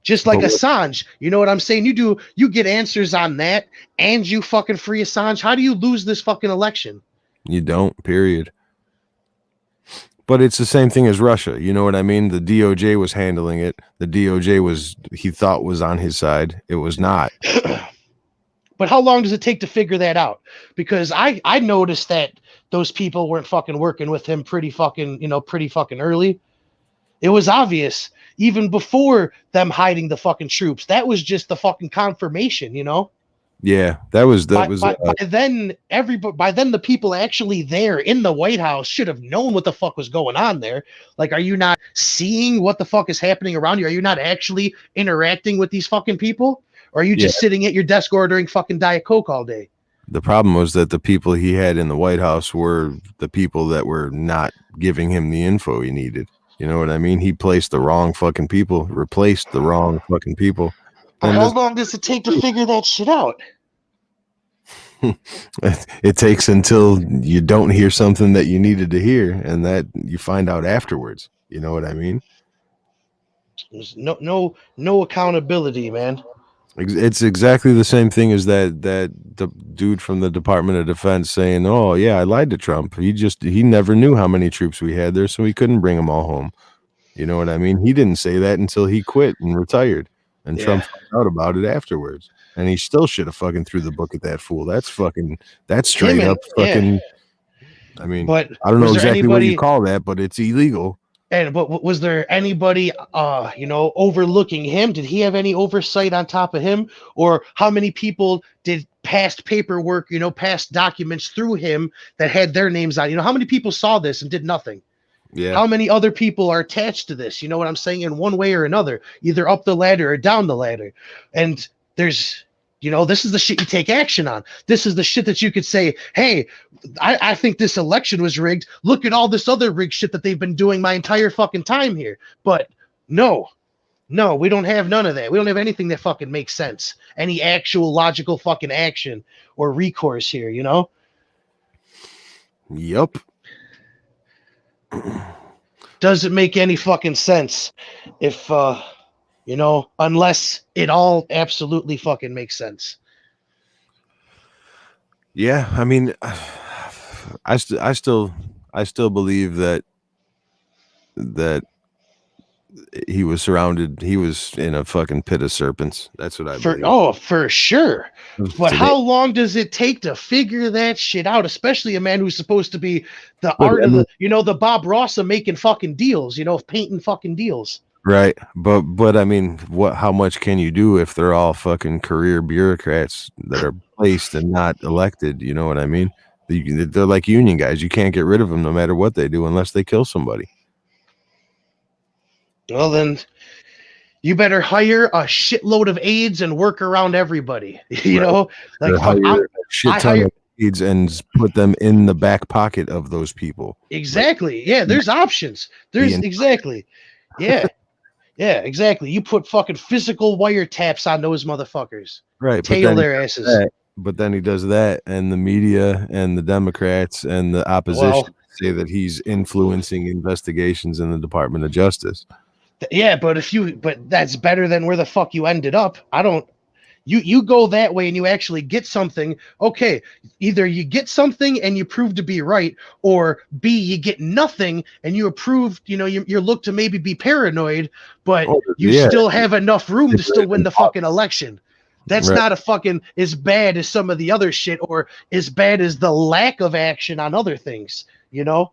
B: Just like Assange, you know what I'm saying? You get answers on that and you fucking free Assange. How do you lose this fucking election?
C: You don't, period. But it's the same thing as Russia. You know what I mean? The DOJ was handling it. The DOJ he thought was on his side. It was not.
B: But how long does it take to figure that out? Because I noticed that those people weren't fucking working with him pretty fucking early. It was obvious even before them hiding the fucking troops. That was just the fucking confirmation,
C: Yeah, that was
B: by then the people actually there in the White House should have known what the fuck was going on there. Like, are you not seeing what the fuck is happening around you? Are you not actually interacting with these fucking people? Or are you just sitting at your desk ordering fucking Diet Coke all day?
C: The problem was that the people he had in the White House were the people that were not giving him the info he needed. You know what I mean? He placed the wrong fucking people, replaced the wrong fucking people.
B: And how long does it take to figure that shit out?
C: It takes until you don't hear something that you needed to hear, and that you find out afterwards. You know what I mean?
B: There's no accountability, man.
C: It's exactly the same thing as that the dude from the Department of Defense saying, "Oh yeah, I lied to Trump. He never knew how many troops we had there, so he couldn't bring them all home." You know what I mean? He didn't say that until he quit and retired, and Trump found out about it afterwards. And he still should have fucking threw the book at that fool. That's straight up fucking. I mean, but I don't know exactly what you call that, but it's illegal.
B: But was there anybody, overlooking him? Did he have any oversight on top of him? Or how many people did past paperwork, past documents through him that had their names on? How many people saw this and did nothing?
C: Yeah.
B: How many other people are attached to this? You know what I'm saying? In one way or another, either up the ladder or down the ladder. And there's, this is the shit you take action on. This is the shit that you could say, hey, I think this election was rigged. Look at all this other rigged shit that they've been doing my entire fucking time here. But no, No, we don't have none of that. We don't have anything that fucking makes sense. Any actual logical fucking action or recourse here, you know?
C: Yep.
B: Doesn't make any fucking sense if you know, unless it all absolutely fucking makes sense.
C: Yeah, I mean, I still believe that he was surrounded. He was in a fucking pit of serpents. That's what I believe.
B: For sure. But
C: Today-
B: how long does it take to figure that shit out? Especially a man who's supposed to be the
C: Well,
B: art
C: I
B: of
C: mean-
B: the, you know, the Bob Ross of making fucking deals, you know, of painting fucking deals.
C: Right, but I mean, how much can you do if they're all fucking career bureaucrats that are placed and not elected? You know what I mean? They're like union guys. You can't get rid of them no matter what they do unless they kill somebody.
B: Well, then you better hire a shitload of aides and work around everybody. You
C: Right.
B: know, like
C: Or
B: fuck,
C: hire a shit
B: I
C: ton
B: hire-
C: of aides and put them in the back pocket of those people.
B: exactly. Yeah, there's options. There's
C: Being-
B: exactly. Yeah. Yeah, exactly. You put fucking physical wiretaps on those motherfuckers.
C: Right,
B: Tail their asses.
C: but then he does that, and the media and the Democrats and the opposition
B: Well,
C: say that he's influencing investigations in the Department of Justice.
B: yeah, but that's better than where the fuck you ended up. You go that way and you actually get something. Okay, either you get something and you prove to be right, or B, you get nothing and you approved, you know, you're looked to maybe be paranoid, but you
C: yeah.
B: still have enough room to still win the fucking election. That's
C: Right.
B: not a fucking as bad as some of the other shit, or as bad as the lack of action on other things, you know?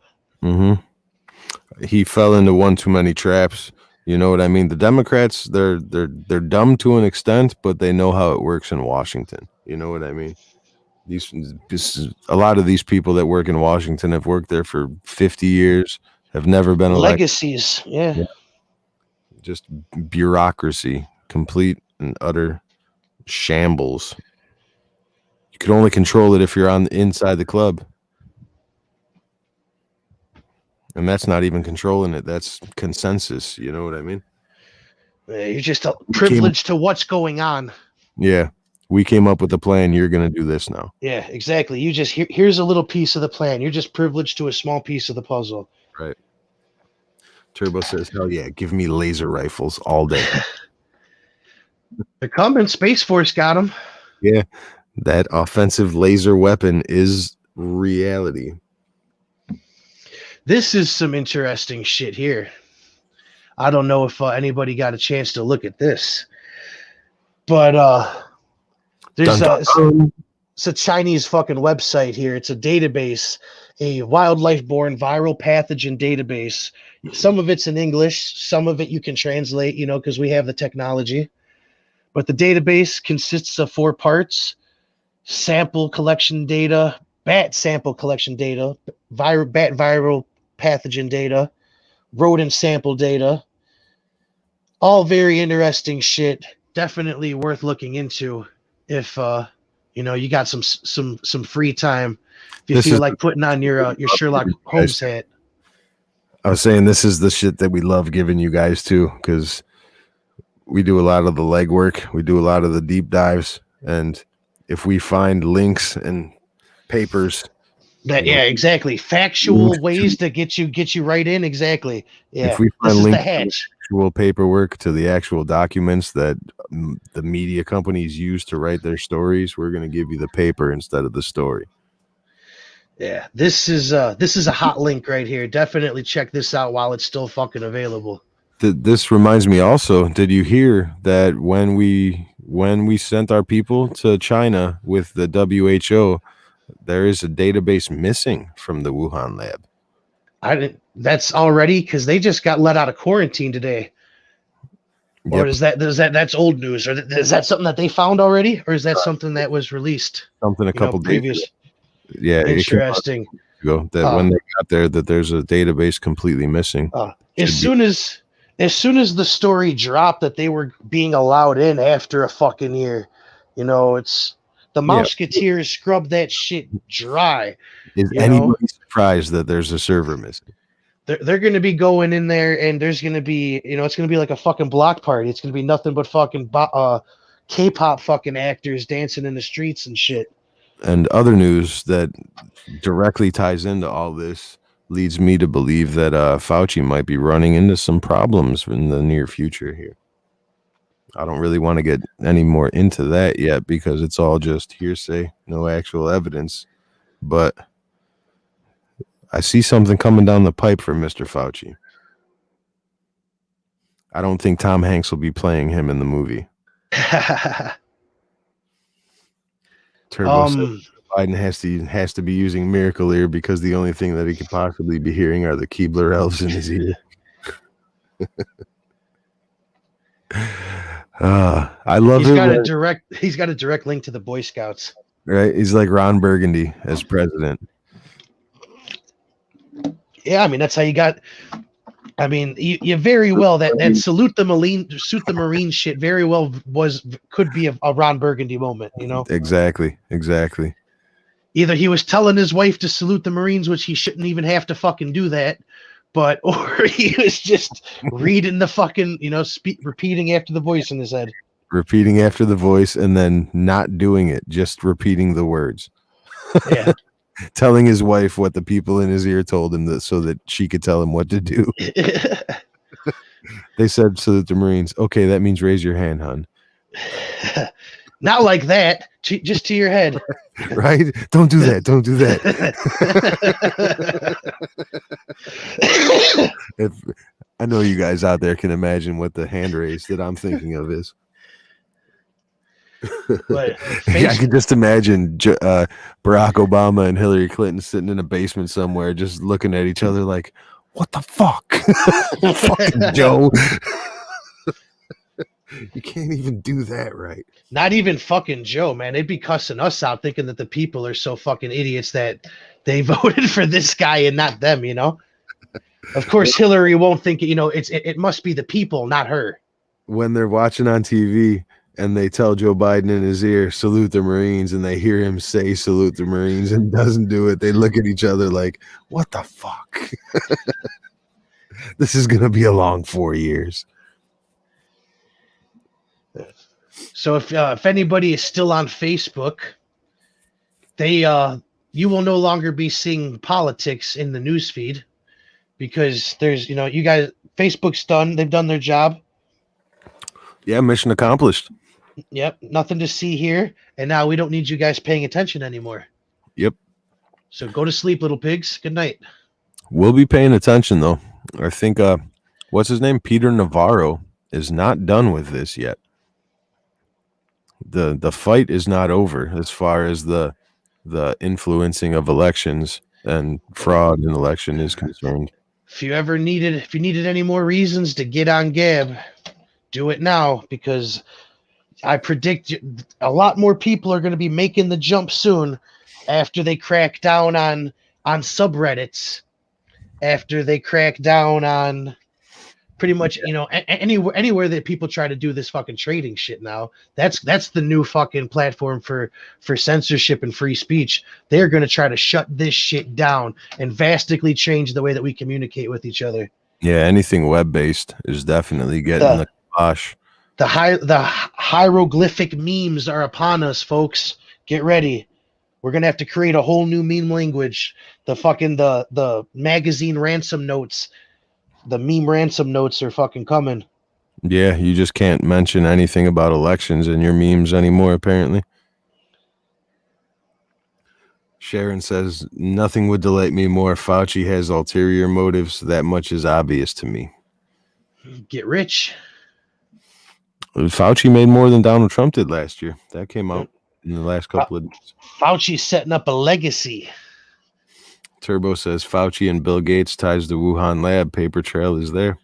C: He fell into one too many traps. You know what I mean? The Democrats, they're dumb to an extent, but they know how it works in Washington. You know what I mean? A lot of these people that work in Washington have worked there for 50 years, have never been elected.
B: Legacies, yeah.
C: Just bureaucracy, complete and utter shambles. You could only control it if you're on inside the club. And that's not even controlling it. That's consensus. You know what I mean?
B: You're just privileged to what's going on.
C: Yeah. We came up with a plan. You're going to do this now.
B: Yeah, exactly. You just here's a little piece of the plan. You're just privileged to a small piece of the puzzle.
C: Right. Turbo says, hell yeah, give me laser rifles all day.
B: The Cummins Space Force got him.
C: Yeah. That offensive laser weapon is reality.
B: This is some interesting shit here. I don't know if anybody got a chance to look at this, but there's it's a Chinese fucking website here. It's a database, a wildlife-borne viral pathogen database. Some of it's in English, some of it you can translate, you know, because we have the technology. But the database consists of 4 parts: sample collection data, bat sample collection data, bat viral pathogen data, rodent sample data. All very interesting shit. Definitely worth looking into if you know, you got some free time. If you feel like putting on your Sherlock Holmes hat.
C: I was saying this is the shit that we love giving you guys too, because we do a lot of the legwork, we do a lot of the deep dives, and if we find links and papers
B: that, yeah, exactly, factual ways to get you right in, exactly. Yeah,
C: if we find
B: this is the
C: links
B: hatch.
C: to the actual paperwork, to the actual documents that the media companies use to write their stories, we're going to give you the paper instead of the story.
B: Yeah, this is a hot link right here. Definitely check this out while it's still fucking available.
C: This reminds me also, did you hear that when we sent our people to China with the WHO, there is a database missing from the Wuhan lab?
B: I didn't. That's already because they just got let out of quarantine today. Or
C: Yep.
B: that's old news? Or is that something that they found already? Or is that something that was released?
C: Something a couple days
B: previous.
C: ago. Yeah,
B: Interesting.
C: Ago that when they got there, that there's a database completely missing.
B: As soon as the story dropped that they were being allowed in after a fucking year, you know, it's the Mouseketeers scrubbed that shit dry.
C: Is anybody surprised that there's a server missing?
B: they're going to be going in there, and there's going to be, it's going to be like a fucking block party. It's going to be nothing but fucking K-pop fucking actors dancing in the streets and shit.
C: And other news that directly ties into all this leads me to believe that Fauci might be running into some problems in the near future here. I don't really want to get any more into that yet because it's all just hearsay, no actual evidence. But I see something coming down the pipe for Mr. Fauci. I don't think Tom Hanks will be playing him in the movie. Turbo said Biden has to be using Miracle Ear because the only thing that he could possibly be hearing are the Keebler elves in his ear. I love it.
B: He's got a direct link to the Boy Scouts.
C: Right? He's like Ron Burgundy as president.
B: Yeah, I mean that's how you got. I mean, you very well that salute the Marine shit very well could be a Ron Burgundy moment,
C: Exactly.
B: Either he was telling his wife to salute the Marines, which he shouldn't even have to fucking do that, or he was just reading the fucking, repeating after the voice in his head.
C: Repeating after the voice and then not doing it, just repeating the words.
B: Yeah.
C: Telling his wife what the people in his ear told him so that she could tell him what to do. They said salute the Marines. Okay, that means raise your hand, hon.
B: Not like that. Just to your head.
C: Right? Don't do that. Don't do that. I know you guys out there can imagine what the hand raise that I'm thinking of is. I can just imagine Barack Obama and Hillary Clinton sitting in a basement somewhere just looking at each other like, what the fuck? Fucking Joe. You can't even do that right.
B: Not even fucking Joe, man. They'd be cussing us out thinking that the people are so fucking idiots that they voted for this guy and not them, Of course, Hillary won't think, it must be the people, not her.
C: When they're watching on TV and they tell Joe Biden in his ear, salute the Marines, and they hear him say salute the Marines and doesn't do it, they look at each other like, what the fuck? This is going to be a long 4 years.
B: So if anybody is still on Facebook, you will no longer be seeing politics in the newsfeed because there's, you guys, Facebook's done. They've done their job.
C: Yeah, mission accomplished.
B: Yep, nothing to see here. And now we don't need you guys paying attention anymore.
C: Yep.
B: So go to sleep, little pigs. Good night.
C: We'll be paying attention, though. I think, what's his name? Peter Navarro is not done with this yet. The fight is not over as far as the influencing of elections and fraud in election is concerned.
B: If you needed any more reasons to get on Gab, do it now, because I predict a lot more people are going to be making the jump soon after they crack down on subreddits, after they crack down on pretty much, anywhere that people try to do this fucking trading shit now. That's the new fucking platform for censorship and free speech. They're going to try to shut this shit down and vastly change the way that we communicate with each other.
C: Yeah, anything web-based is definitely getting the kibosh.
B: The hieroglyphic memes are upon us, folks. Get ready. We're gonna have to create a whole new meme language. The magazine ransom notes, the meme ransom notes are fucking coming.
C: Yeah, you just can't mention anything about elections in your memes anymore, apparently. Sharon says, nothing would delight me more. Fauci has ulterior motives. That much is obvious to me.
B: Get rich.
C: Fauci made more than Donald Trump did last year. That came out in the last couple of days.
B: Fauci's setting up a legacy.
C: Turbo says Fauci and Bill Gates ties to Wuhan lab. Paper trail is there.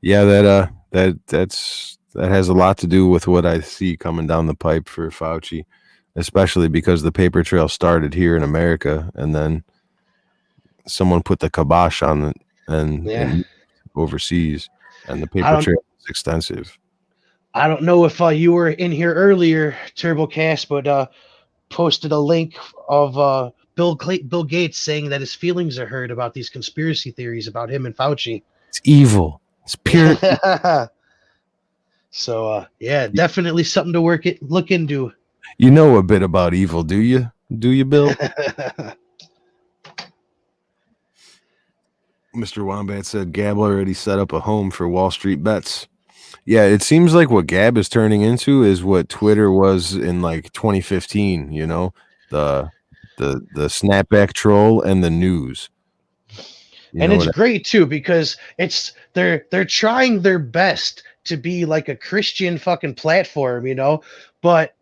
C: Yeah, that has a lot to do with what I see coming down the pipe for Fauci, especially because the paper trail started here in America and then someone put the kibosh on it and overseas, and the paper trail is extensive.
B: I don't know if you were in here earlier, TurboCast, but posted a link of Bill Gates saying that his feelings are hurt about these conspiracy theories about him and Fauci.
C: It's evil. It's pure.
B: So yeah, definitely something to look into.
C: You know a bit about evil, do you? Do you, Bill? Mr. Wombat said Gab already set up a home for Wall Street bets. Yeah, it seems like what Gab is turning into is what Twitter was in like 2015, you know, the snapback troll and the news.
B: And it's great too, because they're trying their best to be like a Christian fucking platform, you know, but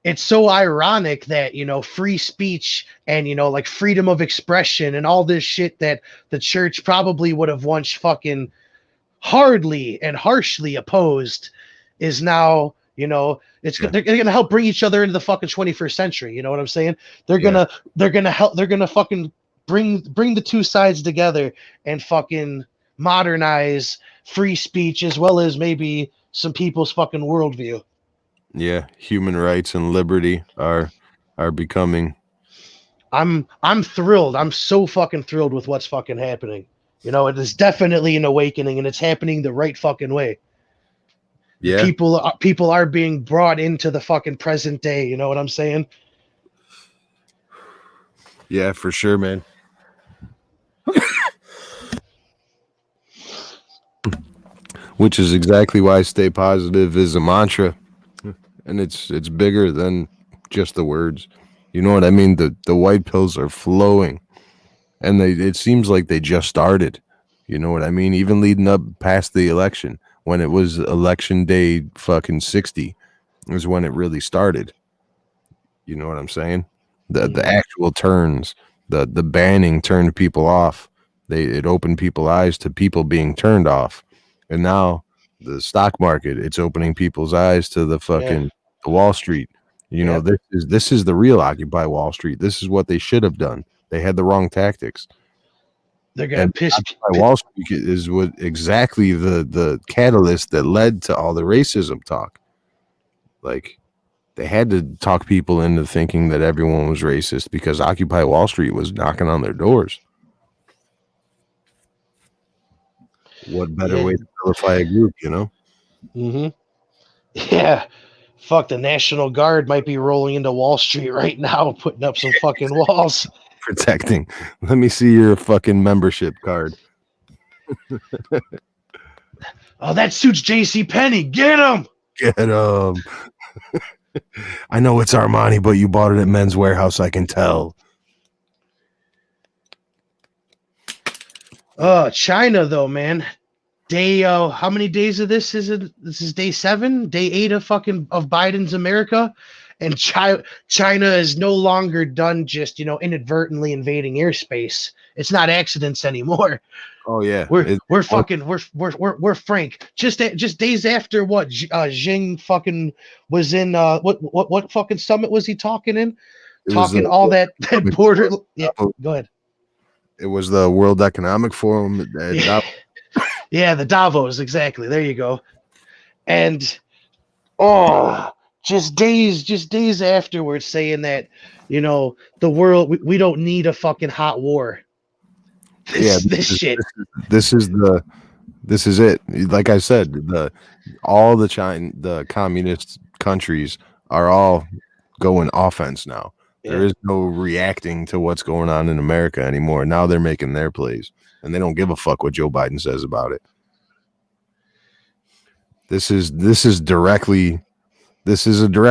B: it's so ironic that, you know, free speech and, you know, like freedom of expression and all this shit that the church probably would have once fucking hardly and harshly opposed is now, you know, they're gonna help bring each other into the fucking 21st century. You know what I'm saying? They're gonna fucking bring the two sides together and fucking modernize free speech as well as maybe some people's fucking worldview.
C: Yeah, human rights and liberty are becoming.
B: I'm thrilled. I'm so fucking thrilled with what's fucking happening. You know, it is definitely an awakening, and it's happening the right fucking way.
C: Yeah,
B: people are being brought into the fucking present day. You know what I'm saying?
C: Yeah, for sure, man. Which is exactly why stay positive is a mantra, and it's bigger than just the words. You know what I mean? The white pills are flowing, and it seems like they just started. You know what I mean? Even leading up past the election, when it was election day fucking 60 is when it really started. You know what I'm saying? The actual turns, the banning turned people off. It opened people's eyes to people being turned off. And now the stock market, it's opening people's eyes to the fucking the Wall Street. You know, this is the real Occupy Wall Street. This is what they should have done. They had the wrong tactics.
B: They're gonna piss.
C: Wall Street is what exactly the catalyst that led to all the racism talk. Like, they had to talk people into thinking that everyone was racist because Occupy Wall Street was knocking on their doors. What better way to vilify a group, you know?
B: Mm-hmm. Yeah. Fuck, the National Guard might be rolling into Wall Street right now, putting up some fucking walls.
C: Protecting. Let me see your fucking membership card.
B: Oh, that suits J.C. Penney. Get him.
C: Get him. I know it's Armani, but you bought it at Men's Warehouse. I can tell.
B: China though, man. Day how many days of this is it? This is day 7, day 8 of Biden's America, and China is no longer done just, you know, inadvertently invading airspace. It's not accidents anymore.
C: Oh yeah,
B: we're frank. Just days after what Xing fucking was in what fucking summit was he talking in? Talking all that border. Yeah, go ahead.
C: It was the World Economic Forum.
B: Yeah, the Davos, exactly. There you go. And just days afterwards saying that, you know, the world, we don't need a fucking hot war. This
C: is it. Like I said, the communist countries are all going offense now. Yeah. There is no reacting to what's going on in America anymore. Now they're making their plays, and they don't give a fuck what Joe Biden says about it. This is a direct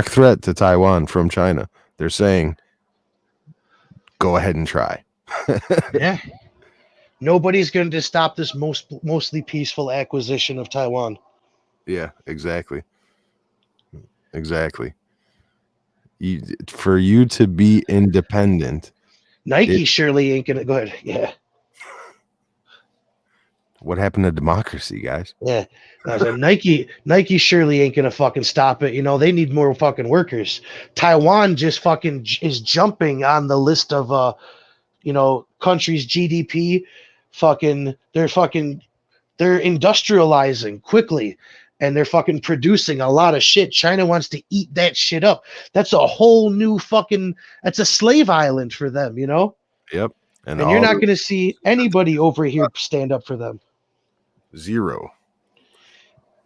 C: threat to Taiwan from China. They're saying, go ahead and try.
B: Yeah. Nobody's going to stop this mostly peaceful acquisition of Taiwan.
C: Yeah, exactly. Exactly. For you to be independent,
B: Nike surely ain't gonna. Go ahead. Yeah.
C: What happened to democracy, guys?
B: Yeah. So Nike surely ain't gonna fucking stop it. You know, they need more fucking workers. Taiwan just fucking is jumping on the list of you know, countries' GDP. They're industrializing quickly. and they're fucking producing a lot of shit. China wants to eat that shit up. That's a whole new fucking, that's a slave island for them, you know?
C: Yep.
B: And you're not going to see anybody over here stand up for them.
C: Zero.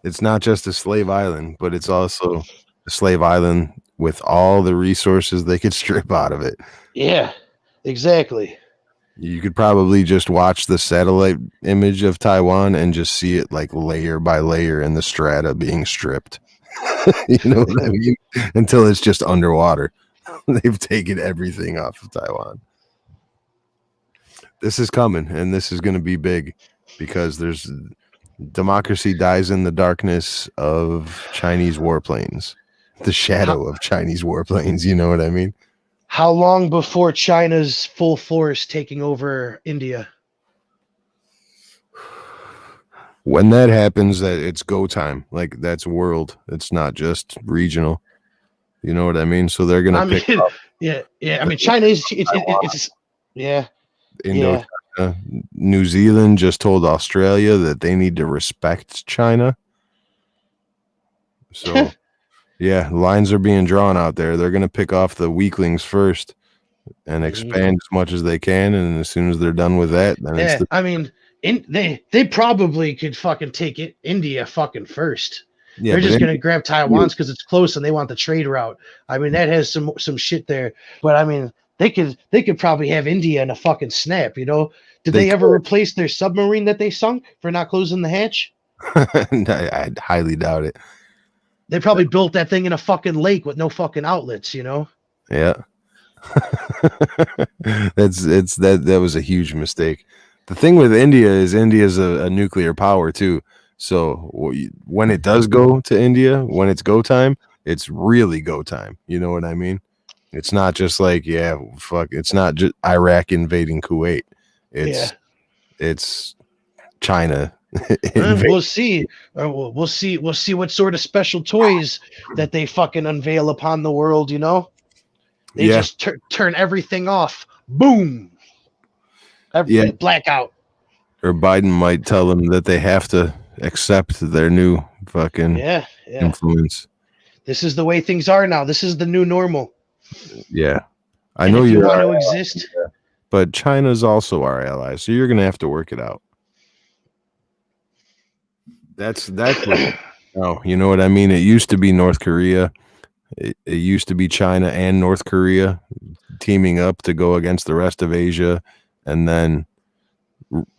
C: It's not just a slave island, but it's also a slave island with all the resources they could strip out of it.
B: Yeah, exactly.
C: You could probably just watch the satellite image of Taiwan and just see it like layer by layer in the strata being stripped. You know what I mean? Until it's just underwater. They've taken everything off of Taiwan. This is coming, and this is going to be big because there's democracy dies in the darkness of Chinese warplanes, the shadow of Chinese warplanes. You know what I mean?
B: How long before China's full force taking over India?
C: When that happens, that it's go time. Like that's world. It's not just regional. You know what I mean? So they're gonna pick up
B: yeah. I mean, China is it's yeah.
C: Indochina. New Zealand just told Australia that they need to respect China. So, yeah, lines are being drawn out there. They're going to pick off the weaklings first and expand as much as they can. And as soon as they're done with that, then it's
B: I mean, they probably could fucking take it India fucking first.
C: Yeah,
B: they're just going to grab Taiwan's because it's close and they want the trade route. I mean, that has some shit there. But I mean, they could probably have India in a fucking snap, you know? Did they ever replace their submarine that they sunk for not closing the hatch?
C: I highly doubt it.
B: They probably built that thing in a fucking lake with no fucking outlets, you know?
C: Yeah. That was a huge mistake. The thing with India is India's a nuclear power too. So when it does go to India, when it's go time, it's really go time. You know what I mean? It's not just like, yeah, fuck. It's not just Iraq invading Kuwait. It's China.
B: We'll see. We'll see what sort of special toys that they fucking unveil upon the world. You know, they just turn everything off. Boom. Blackout.
C: Or Biden might tell them that they have to accept their new fucking influence.
B: This is the way things are now. This is the new normal.
C: Yeah, I
B: and
C: know
B: you want to exist.
C: But China's also our ally, so you're gonna have to work it out. That's what, you know what I mean? It used to be North Korea. It used to be China and North Korea teaming up to go against the rest of Asia, and then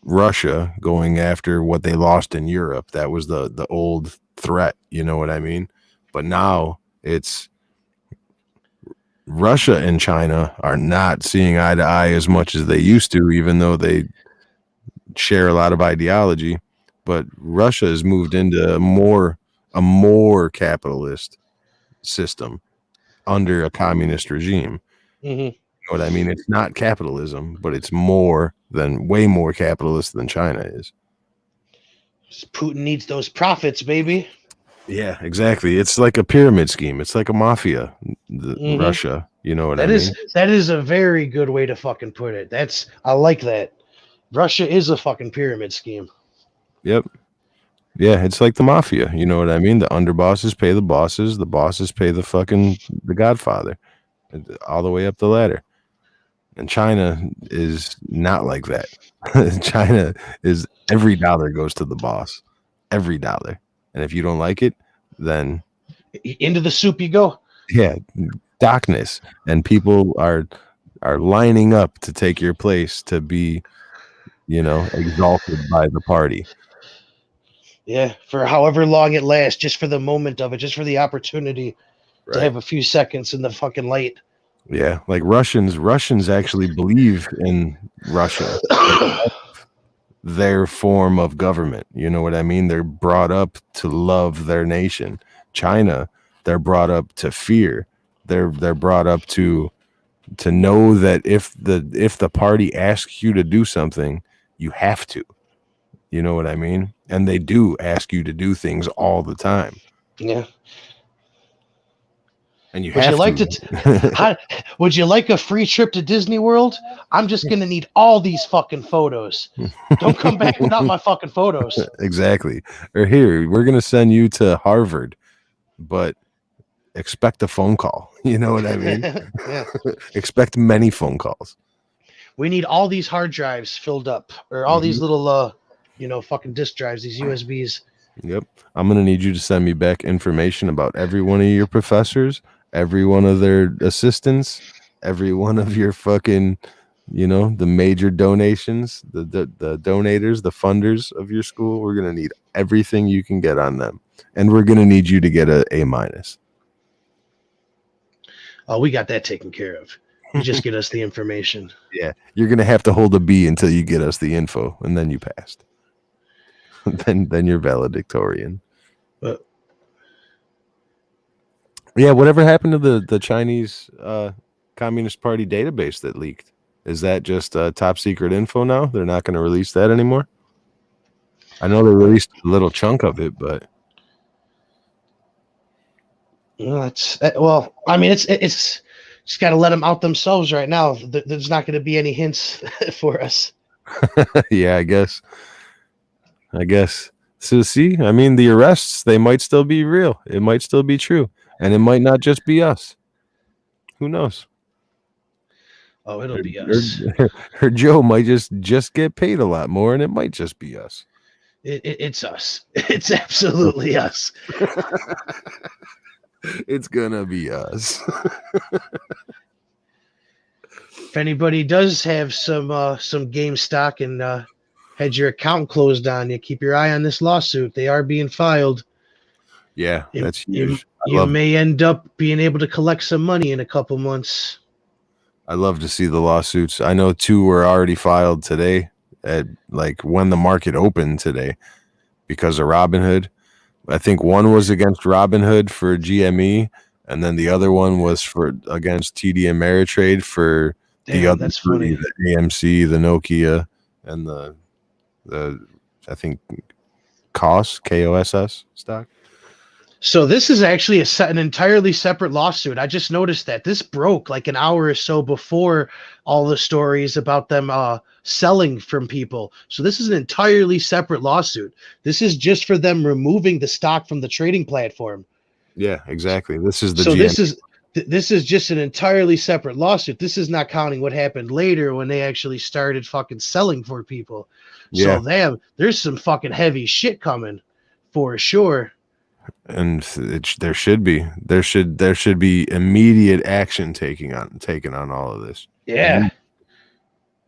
C: Russia going after what they lost in Europe. That was the old threat, you know what I mean? But now it's Russia and China are not seeing eye to eye as much as they used to, even though they share a lot of ideology. But Russia has moved into a more capitalist system under a communist regime.
B: Mm-hmm.
C: You know what I mean? It's not capitalism, but it's way more capitalist than China is.
B: Putin needs those profits, baby.
C: Yeah, exactly. It's like a pyramid scheme. It's like a mafia, Russia. You know what I mean?
B: That is a very good way to fucking put it. I like that. Russia is a fucking pyramid scheme.
C: Yep. Yeah, it's like the mafia. You know what I mean? The underbosses pay the bosses pay the Godfather, all the way up the ladder. And China is not like that. China is every dollar goes to the boss. Every dollar. And if you don't like it, then
B: into the soup you go.
C: Yeah, darkness. And people are lining up to take your place to be, exalted by the party.
B: Yeah, for however long it lasts, just for the moment of it, just for the opportunity to have a few seconds in the fucking light.
C: Yeah, like Russians actually believe in Russia. Their form of government. You know what I mean? They're brought up to love their nation. China, they're brought up to fear. They're brought up to know that if the party asks you to do something, you have to. You know what I mean? And they do ask you to do things all the time.
B: Yeah.
C: And you
B: Would
C: have
B: you like
C: to.
B: would you like a free trip to Disney World? I'm just gonna need all these fucking photos. Don't come back without my fucking photos.
C: Exactly. Or here, we're gonna send you to Harvard, but expect a phone call. You know what I mean?
B: Yeah.
C: Expect many phone calls.
B: We need all these hard drives filled up, or all these little fucking disk drives, these USBs.
C: Yep. I'm going to need you to send me back information about every one of your professors, every one of their assistants, every one of your fucking, the major donations, the donators, the funders of your school. We're going to need everything you can get on them. And we're going to need you to get a A-.
B: Oh, we got that taken care of. You just get us the information.
C: Yeah. You're going to have to hold a B until you get us the info, and then you passed. then you're valedictorian.
B: But
C: yeah, whatever happened to the Chinese Communist Party database that leaked? Is that just top secret info now? They're not going to release that anymore? I know they released a little chunk of it, but
B: it's just got to let them out themselves right now. There's not going to be any hints for us.
C: yeah, I guess. So see, I mean, the arrests, they might still be real. It might still be true. And it might not just be us. Who knows?
B: Oh, it'll be us.
C: Or Joe might just get paid a lot more, and it might just be us.
B: It's us. It's absolutely us.
C: It's gonna be us.
B: If anybody does have some game stock and had your account closed on you, keep your eye on this lawsuit. They are being filed.
C: Yeah, that's huge.
B: You may end up being able to collect some money in a couple months.
C: I love to see the lawsuits. I know 2 were already filed today at when the market opened today because of Robinhood. I think one was against Robinhood for GME, and then the other one was against TD Ameritrade for the other
B: that's
C: three,
B: funny.
C: the AMC, the Nokia, and the I think KOSS stock.
B: So this is actually an entirely separate lawsuit. I just noticed that this broke like an hour or so before all the stories about them selling from people. So this is an entirely separate lawsuit. This is just for them removing the stock from the trading platform.
C: Yeah, exactly. This is
B: this is just an entirely separate lawsuit. This is not counting what happened later when they actually started fucking selling for people.
C: Yeah.
B: So there's some fucking heavy shit coming for sure.
C: And there should be immediate action taken on all of this.
B: Yeah.
C: And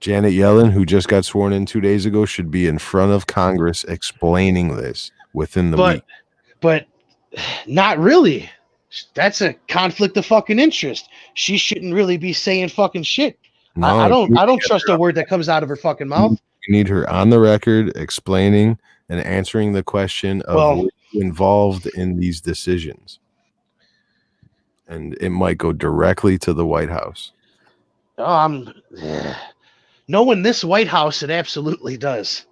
C: Janet Yellen, who just got sworn in 2 days ago, should be in front of Congress explaining this within the week.
B: But not really. That's a conflict of fucking interest. She shouldn't really be saying fucking shit. No, I don't trust a word that comes out of her fucking mouth.
C: You need her on the record explaining and answering the question of involved in these decisions. And it might go directly to the White House.
B: Knowing this White House, it absolutely does.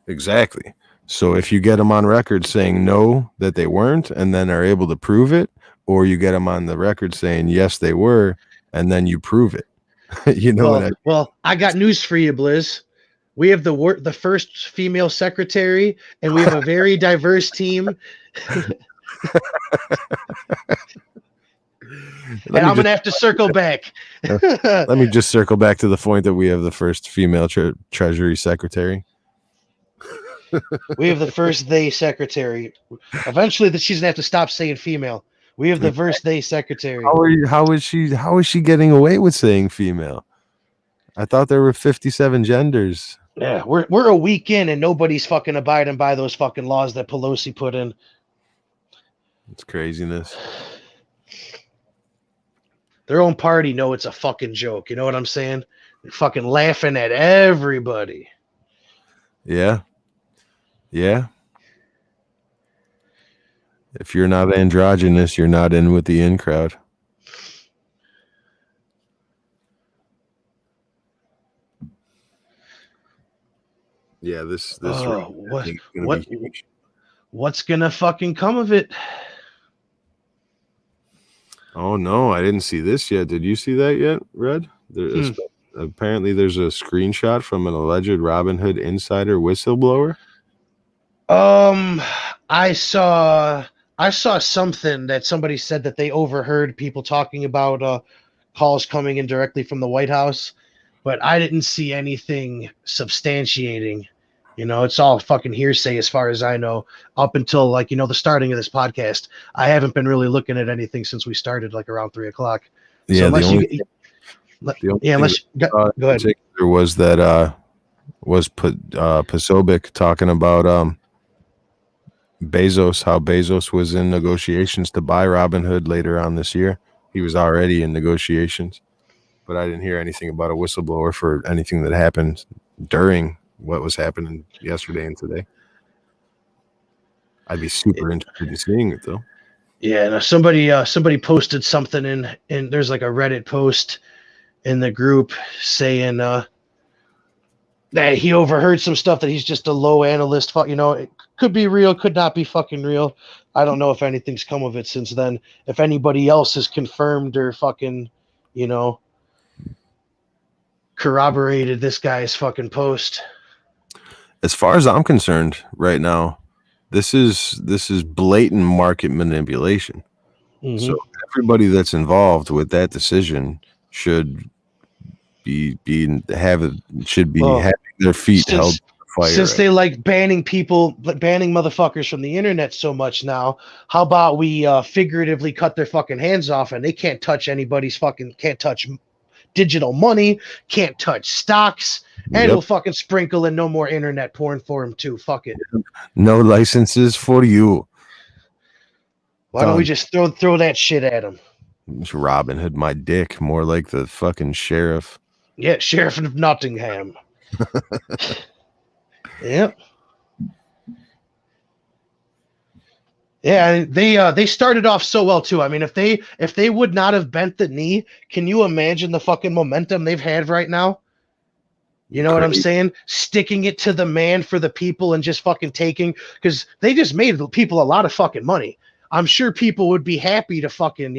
C: Exactly. So if you get them on record saying no, that they weren't, and then are able to prove it, or you get them on the record saying yes, they were, and then you prove it.
B: I got news for you, Blizz. We have the first female secretary, and we have a very diverse team. And I'm going to have to circle back.
C: Let me just circle back to the point that we have the first female Treasury Secretary.
B: We have the first they secretary. Eventually, she's going to have to stop saying female. We have the first they secretary.
C: How is she getting away with saying female? I thought there were 57 genders.
B: Yeah, we're a week in and nobody's fucking abiding by those fucking laws that Pelosi put in.
C: It's craziness.
B: Their own party know it's a fucking joke. You know what I'm saying? They're fucking laughing at everybody.
C: Yeah. Yeah. If you're not androgynous, you're not in with the in crowd. Yeah,
B: what's gonna fucking come of it?
C: Oh no, I didn't see this yet. Did you see that yet, Red? Apparently, there's a screenshot from an alleged Robinhood insider whistleblower.
B: I saw something that somebody said that they overheard people talking about calls coming in directly from the White House, but I didn't see anything substantiating. It's all fucking hearsay as far as I know, up until the starting of this podcast. I haven't been really looking at anything since we started around 3:00.
C: Yeah,
B: So unless go ahead.
C: There was that Posobiec talking about Bezos, how Bezos was in negotiations to buy Robinhood later on this year. He was already in negotiations, but I didn't hear anything about a whistleblower for anything that happened during what was happening yesterday and today. I'd be super interested in seeing it though.
B: Yeah, no, somebody posted something in there's a Reddit post in the group saying that he overheard some stuff that he's just a low analyst. It could be real, could not be fucking real. I don't know if anything's come of it since then. If anybody else has confirmed or fucking, corroborated this guy's fucking post.
C: As far as I'm concerned right now, this is blatant market manipulation.
B: Mm-hmm.
C: So everybody that's involved with that decision should be having their feet held to the fire.
B: Since they banning motherfuckers from the internet so much now, how about we figuratively cut their fucking hands off, and they can't touch can't touch digital money, can't touch stocks, and we'll fucking sprinkle in no more internet porn for them too. Fuck it.
C: No licenses for you.
B: Why don't we just throw that shit at them?
C: Robinhood, my dick, more like the fucking sheriff.
B: Yeah, Sheriff of Nottingham. Yep. Yeah, they started off so well too. I mean, if they would not have bent the knee, can you imagine the fucking momentum they've had right now? You know what I'm saying? Sticking it to the man for the people and just fucking taking, because they just made people a lot of fucking money. I'm sure people would be happy to fucking,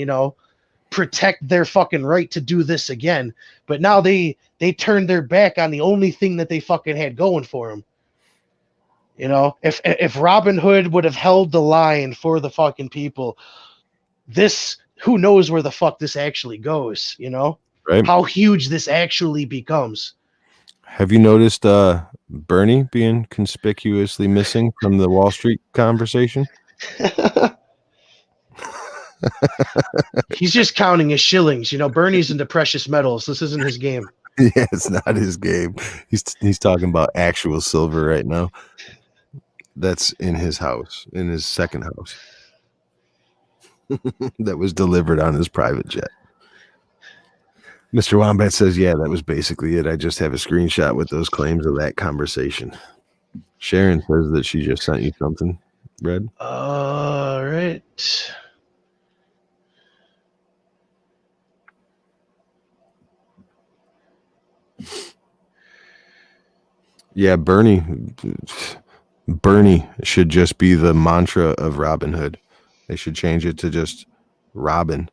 B: protect their fucking right to do this again. But now they turned their back on the only thing that they fucking had going for them. If Robinhood would have held the line for the fucking people, who knows where the fuck this actually goes,
C: Right?
B: How huge this actually becomes.
C: Have you noticed Bernie being conspicuously missing from the Wall Street conversation?
B: He's just counting his shillings. Bernie's into precious metals. This isn't his game.
C: Yeah, it's not his game. He's talking about actual silver right now. That's in his house, in his second house. That was delivered on his private jet. Mr. Wombat says, yeah, that was basically it. I just have a screenshot with those claims of that conversation. Sharon says that she just sent you something, Red.
B: All right.
C: Yeah, Bernie should just be the mantra of Robinhood. They should change it to just Robin.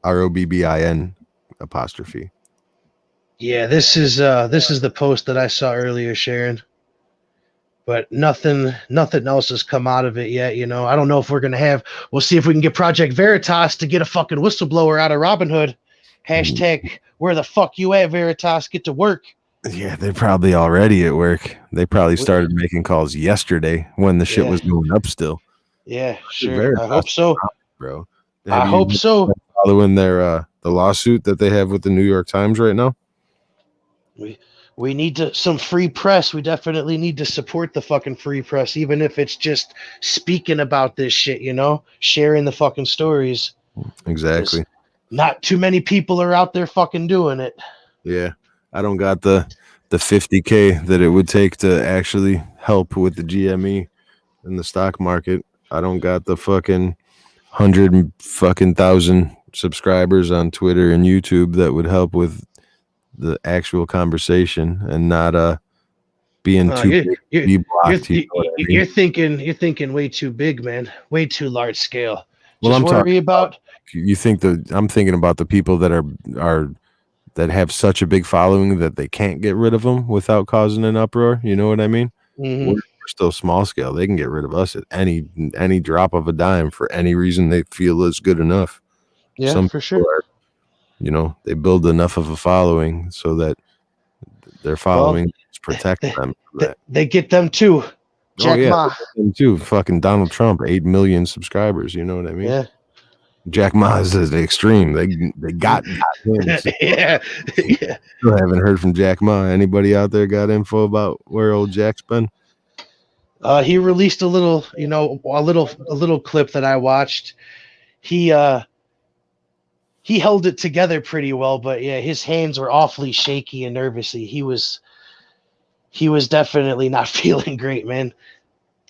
C: ROBBIN apostrophe.
B: Yeah, this is the post that I saw earlier, Sharon. But nothing else has come out of it yet. I don't know if we'll see if we can get Project Veritas to get a fucking whistleblower out of Robinhood. Hashtag where the fuck you at, Veritas? Get to work.
C: Yeah, they're probably already at work. They probably started making calls yesterday when the shit was going up still.
B: Yeah, sure. I hope so,
C: bro.
B: I hope so.
C: Following their the lawsuit that they have with the New York Times right now.
B: We need some free press. We definitely need to support the fucking free press, even if it's just speaking about this shit, sharing the fucking stories.
C: Exactly.
B: Not too many people are out there fucking doing it.
C: Yeah. I don't got the $50K that it would take to actually help with the GME in the stock market. I don't got the fucking 100,000 subscribers on Twitter and YouTube that would help with the actual conversation and not being too
B: you're thinking way too big, man. Way too large scale.
C: Well,
B: Just
C: I'm talking
B: worry about.
C: you think that I'm thinking about the people that are that have such a big following that they can't get rid of them without causing an uproar. You know what I mean?
B: Mhm.
C: We're still small scale. They can get rid of us at any drop of a dime for any reason they feel is good enough.
B: Yeah,
C: Some
B: for
C: people
B: sure.
C: are, they build enough of a following so that their following protects
B: They,
C: them from
B: they,
C: that.
B: they get them too.
C: Oh
B: Jack
C: yeah,
B: Ma.
C: them too. Fucking Donald Trump, 8 million subscribers. You know what I mean?
B: Yeah.
C: Jack Ma is the extreme. They got him.
B: Yeah. Yeah.
C: Still haven't heard from Jack Ma. Anybody out there got info about where old Jack's been?
B: He released a little, a little clip that I watched. He held it together pretty well, but yeah, his hands were awfully shaky and nervously. He was definitely not feeling great, man.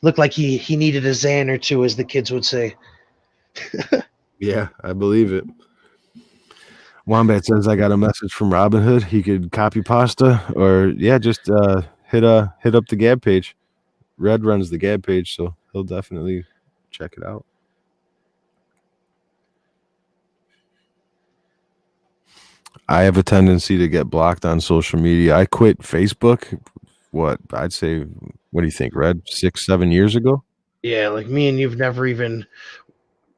B: Looked like he needed a Xan or two, as the kids would say.
C: Yeah, I believe it. Wombat says I got a message from Robinhood. He could copy pasta or just hit up the Gab page. Red runs the Gab page, so he'll definitely check it out. I have a tendency to get blocked on social media. I quit Facebook. I'd say, what do you think, Red? 6-7 years ago?
B: Yeah, like me and you've never even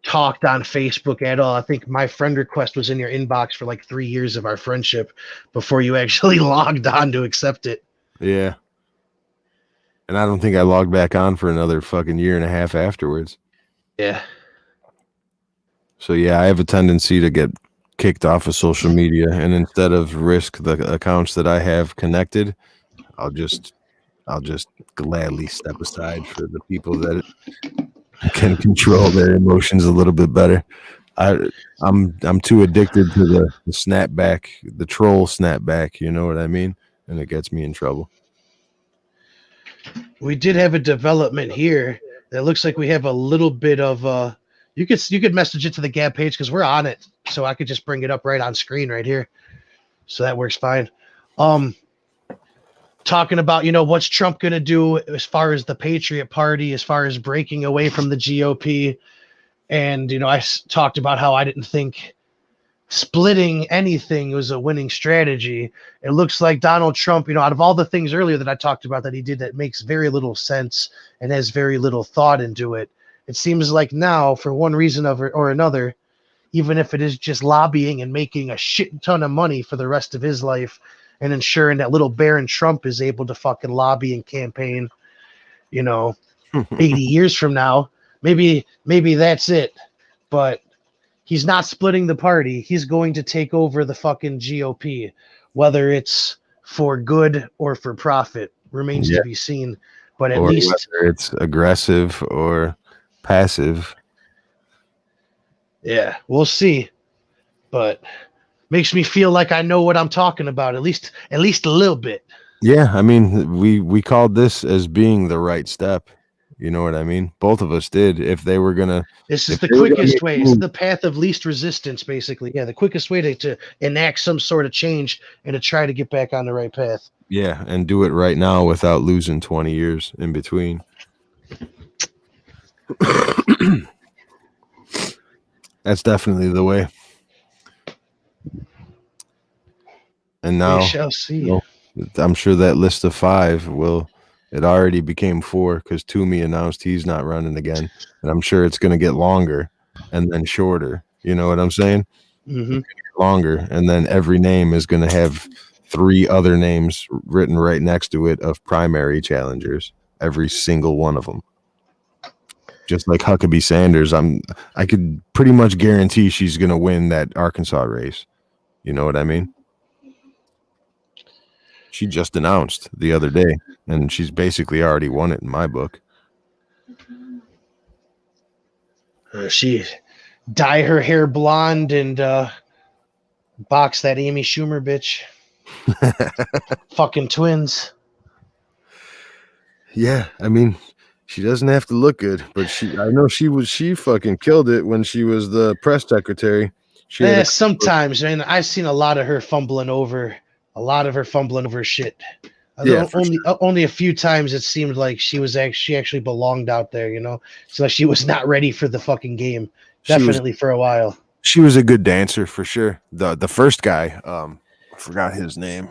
B: talked on Facebook at all. I think my friend request was in your inbox for like 3 years of our friendship before you actually logged on to accept it.
C: Yeah. And I don't think I logged back on for another fucking year and a half afterwards.
B: Yeah.
C: So yeah, I have a tendency to get kicked off of social media, and instead of risk the accounts that I have connected, I'll just gladly step aside for the people that can control their emotions a little bit better. I'm too addicted to the snapback, the troll snapback, you know what I mean? And it gets me in trouble.
B: We did have a development here that looks like we have a little bit of you could message it to the Gab page because we're on it, so I could just bring it up right on screen right here. So that works fine. Talking about, what's Trump going to do as far as the Patriot Party, as far as breaking away from the GOP. And, I talked about how I didn't think splitting anything was a winning strategy. It looks like Donald Trump, out of all the things earlier that I talked about that he did that makes very little sense and has very little thought into it, it seems like now, for one reason or another, even if it is just lobbying and making a shit ton of money for the rest of his life, and ensuring that little Baron Trump is able to fucking lobby and campaign, 80 years from now, maybe that's it. But he's not splitting the party. He's going to take over the fucking GOP, whether it's for good or for profit remains to be seen. But at least
C: whether it's aggressive or passive.
B: Yeah, we'll see. But makes me feel like I know what I'm talking about, at least a little bit.
C: Yeah, I mean, we called this as being the right step. You know what I mean? Both of us did. If they were gonna,
B: this is the quickest way. It's the path of least resistance, basically. Yeah, the quickest way to enact some sort of change and to try to get back on the right path.
C: Yeah, and do it right now without losing 20 years in between. That's definitely the way. And now
B: We shall see.
C: I'm sure that list of 5 it already became 4 because Toomey announced he's not running again. And I'm sure it's going to get longer and then shorter. You know what I'm saying?
B: Mm-hmm.
C: Longer. And then every name is going to have 3 other names written right next to it of primary challengers. Every single one of them. Just like Huckabee Sanders, I could pretty much guarantee she's going to win that Arkansas race. You know what I mean? She just announced the other day, and she's basically already won it in my book.
B: She dye her hair blonde and box that Amy Schumer bitch. Fucking twins.
C: Yeah, I mean, she doesn't have to look good, but I know she fucking killed it when she was the press secretary.
B: Sometimes, man, I've seen a lot of her fumbling over shit.
C: Yeah, for
B: Only a few times it seemed like she actually belonged out there, you know. So she was not ready for the fucking game. Definitely for a while.
C: She was a good dancer for sure. The first guy, I forgot his name.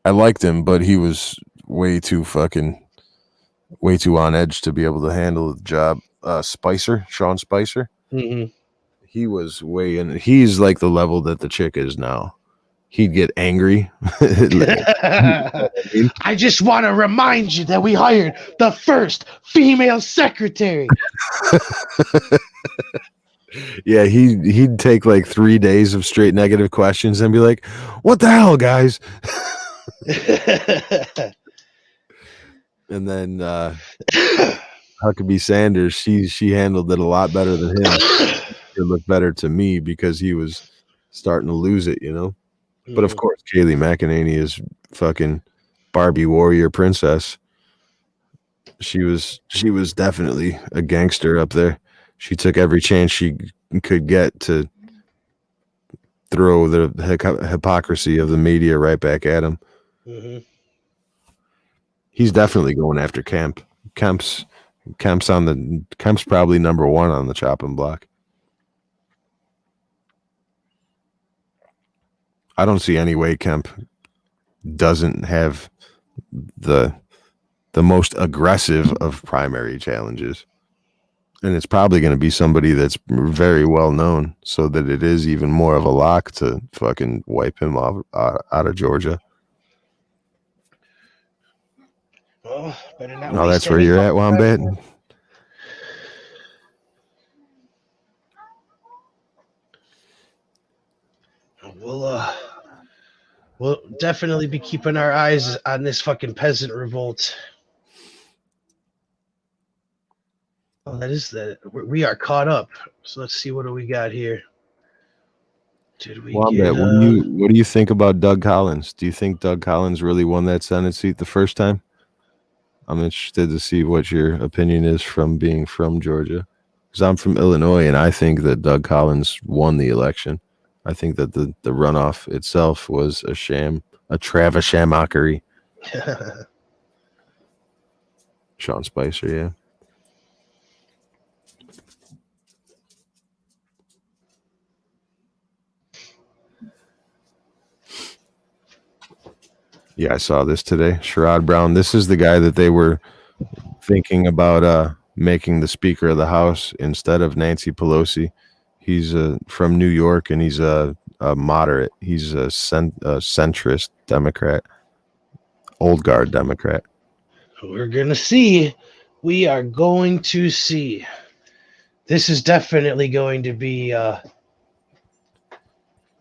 C: I liked him, but he was way too on edge to be able to handle the job. Sean Spicer.
B: Hmm.
C: He was way in. He's like the level that the chick is now. He'd get angry.
B: I just want to remind you that we hired the first female secretary.
C: Yeah, he'd take like 3 days of straight negative questions and be like, "What the hell, guys?" And then Huckabee Sanders, she handled it a lot better than him. It looked better to me because he was starting to lose it, you know. But of course, Kaylee McEnany is fucking Barbie warrior princess. She was definitely a gangster up there. She took every chance she could get to throw the hypocrisy of the media right back at him.
B: Mm-hmm.
C: He's definitely going after Kemp. Kemp's probably number one on the chopping block. I don't see any way Kemp doesn't have the most aggressive of primary challenges. And it's probably going to be somebody that's very well known so that it is even more of a lock to fucking wipe him off out of Georgia.
B: Well, better not
C: Oh,
B: waste
C: that's where
B: any
C: you're at, Wombat?
B: We'll definitely be keeping our eyes on this fucking peasant revolt. Oh, that is that. We are caught up. So let's see, what do we got here? Did we
C: Wombat,
B: get?
C: what do you think about Doug Collins? Do you think Doug Collins really won that Senate seat the first time? I'm interested to see what your opinion is from being from Georgia, because I'm from Illinois, and I think that Doug Collins won the election. I think that the runoff itself was a sham, a Travis Shamockery. Sean Spicer, yeah. Yeah, I saw this today. Sherrod Brown. This is the guy that they were thinking about making the Speaker of the House instead of Nancy Pelosi. He's from New York, and he's a moderate. He's a centrist Democrat, old guard Democrat.
B: We're going to see. We are going to see. This is definitely going to be,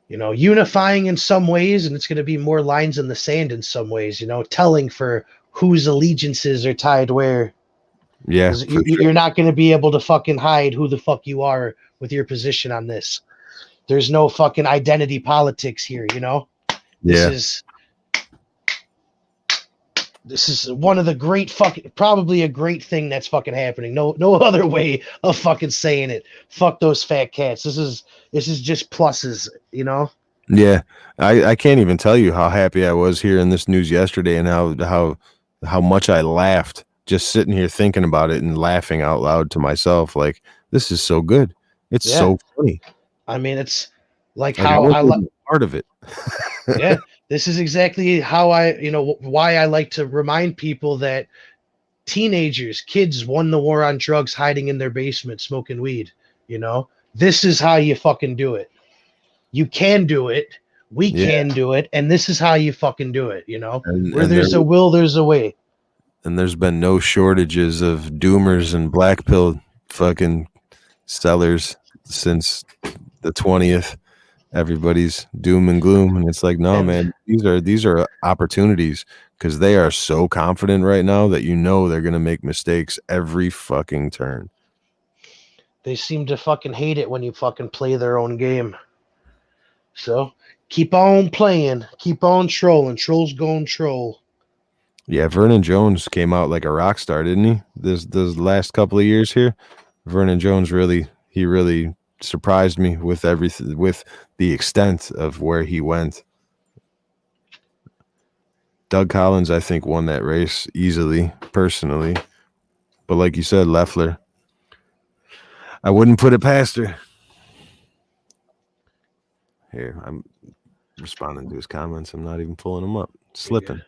B: unifying in some ways, and it's going to be more lines in the sand in some ways, telling for whose allegiances are tied where.
C: Yeah.
B: You're not going to be able to fucking hide who the fuck you are with your position on this. There's no fucking identity politics here, This is one of the great probably a great thing that's fucking happening. No other way of fucking saying it. Fuck those fat cats. This is just pluses,
C: Yeah, I can't even tell you how happy I was hearing this news yesterday, and how much I laughed just sitting here thinking about it and laughing out loud to myself. Like, this is so good. It's so funny.
B: I mean, it's like
C: how I like part of it.
B: Yeah. This is exactly how why I like to remind people that kids won the war on drugs hiding in their basement smoking weed. This is how you fucking do it. You can do it. We can do it. And this is how you fucking do it. Where there's a will, there's a way.
C: And there's been no shortages of doomers and black pill fucking sellers since the 20th. Everybody's doom and gloom, and it's like, no, man, these are opportunities, because they are so confident right now that they're gonna make mistakes every fucking turn.
B: They seem to fucking hate it when you fucking play their own game. So keep on playing, keep on trolling. Trolls gon' troll.
C: Yeah, Vernon Jones came out like a rock star, didn't he? This last couple of years here, Vernon Jones really surprised me with everything, with the extent of where he went. Doug Collins, I think, won that race easily, personally. But like you said, Leffler, I wouldn't put it past her. Here, I'm responding to his comments. I'm not even pulling them up. Slipping.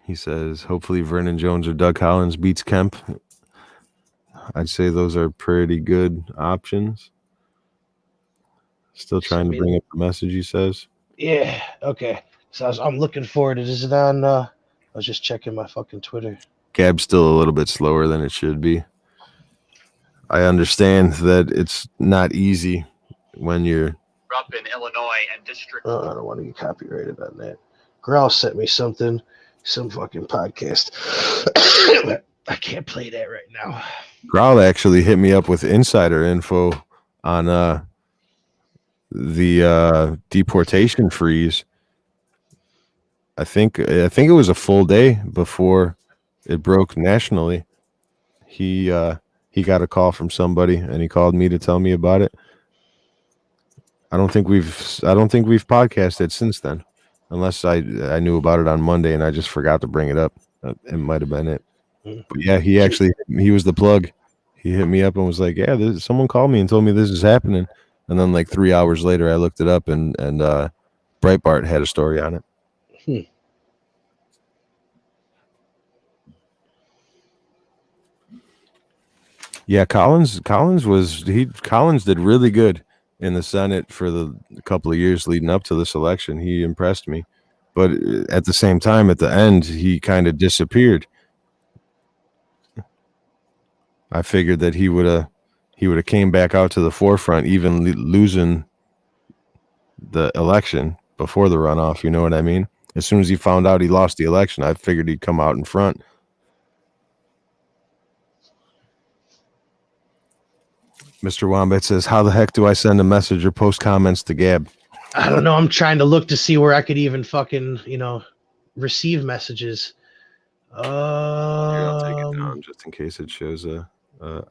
C: He says, hopefully Vernon Jones or Doug Collins beats Kemp. I'd say those are pretty good options. Still trying to bring up the message, he says.
B: Yeah, okay. So I'm looking forward to it. Is it on? I was just checking my fucking Twitter.
C: Gab's still a little bit slower than it should be. I understand that it's not easy when you're
D: up in Illinois and district.
B: I don't want to get copyrighted on that. Growl sent me some fucking podcast. I can't play that right now.
C: Growl actually hit me up with insider info on the deportation freeze. I think it was a full day before it broke nationally. He got a call from somebody and he called me to tell me about it. I don't think we've podcasted since then, unless I knew about it on Monday and I just forgot to bring it up. It might have been it. But yeah, he was the plug. He hit me up and was like, "Yeah, someone called me and told me this is happening." And then like 3 hours later, I looked it up and Breitbart had a story on it. Yeah, Collins did really good in the Senate for the couple of years leading up to this election. He impressed me, but at the same time, at the end, he kind of disappeared. I figured that he would have came back out to the forefront, even losing the election before the runoff. You know what I mean? As soon as he found out he lost the election, I figured he'd come out in front. Mr. Wombat says, how the heck do I send a message or post comments to Gab?
B: I don't know. I'm trying to look to see where I could even fucking, receive messages.
C: Here, I'll take it down just in case it shows a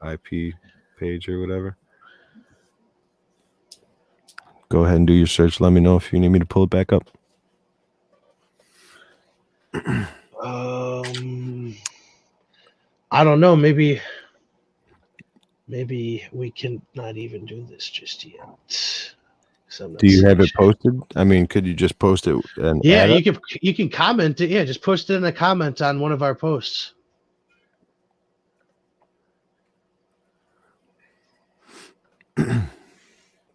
C: IP page or whatever. Go ahead and do your search. Let me know if you need me to pull it back up.
B: I don't know. Maybe we can not even do this just yet.
C: Do you have it posted? I mean, could you just post it? And
B: yeah, you can comment it. Yeah, just post it in a comment on one of our posts.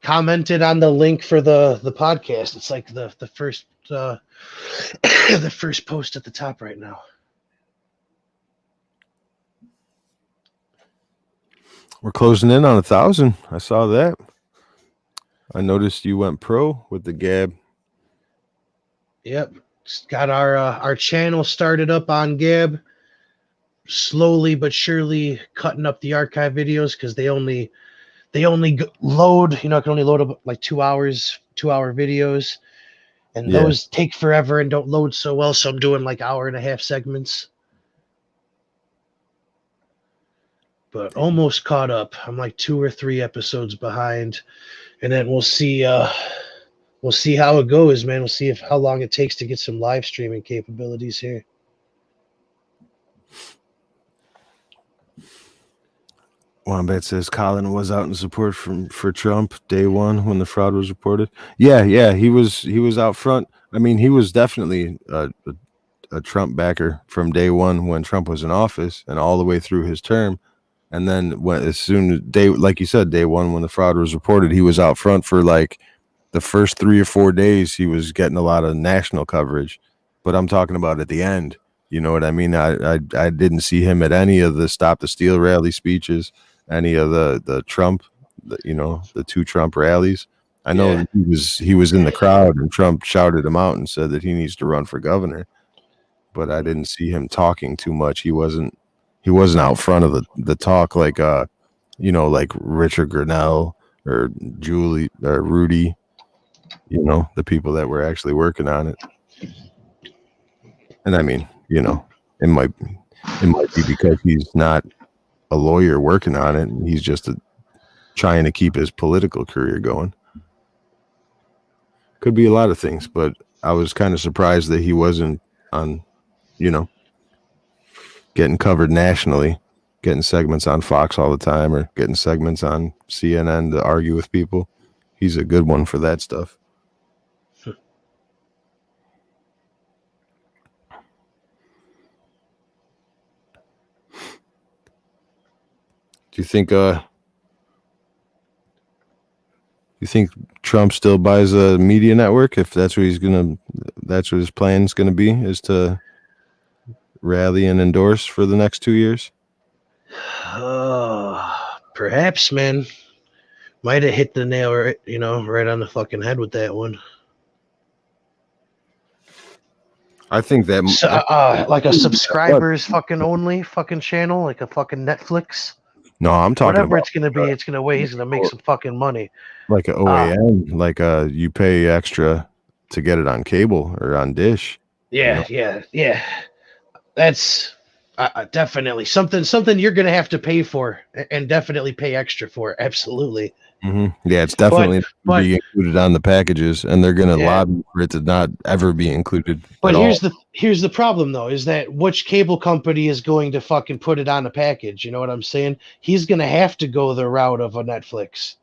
B: Commented on the link for the podcast. It's like the first the first post at the top right now.
C: We're closing in on 1,000. I saw that. I noticed you went pro with the Gab.
B: Yep, got our channel started up on Gab. Slowly but surely cutting up the archive videos because they only load. Can only load up like 2 hour videos, and those take forever and don't load so well. So I'm doing like 1.5 hour segments. But almost caught up. I'm like 2 or 3 episodes behind, and then we'll see how it goes, man. We'll see how long it takes to get some live streaming capabilities here.
C: Wombat says Colin was out in support for Trump day one when the fraud was reported. Yeah, he was out front. I mean, he was definitely a Trump backer from day one when Trump was in office and all the way through his term. And then like you said, day one when the fraud was reported, he was out front for like the first 3 or 4 days. He was getting a lot of national coverage, but I'm talking about at the end. You know what I mean? I didn't see him at any of the Stop the Steal rally speeches, any of the Trump, the 2 Trump rallies. I know he was in the crowd and Trump shouted him out and said that he needs to run for governor, but I didn't see him talking too much. He wasn't out front of the talk like like Richard Grenell or Julie or Rudy, the people that were actually working on it. And I mean, it might be because he's not a lawyer working on it, and he's just trying to keep his political career going. Could be a lot of things, but I was kind of surprised that he wasn't on, getting covered nationally, getting segments on Fox all the time or getting segments on CNN to argue with people. He's a good one for that stuff. Do you think Trump still buys a media network if that's what that's what his plan's gonna be, is to rally and endorse for the next 2 years?
B: Perhaps, man. Might have hit the nail, right on the fucking head with that one.
C: I think that
B: like a subscribers fucking only fucking channel, like a fucking Netflix.
C: no, I'm talking
B: Whatever
C: about
B: it's gonna be, he's gonna make some fucking money.
C: like a OAN, you pay extra to get it on cable or on Dish.
B: Yeah. That's definitely something you're gonna have to pay for, and definitely pay extra for. Absolutely.
C: Mm-hmm. Yeah, it's definitely
B: but
C: be included on the packages, and they're going to
B: Yeah.
C: lobby for it to not ever be included.
B: But
C: at
B: here's the problem though, is that which cable company is going to fucking put it on a package? You know what I'm saying? He's gonna have to go the route of a Netflix.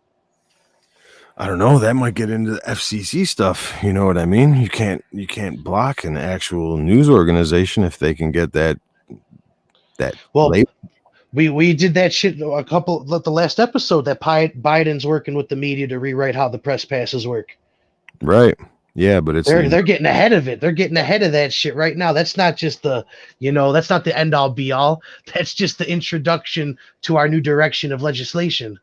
C: I don't know. That might get into the FCC stuff. You know what I mean? You can't block an actual news organization if they can get that.
B: Well,
C: label.
B: we did that shit the last episode that Biden's working with the media to rewrite how the press passes work.
C: Right. Yeah, but
B: they're getting ahead of it. They're getting ahead of that shit right now. That's not just that's not the end all be all. That's just the introduction to our new direction of legislation.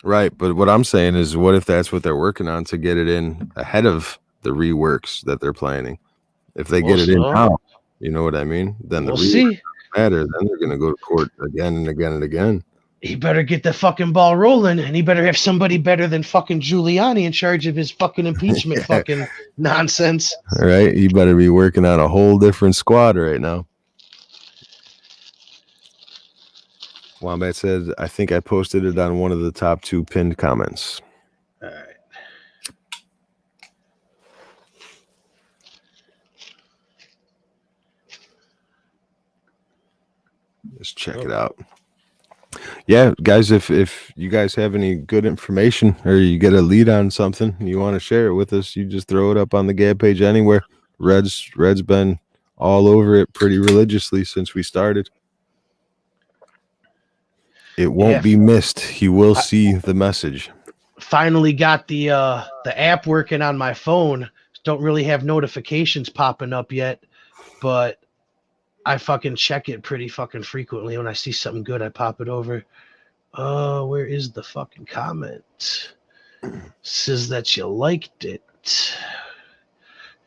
C: Right, but what I'm saying is, what if that's what they're working on to get it in ahead of the reworks that they're planning? If they get it in now, you know what I mean? Then
B: we'll see.
C: Matter. Then they're going to go to court again and again and again.
B: He better get the fucking ball rolling, and he better have somebody better than fucking Giuliani in charge of his fucking impeachment fucking nonsense.
C: All right, he better be working on a whole different squad right now. Wombat said, I think I posted it on one of the top 2 pinned comments.
B: All right.
C: Just check it out. Yeah, guys, if you guys have any good information or you get a lead on something and you want to share it with us, you just throw it up on the Gab page anywhere. Red's been all over it pretty religiously since we started. It won't be missed. He will see the message.
B: Finally got the app working on my phone. Don't really have notifications popping up yet, but I fucking check it pretty fucking frequently. When I see something good, I pop it over. Where is the fucking comment? Says that you liked it.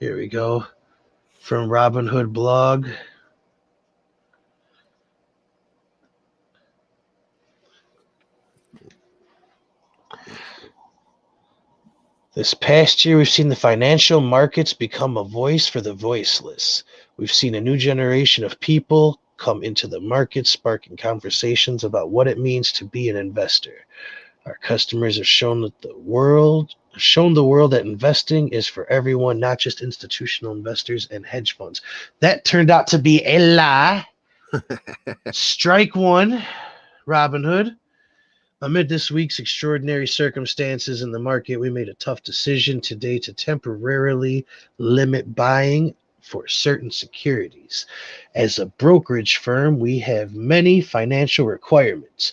B: Here we go. From Robinhood blog. This past year, we've seen the financial markets become a voice for the voiceless. We've seen a new generation of people come into the market, sparking conversations about what it means to be an investor. Our customers have shown the world that investing is for everyone, not just institutional investors and hedge funds. That turned out to be a lie. Strike one, Robinhood. Amid this week's extraordinary circumstances in the market, we made a tough decision today to temporarily limit buying for certain securities. As a brokerage firm, we have many financial requirements,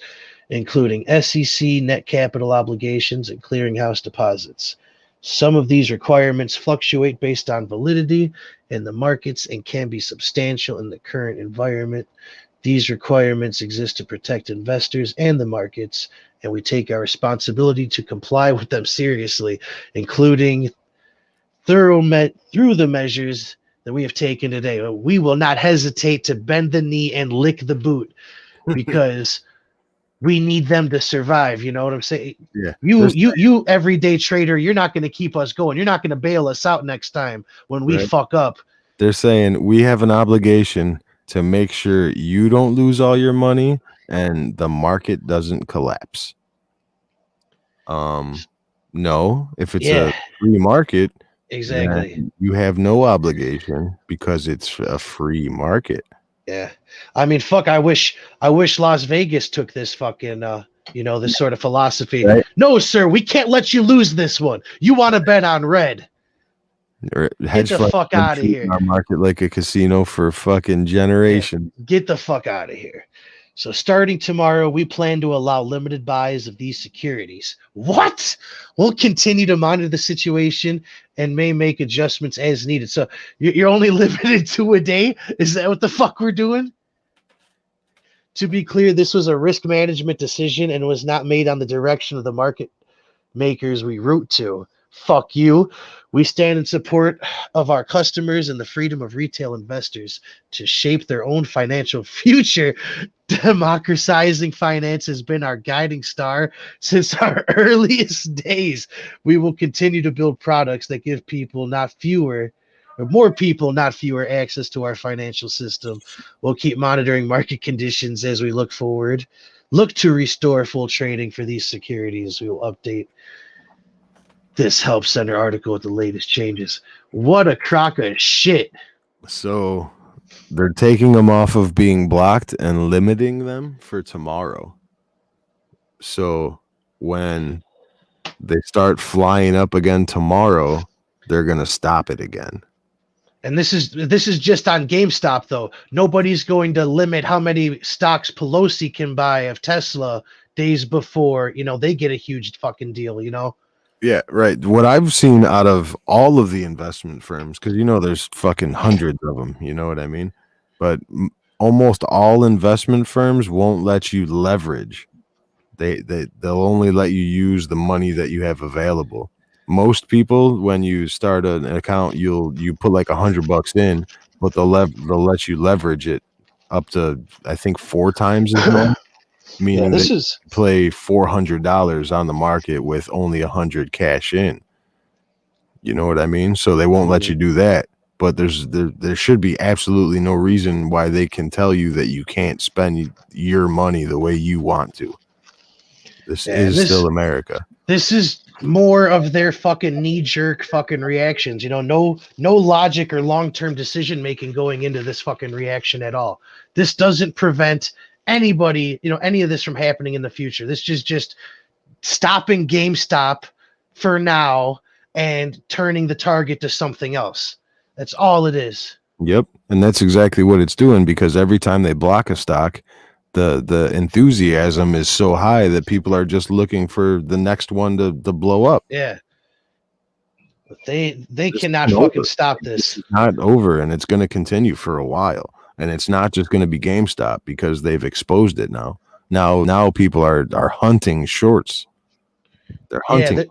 B: including SEC net capital obligations and clearinghouse deposits. Some of these requirements fluctuate based on validity in the markets and can be substantial in the current environment. These requirements exist to protect investors and the markets, and we take our responsibility to comply with them seriously, including through the measures that we have taken today. We will not hesitate to bend the knee and lick the boot because we need them to survive. You know what I'm saying?
C: Yeah.
B: You everyday trader, you're not going to keep us going. You're not going to bail us out next time when we fuck up.
C: They're saying we have an obligation to make sure you don't lose all your money and the market doesn't collapse. No, if it's a free market,
B: Exactly.
C: You have no obligation because it's a free market.
B: Yeah. I mean, fuck, I wish Las Vegas took this fucking this sort of philosophy.
C: Right.
B: No, sir, we can't let you lose this one. You want to bet on red.
C: Or
B: Get the
C: funds
B: fuck
C: been
B: out of
C: treating
B: here.
C: our market like a casino for fucking generations.
B: Get the fuck out of here. So starting tomorrow, we plan to allow limited buys of these securities. What? We'll continue to monitor the situation and may make adjustments as needed. So you're only limited to a day? Is that what the fuck we're doing? To be clear, this was a risk management decision and was not made on the direction of the market makers we root to. Fuck you. We stand in support of our customers and the freedom of retail investors to shape their own financial future. Democratizing finance has been our guiding star since our earliest days. We will continue to build products that give people more people, not fewer, access to our financial system. We'll keep monitoring market conditions as we look forward. Look to restore full trading for these securities. We will update this Help Center article with the latest changes. What a crock of shit.
C: So they're taking them off of being blocked and limiting them for tomorrow. So when they start flying up again tomorrow, they're going to stop it again.
B: And this is just on GameStop, though. Nobody's going to limit how many stocks Pelosi can buy of Tesla days before, they get a huge fucking deal,
C: Yeah, right. What I've seen out of all of the investment firms, because there's fucking hundreds of them, you know what I mean? But almost all investment firms won't let you leverage. They'll only let you use the money that you have available. Most people, when you start an account, you put like $100 in, but they'll let you leverage it up to, I think, 4 times as much. Meaning
B: this
C: that
B: is
C: play $400 on the market with only 100 cash in. You know what I mean? So they won't let you do that. But there should be absolutely no reason why they can tell you that you can't spend your money the way you want to. This is still America.
B: This is more of their fucking knee-jerk fucking reactions. No logic or long-term decision making going into this fucking reaction at all. This doesn't prevent anybody, any of this from happening in the future. This is just stopping GameStop for now and turning the target to something else. That's all it is.
C: Yep. And that's exactly what it's doing, because every time they block a stock, the enthusiasm is so high that people are just looking for the next one to blow up.
B: Yeah. But they cannot fucking stop this.
C: It's not over, and it's going to continue for a while. And it's not just going to be GameStop, because they've exposed it now. Now people are hunting shorts. They're hunting.
B: Yeah,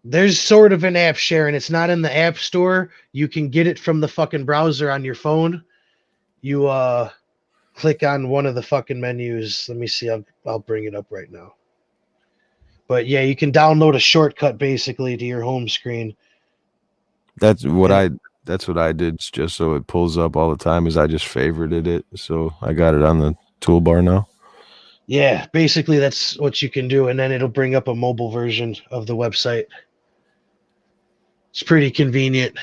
B: there's sort of an app share, and it's not in the app store. You can get it from the fucking browser on your phone. You click on one of the fucking menus. Let me see. I'll bring it up right now. But yeah, you can download a shortcut basically to your home screen.
C: That's what I did, just so it pulls up all the time, is I just favorited it. So I got it on the toolbar now.
B: Yeah, basically that's what you can do. And then it'll bring up a mobile version of the website. It's pretty convenient.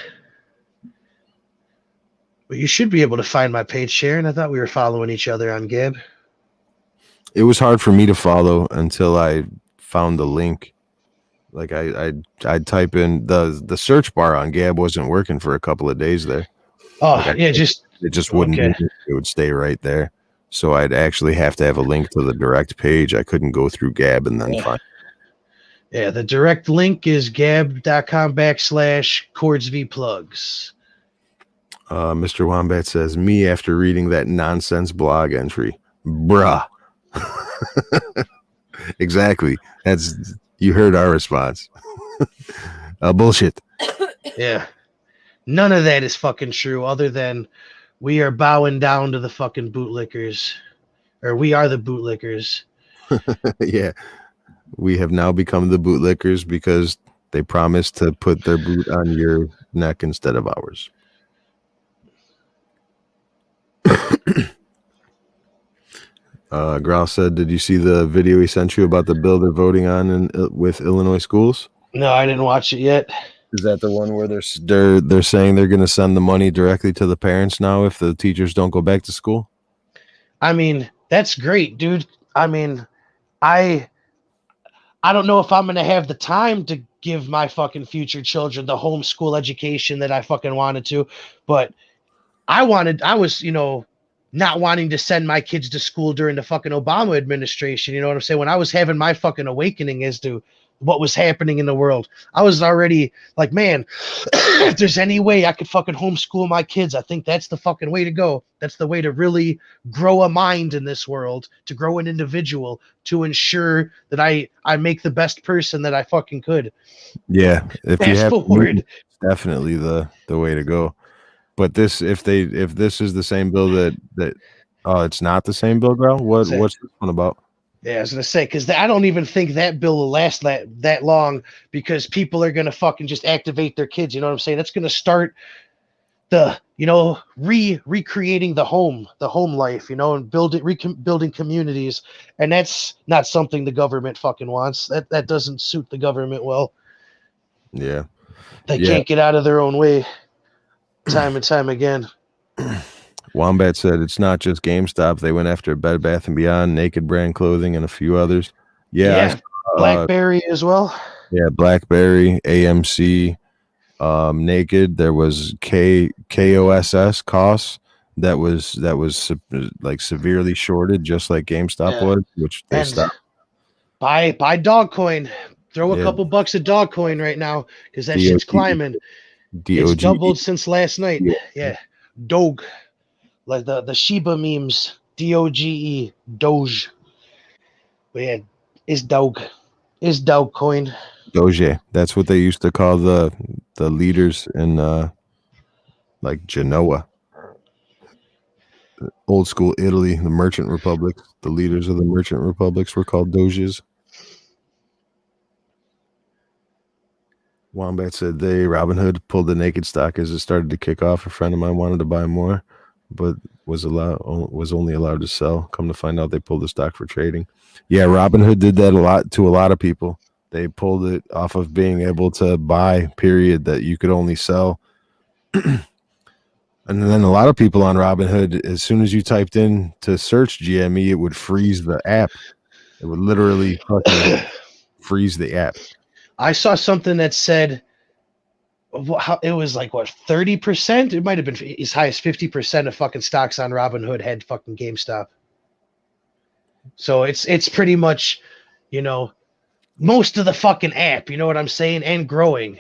B: But you should be able to find my page, Sharon. I thought we were following each other on Gab.
C: It was hard for me to follow until I found the link. Like I'd type in the search bar on Gab wasn't working for a couple of days there.
B: Oh,
C: like
B: yeah,
C: it just wouldn't.
B: Okay.
C: It would stay right there. So I'd actually have to have a link to the direct page. I couldn't go through Gab and then find.
B: Yeah, the direct link is gab.com/CordsVPlugs.
C: Mr. Wombat says, me after reading that nonsense blog entry. Bruh. Exactly. You heard our response. Bullshit.
B: Yeah. None of that is fucking true, other than we are bowing down to the fucking bootlickers. Or we are the bootlickers.
C: Yeah. We have now become the bootlickers because they promised to put their boot on your neck instead of ours. Growl said, did you see the video he sent you about the bill they're voting on with Illinois schools?
B: No, I didn't watch it yet.
C: Is that the one where they're saying they're going to send the money directly to the parents now if the teachers don't go back to school?
B: I mean, that's great, dude. I mean, I don't know if I'm gonna have the time to give my fucking future children the homeschool education that I fucking wanted to, but I was, not wanting to send my kids to school during the fucking Obama administration. You know what I'm saying? When I was having my fucking awakening as to what was happening in the world, I was already like, man, if there's any way I could fucking homeschool my kids, I think that's the fucking way to go. That's the way to really grow a mind in this world, to grow an individual, to ensure that I make the best person that I fucking could.
C: Yeah, if you
B: Fast
C: have
B: forward.
C: it's definitely the way to go. But this, if this is the same bill that it's not the same bill, Grell. What's this one about?
B: Yeah, I was gonna say, because I don't even think that bill will last that long, because people are gonna fucking just activate their kids. You know what I'm saying? That's gonna start the recreating the home life, and rebuilding communities, and that's not something the government fucking wants. That doesn't suit the government well.
C: Yeah,
B: They can't get out of their own way time and time again.
C: Wombat said it's not just GameStop. They went after Bed Bath & Beyond, Naked Brand Clothing, and a few others. Yeah,
B: BlackBerry as well.
C: Yeah, BlackBerry, AMC, Naked. There was KOSS costs that was like severely shorted, just like GameStop was, which they stopped.
B: Buy Dogcoin. Throw a couple bucks at Dogcoin right now, because that shit's climbing. It's doubled since last night. Yeah. Doge. Like the Shiba memes. DOGE. Doge. But yeah, it's Doge. It's Dogecoin.
C: Doge. That's what they used to call the leaders in like Genoa. Old school Italy, the merchant republics. The leaders of the merchant republics were called Doges. Wombat said Robinhood pulled the Naked stock as it started to kick off. A friend of mine wanted to buy more, but was only allowed to sell. Come to find out, they pulled the stock for trading. Yeah, Robinhood did that a lot of people. They pulled it off of being able to buy, period, that you could only sell. And then a lot of people on Robinhood, as soon as you typed in to search GME, it would freeze the app. It would literally fucking freeze the app.
B: I saw something that said it was like, what, 30%? It might have been as high as 50% of fucking stocks on Robinhood had fucking GameStop. So it's pretty much, most of the fucking app, you know what I'm saying, and growing.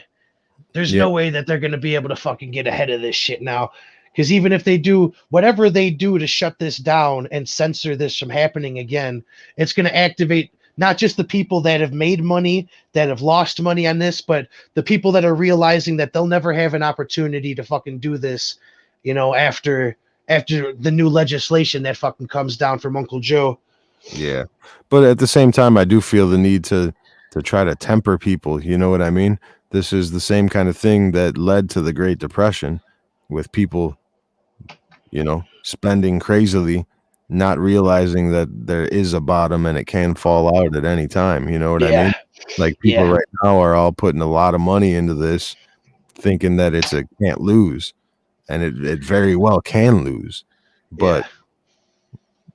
B: There's no way that they're going to be able to fucking get ahead of this shit now. Because even if they do whatever they do to shut this down and censor this from happening again, it's going to activate not just the people that have made money, that have lost money on this, but the people that are realizing that they'll never have an opportunity to fucking do this, after the new legislation that fucking comes down from Uncle Joe.
C: Yeah. But at the same time, I do feel the need to try to temper people. You know what I mean? This is the same kind of thing that led to the Great Depression, with people, spending crazily, not realizing that there is a bottom and it can fall out at any time. You know what I mean? Like, people right now are all putting a lot of money into this, thinking that it's a can't lose, and it very well can lose. But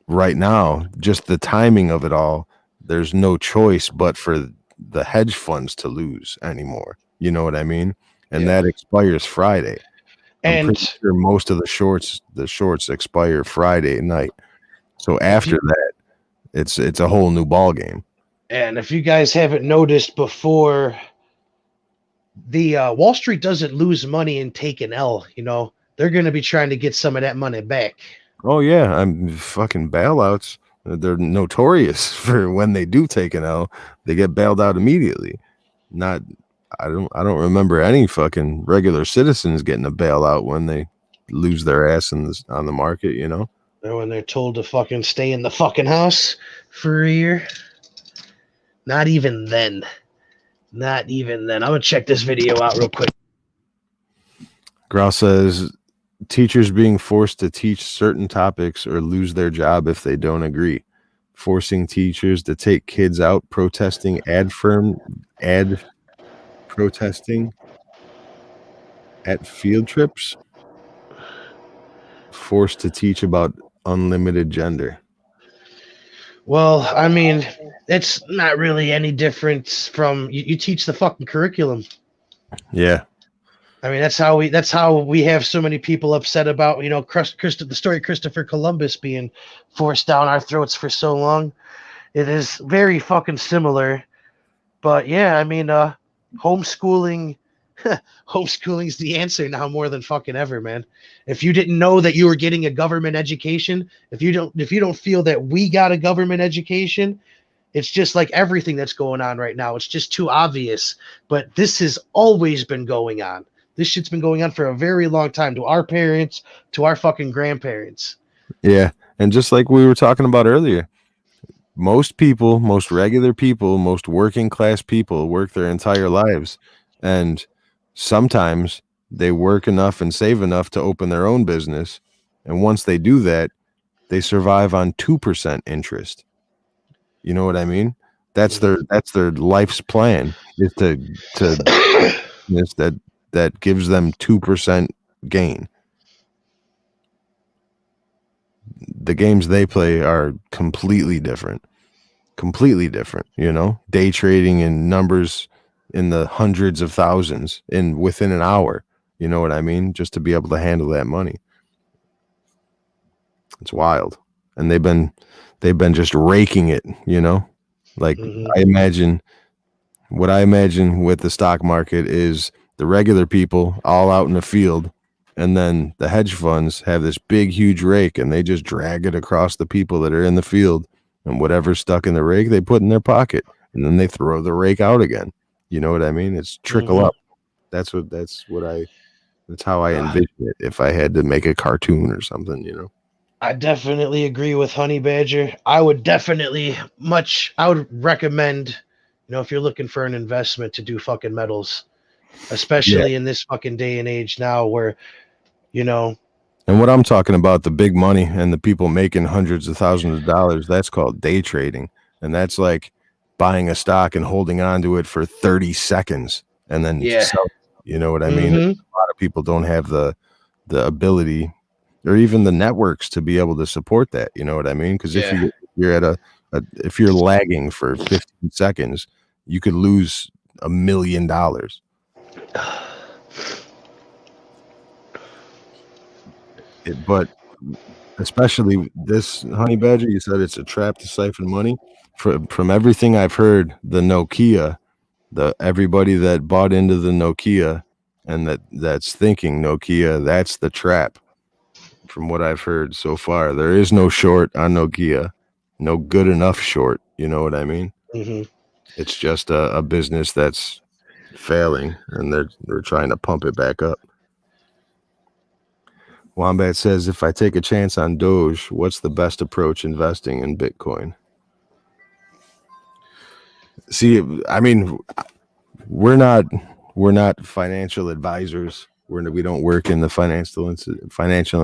C: right now, just the timing of it all, there's no choice but for the hedge funds to lose anymore. You know what I mean? And that expires Friday. I'm pretty sure most of the shorts expire Friday night. So after that, it's a whole new ball game.
B: And if you guys haven't noticed before, the Wall Street doesn't lose money and take an L. They're going to be trying to get some of that money back.
C: Oh yeah, I'm fucking bailouts. They're notorious for when they do take an L, they get bailed out immediately. I don't remember any fucking regular citizens getting a bailout when they lose their ass on the market.
B: Or when they're told to fucking stay in the fucking house for a year. Not even then. I'm gonna check this video out real quick.
C: Grau says teachers being forced to teach certain topics or lose their job if they don't agree. Forcing teachers to take kids out protesting ad protesting at field trips, forced to teach about unlimited gender.
B: Well, I mean, it's not really any difference from you teach the fucking curriculum.
C: Yeah.
B: I mean, that's how we have so many people upset about, the story of Christopher Columbus being forced down our throats for so long. It is very fucking similar. But yeah, I mean, homeschooling homeschooling's the answer now more than fucking ever, man. If you didn't know that you were getting a government education, if you don't feel that we got a government education, it's just like everything that's going on right now. It's just too obvious. But this has always been going on. This shit's been going on for a very long time, to our parents, to our fucking grandparents.
C: Yeah. And just like we were talking about earlier, most people, most regular people, most working class people work their entire lives. And sometimes they work enough and save enough to open their own business. And once they do that, they survive on 2% interest. You know what I mean? That's their life's plan, is to that gives them 2% gain. The games they play are completely different, day trading in numbers in the hundreds of thousands within an hour. You know what I mean? Just to be able to handle that money. It's wild. And they've been just raking it, like I imagine with the stock market is the regular people all out in the field, and then the hedge funds have this big, huge rake, and they just drag it across the people that are in the field, and whatever's stuck in the rake, they put in their pocket, and then they throw the rake out again. You know what I mean? It's trickle up. That's how I envision it. If I had to make a cartoon or something,
B: I definitely agree with Honey Badger. I would recommend, if you're looking for an investment, to do fucking metals, especially in this fucking day and age now where,
C: And what I'm talking about, the big money and the people making hundreds of thousands of dollars, that's called day trading. And that's like buying a stock and holding on to it for 30 seconds and then sell. You know what I mean? A lot of people don't have the ability or even the networks to be able to support that. You know what I mean? Because if you're at if you're lagging for 15 seconds, you could lose $1 million. But especially this, Honey Badger, you said it's a trap to siphon money. From everything I've heard, the Nokia, everybody that bought into the Nokia and that's thinking Nokia, that's the trap. From what I've heard so far, there is no short on Nokia, no good enough short. You know what I mean?
B: Mm-hmm.
C: It's just a business that's failing, and they're trying to pump it back up. Wombat says, if I take a chance on Doge, what's the best approach investing in Bitcoin? See, I mean, we're not financial advisors. We don't work in the financial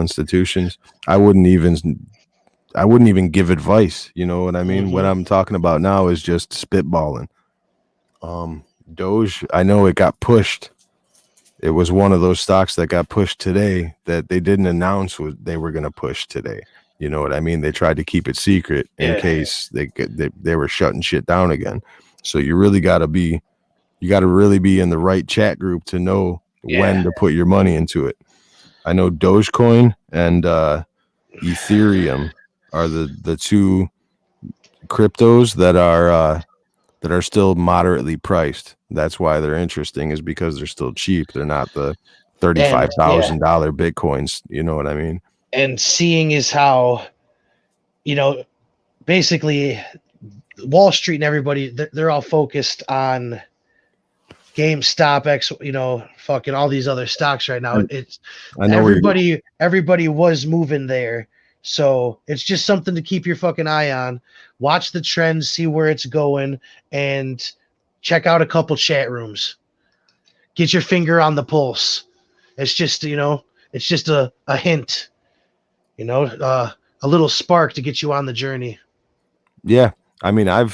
C: institutions. I wouldn't even give advice. You know what I mean? What I'm talking about now is just spitballing. Doge, I know it got pushed. It was one of those stocks that got pushed today that they didn't announce what they were going to push today. You know what I mean? They tried to keep it secret in case they were shutting shit down again. So you really got to really be in the right chat group to know when to put your money into it. I know Dogecoin and Ethereum are the two cryptos that are still moderately priced. That's why they're interesting, is because they're still cheap. They're not the $35,000 Bitcoins. You know what I mean?
B: And seeing is how, basically Wall Street and everybody, they're all focused on GameStop, fucking all these other stocks right now. Everybody was moving there. So it's just something to keep your fucking eye on. Watch the trends, see where it's going, and check out a couple chat rooms. Get your finger on the pulse. It's just, it's just a hint, a little spark to get you on the journey.
C: Yeah. I mean, I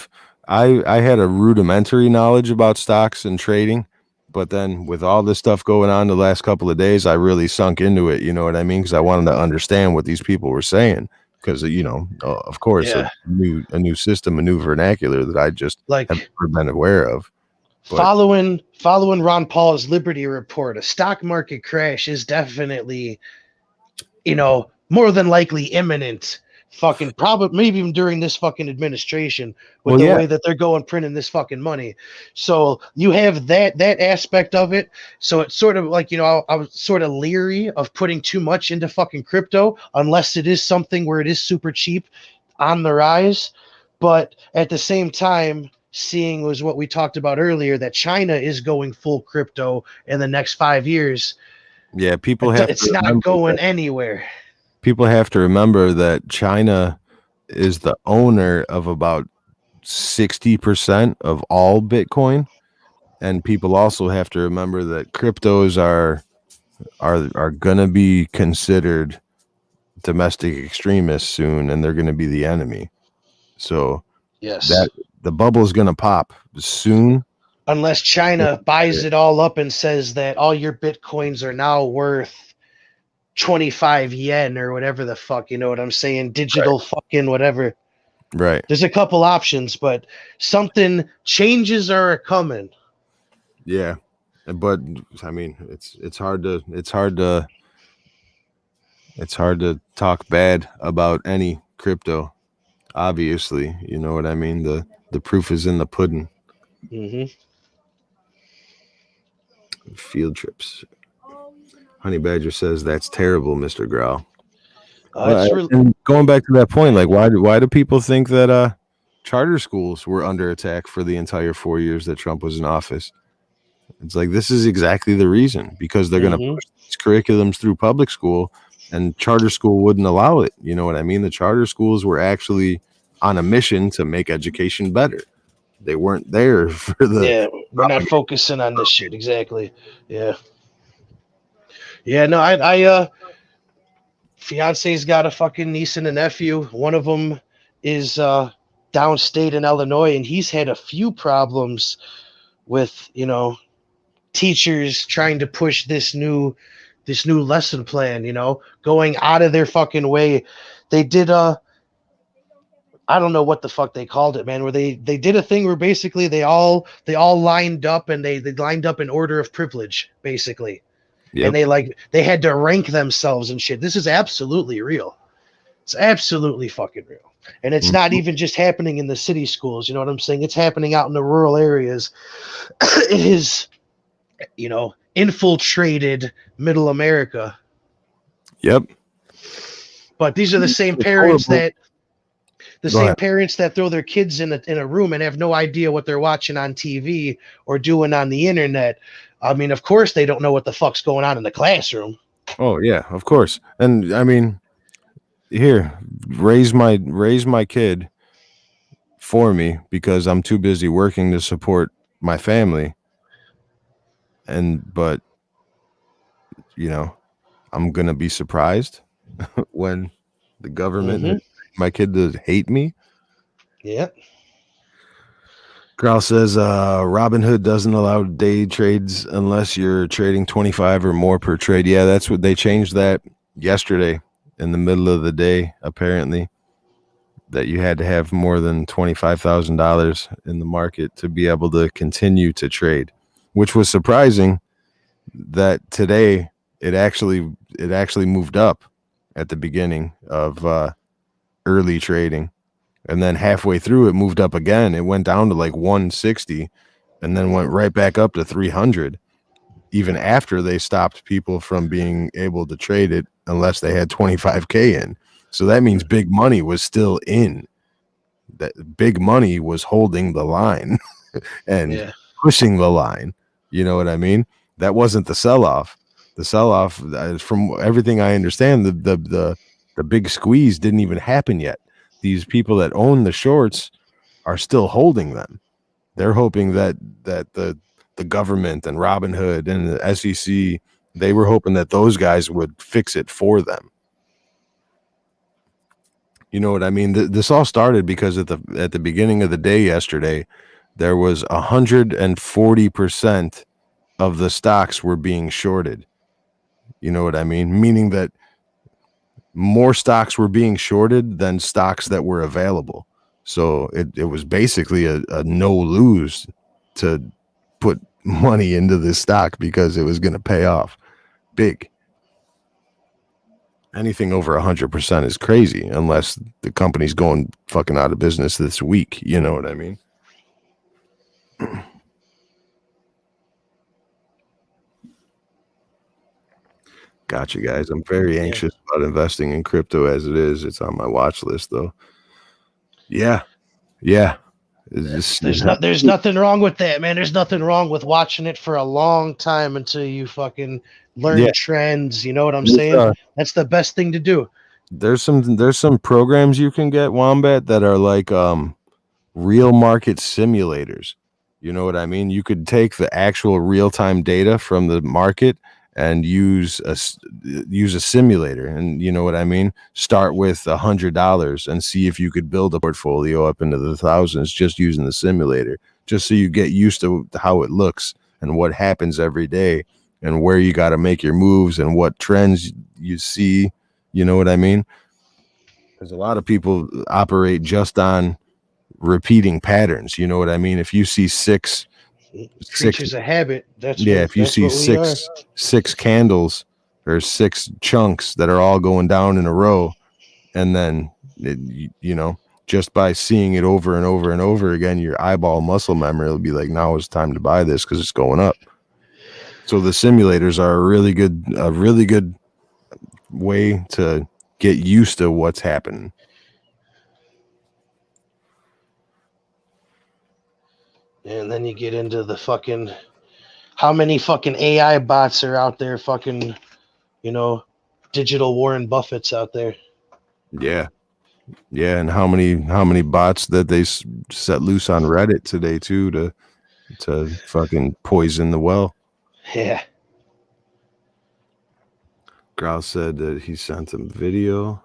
C: had a rudimentary knowledge about stocks and trading, But then with all this stuff going on the last couple of days, I really sunk into it. You know what I mean? Because I wanted to understand what these people were saying. Because of course,
B: Yeah.
C: a new system, a new vernacular that I just
B: Like
C: have never been aware of. But-
B: following Ron Paul's Liberty Report, a stock market crash is definitely, more than likely imminent. Fucking probably maybe even during this fucking administration with
C: Well,
B: the
C: yeah.
B: way that they're going printing this fucking money. So you have that aspect of it. So it's sort of like, I was sort of leery of putting too much into fucking crypto unless it is something where it is super cheap on the rise. But at the same time, seeing was what we talked about earlier, that China is going full crypto in the next 5 years.
C: Yeah,
B: It's not going anywhere.
C: People have to remember that China is the owner of about 60% of all Bitcoin, and people also have to remember that cryptos are going to be considered domestic extremists soon, and they're going to be the enemy. So
B: Yes.
C: that the bubble is going to pop soon.
B: Unless China buys it all up and says that all your Bitcoins are now worth 25 yen or whatever the fuck, you know what I'm saying? Digital fucking whatever.
C: Right.
B: There's a couple options, but changes are coming.
C: Yeah. But I mean, it's hard to talk bad about any crypto. Obviously, you know what I mean? The proof is in the pudding.
B: Mm-hmm.
C: Field trips. Honey Badger says that's terrible, Mr. Growl. And going back to that point, like why do people think that charter schools were under attack for the entire 4 years that Trump was in office? It's like this is exactly the reason, because they're going to push these curriculums through public school, and charter school wouldn't allow it. You know what I mean? The charter schools were actually on a mission to make education better. They weren't there for the.
B: Yeah, we're not focusing on this shit. Exactly. Yeah. Yeah, no, I fiance's got a fucking niece and a nephew. One of them is downstate in Illinois, and he's had a few problems with, teachers trying to push this new lesson plan, going out of their fucking way. They did I don't know what the fuck they called it, man, where they did a thing where basically they all lined up, and they lined up in order of privilege, basically. Yep. And they had to rank themselves and shit. This is absolutely real. It's absolutely fucking real. And it's not even just happening in the city schools, you know what I'm saying? It's happening out in the rural areas. It is, infiltrated middle America.
C: Yep.
B: But these are the same parents that parents that throw their kids in a room and have no idea what they're watching on TV or doing on the internet. I mean, of course they don't know what the fuck's going on in the classroom.
C: Oh yeah, of course. And I mean, here, raise my kid for me because I'm too busy working to support my family. But I'm going to be surprised when the government my kid to hate me.
B: Yeah.
C: Growl says Robinhood doesn't allow day trades unless you're trading 25 or more per trade. Yeah, that's what they changed that yesterday in the middle of the day, apparently, that you had to have more than $25,000 in the market to be able to continue to trade, which was surprising that today it actually moved up at the beginning of early trading. And then halfway through, it moved up again. It went down to like 160 and then went right back up to 300, even after they stopped people from being able to trade it unless they had 25K in. So that means big money was still in. That big money was holding the line and pushing the line. You know what I mean? That wasn't the sell-off. The sell-off, from everything I understand, the big squeeze didn't even happen yet. These people that own the shorts are still holding them. They're hoping that the government and Robinhood and the SEC, they were hoping that those guys would fix it for them. You know what I mean? This all started because at the beginning of the day yesterday, there was 140% of the stocks were being shorted. You know what I mean? Meaning that more stocks were being shorted than stocks that were available. So it was basically a no lose to put money into this stock because it was going to pay off big. Anything over 100% is crazy unless the company's going fucking out of business this week. You know what I mean? Gotcha, guys. I'm very anxious about investing in crypto as it is. It's on my watch list, though. Yeah.
B: There's nothing wrong with that, man. There's nothing wrong with watching it for a long time until you fucking learn trends. You know what I'm saying? That's the best thing to do.
C: There's some programs you can get, Wombat, that are like real market simulators. You know what I mean? You could take the actual real-time data from the market and use a simulator, and you know what I mean? Start with $100 and see if you could build a portfolio up into the thousands just using the simulator, just so you get used to how it looks and what happens every day and where you got to make your moves and what trends you see. You know what I mean? Because a lot of people operate just on repeating patterns. You know what I mean? If you see six
B: creatures of habit,
C: if you see six candles or six chunks that are all going down in a row, and then just by seeing it over and over and over again, your eyeball muscle memory will be like, now it's time to buy this because it's going up. So the simulators are a really good way to get used to what's happening.
B: And then you get into the fucking, how many fucking AI bots are out there, fucking, digital Warren Buffett's out there.
C: Yeah, and how many bots that they set loose on Reddit today too to fucking poison the well.
B: Yeah.
C: Grau said that he sent him video.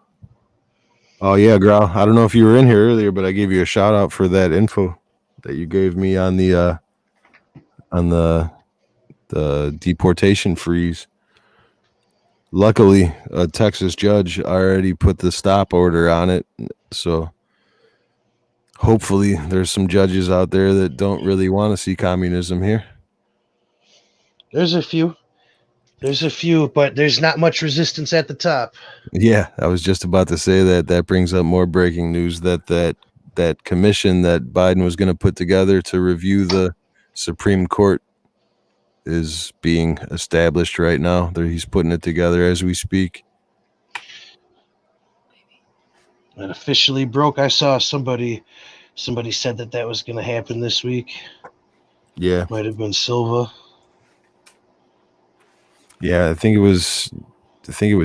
C: Oh yeah, Grau. I don't know if you were in here earlier, but I gave you a shout out for that info that you gave me on the deportation freeze. Luckily, a Texas judge already put the stop order on it, so hopefully there's some judges out there that don't really want to see communism here.
B: There's a few, but there's not much resistance at the top.
C: Yeah, I was just about to say that brings up more breaking news that commission that Biden was going to put together to review the Supreme Court is being established right now. He's putting it together as we speak.
B: It officially broke. I saw somebody said that was going to happen this week.
C: Yeah.
B: Might have been Silva.
C: Yeah, I think it was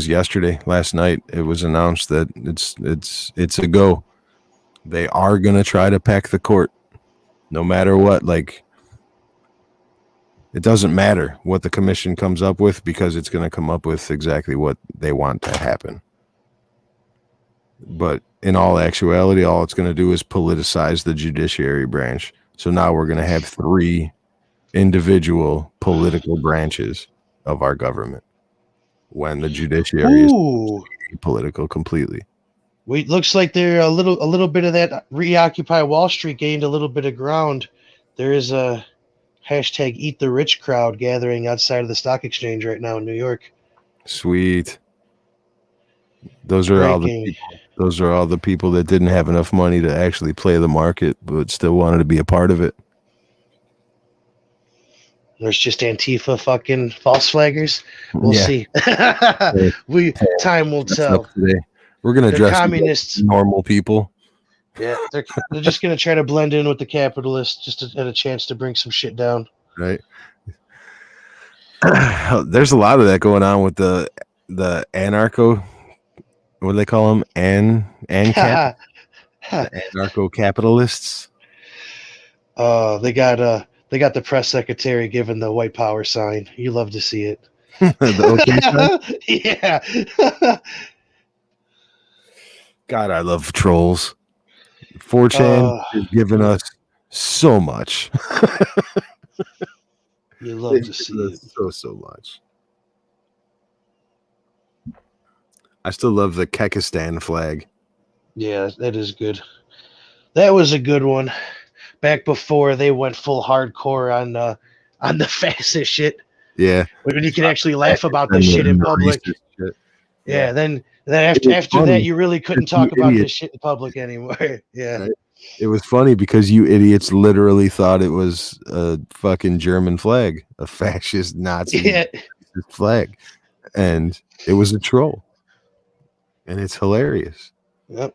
C: yesterday, last night. It was announced that it's a go. They are going to try to pack the court no matter what. Like, it doesn't matter what the commission comes up with because it's going to come up with exactly what they want to happen. But in all actuality, all it's going to do is politicize the judiciary branch. So now we're going to have 3 individual political branches of our government when the judiciary is political completely.
B: It looks like they're a little bit of that Reoccupy Wall Street gained a little bit of ground. There is a hashtag Eat the Rich crowd gathering outside of the stock exchange right now in New York.
C: Sweet. Those are all the people that didn't have enough money to actually play the market, but still wanted to be a part of it.
B: There's just Antifa fucking false flaggers. We'll see. Time will tell.
C: We're going to address
B: communists,
C: normal people.
B: Yeah, they're just going to try to blend in with the capitalists just to get a chance to bring some shit down.
C: Right. There's a lot of that going on with the anarcho. What do they call them? The anarcho-capitalists.
B: They got the press secretary giving the white power sign. You love to see it.
C: The okay
B: yeah.
C: God, I love trolls. 4chan is giving us so much.
B: You really love to see it.
A: So much. I still love the Kekistan flag.
B: Yeah, that is good. That was a good one. Back before they went full hardcore on the fascist shit.
C: Yeah.
B: When you can actually laugh about
C: And
B: this shit in
C: the
B: public.
C: racist shit.
B: Yeah, then
C: It was
B: after
C: funny
B: that you really couldn't
C: because you
B: talk about
C: idiots-
B: this shit in public anymore. Yeah.
C: Right. It was funny because you idiots literally thought it was a fucking German flag, a fascist Nazi
B: Yeah.
C: flag, and it was a troll, and it's hilarious.
B: Yep.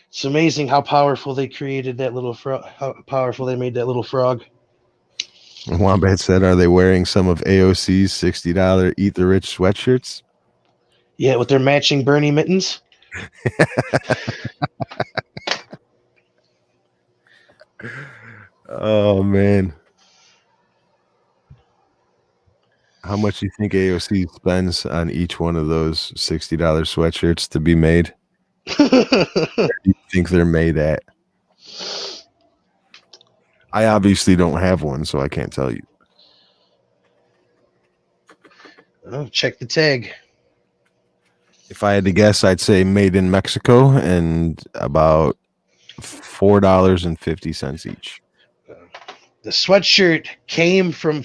B: It's amazing how powerful they created that little frog. How powerful they made that little frog.
C: Wombat said, "Are they wearing some of AOC's $60 Eat the Rich sweatshirts?"
B: Yeah, with their matching Bernie mittens.
C: Oh man, how much do you think AOC spends on each one of those $60 sweatshirts to be made? Where do you think they're made at? I obviously don't have one, so I can't tell you.
B: Oh, check the tag.
C: If I had to guess, I'd say made in Mexico and about $4.50 each.
B: The sweatshirt came from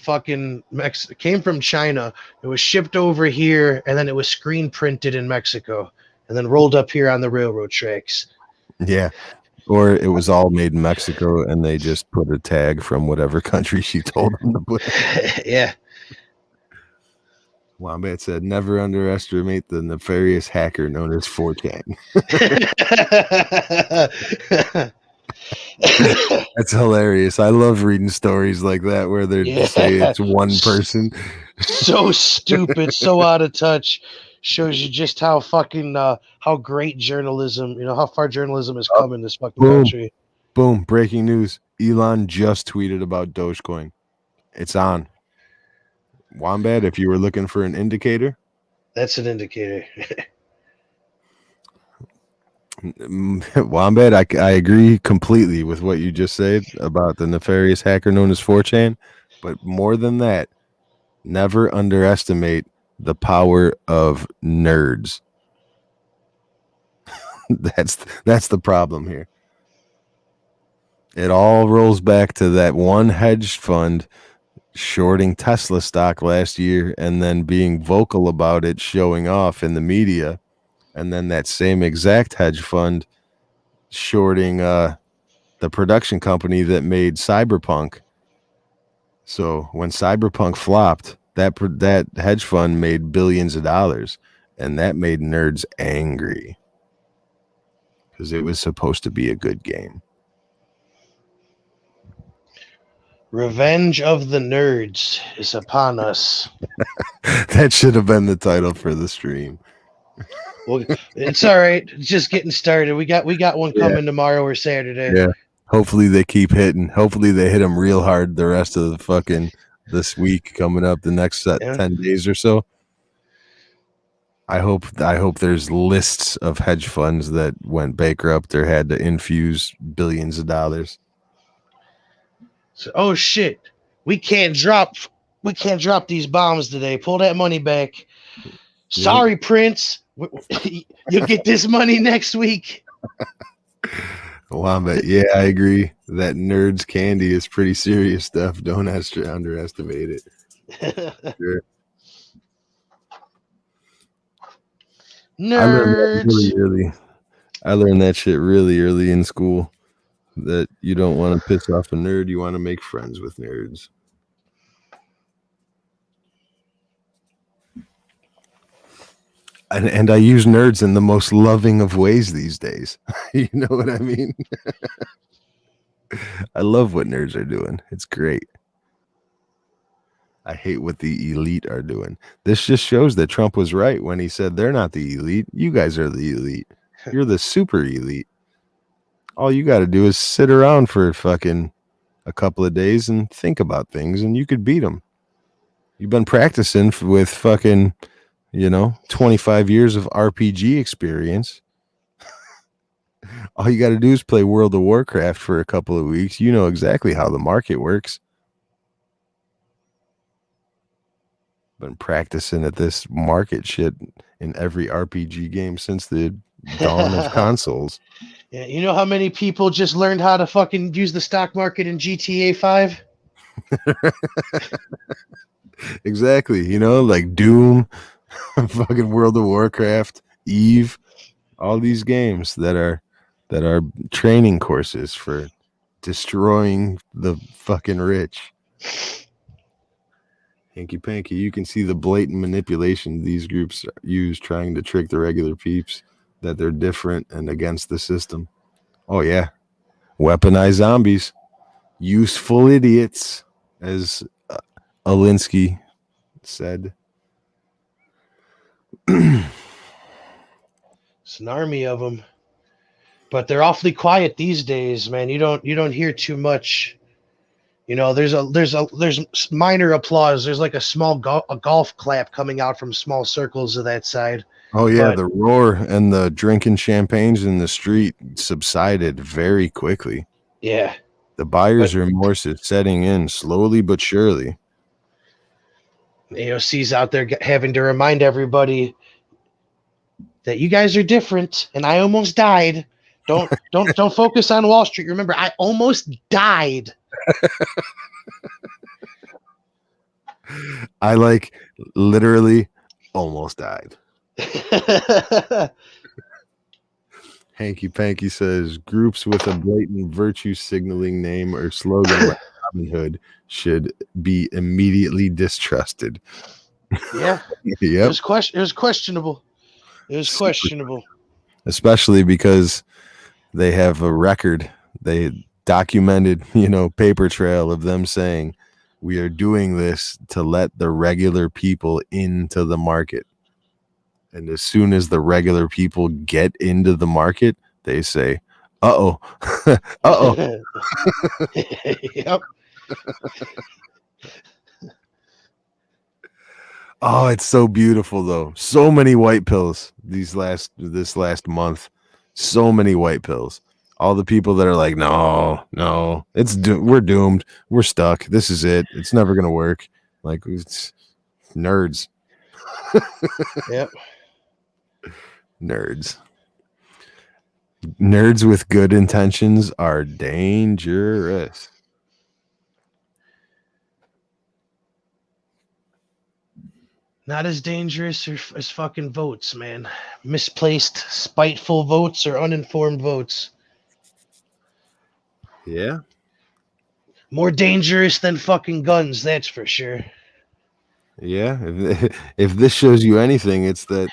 B: came from China. It was shipped over here, and then it was screen printed in Mexico, and then rolled up here on the railroad tracks.
C: Yeah. Or it was all made in Mexico and they just put a tag from whatever country she told them to put.
B: Yeah.
C: Wombat said, never underestimate the nefarious hacker known as 4chan. That's hilarious. I love reading stories like that where they say it's one person.
B: So stupid, so out of touch. Shows you just how fucking how great journalism, how far journalism has come in this fucking country.
C: Boom, breaking news. Elon just tweeted about Dogecoin. It's on. Wombat, if you were looking for an indicator.
B: That's an indicator.
C: Wombat, I agree completely with what you just said about the nefarious hacker known as 4chan. But more than that, never underestimate the power of nerds. That's the problem here. It all rolls back to that one hedge fund shorting Tesla stock last year and then being vocal about it, showing off in the media, and then that same exact hedge fund shorting the production company that made Cyberpunk. So when Cyberpunk flopped, that hedge fund made billions of dollars, and that made nerds angry because it was supposed to be a good game.
B: Revenge of the Nerds is upon us.
C: That should have been the title for the stream.
B: Well, it's all right. It's just getting started. We got one coming tomorrow or Saturday.
C: Yeah. Hopefully they keep hitting. Hopefully they hit them real hard the rest of the fucking this week coming up, the next 10 days or so. I hope there's lists of hedge funds that went bankrupt or had to infuse billions of dollars.
B: So, oh shit, we can't drop these bombs today. Pull that money back. Sorry, Prince. You'll get this money next week.
C: Wombat, yeah, I agree. That nerds candy is pretty serious stuff. Don't underestimate it. Sure.
B: Nerds.
C: I learned that shit really early in school. That you don't want to piss off a nerd. You want to make friends with nerds. And I use nerds in the most loving of ways these days. You know what I mean? I love what nerds are doing. It's great. I hate what the elite are doing. This just shows that Trump was right when he said they're not the elite. You guys are the elite. You're the super elite. All you got to do is sit around for fucking a couple of days and think about things, and you could beat them. You've been practicing with fucking, 25 years of RPG experience. All you got to do is play World of Warcraft for a couple of weeks. You know exactly how the market works. been practicing at this market shit in every RPG game since the dawn of consoles.
B: Yeah, you know how many people just learned how to fucking use the stock market in GTA 5?
C: Exactly. You know, like Doom, fucking World of Warcraft, Eve, all these games that are training courses for destroying the fucking rich. Hanky panky, you can see the blatant manipulation these groups use trying to trick the regular peeps that they're different and against the system. Oh yeah. Weaponized zombies. Useful idiots, as Alinsky said.
B: It's an army of them, but they're awfully quiet these days, man. You don't hear too much. You know, there's minor applause. There's like a small golf clap coming out from small circles of that side.
C: Oh yeah,
B: But-
C: the roar and the drinking champagnes in the street subsided very quickly.
B: Yeah,
C: The buyer's remorse is setting in slowly but surely.
B: AOC's out there having to remind everybody that you guys are different, and I almost died. Don't focus on Wall Street. Remember, I almost died.
C: I like literally almost died. Hanky Panky says groups with a blatant virtue signaling name or slogan like Robin Hood should be immediately distrusted.
B: Yeah, it
C: Yep.
B: was questionable. It was questionable.
C: Especially because they have a record. They documented, paper trail of them saying, we are doing this to let the regular people into the market. And as soon as the regular people get into the market, they say, uh-oh, uh-oh.
B: Yep.
C: Oh, it's so beautiful though. So many white pills this last month. So many white pills. All the people that are like, no, we're doomed. We're stuck. This is it. It's never gonna work. Like, it's nerds.
B: Yep.
C: Nerds with good intentions are dangerous.
B: Not as dangerous as fucking votes, man. Misplaced, spiteful votes or uninformed votes.
A: Yeah.
B: More dangerous than fucking guns, that's for sure.
C: Yeah. If this shows you anything, it's that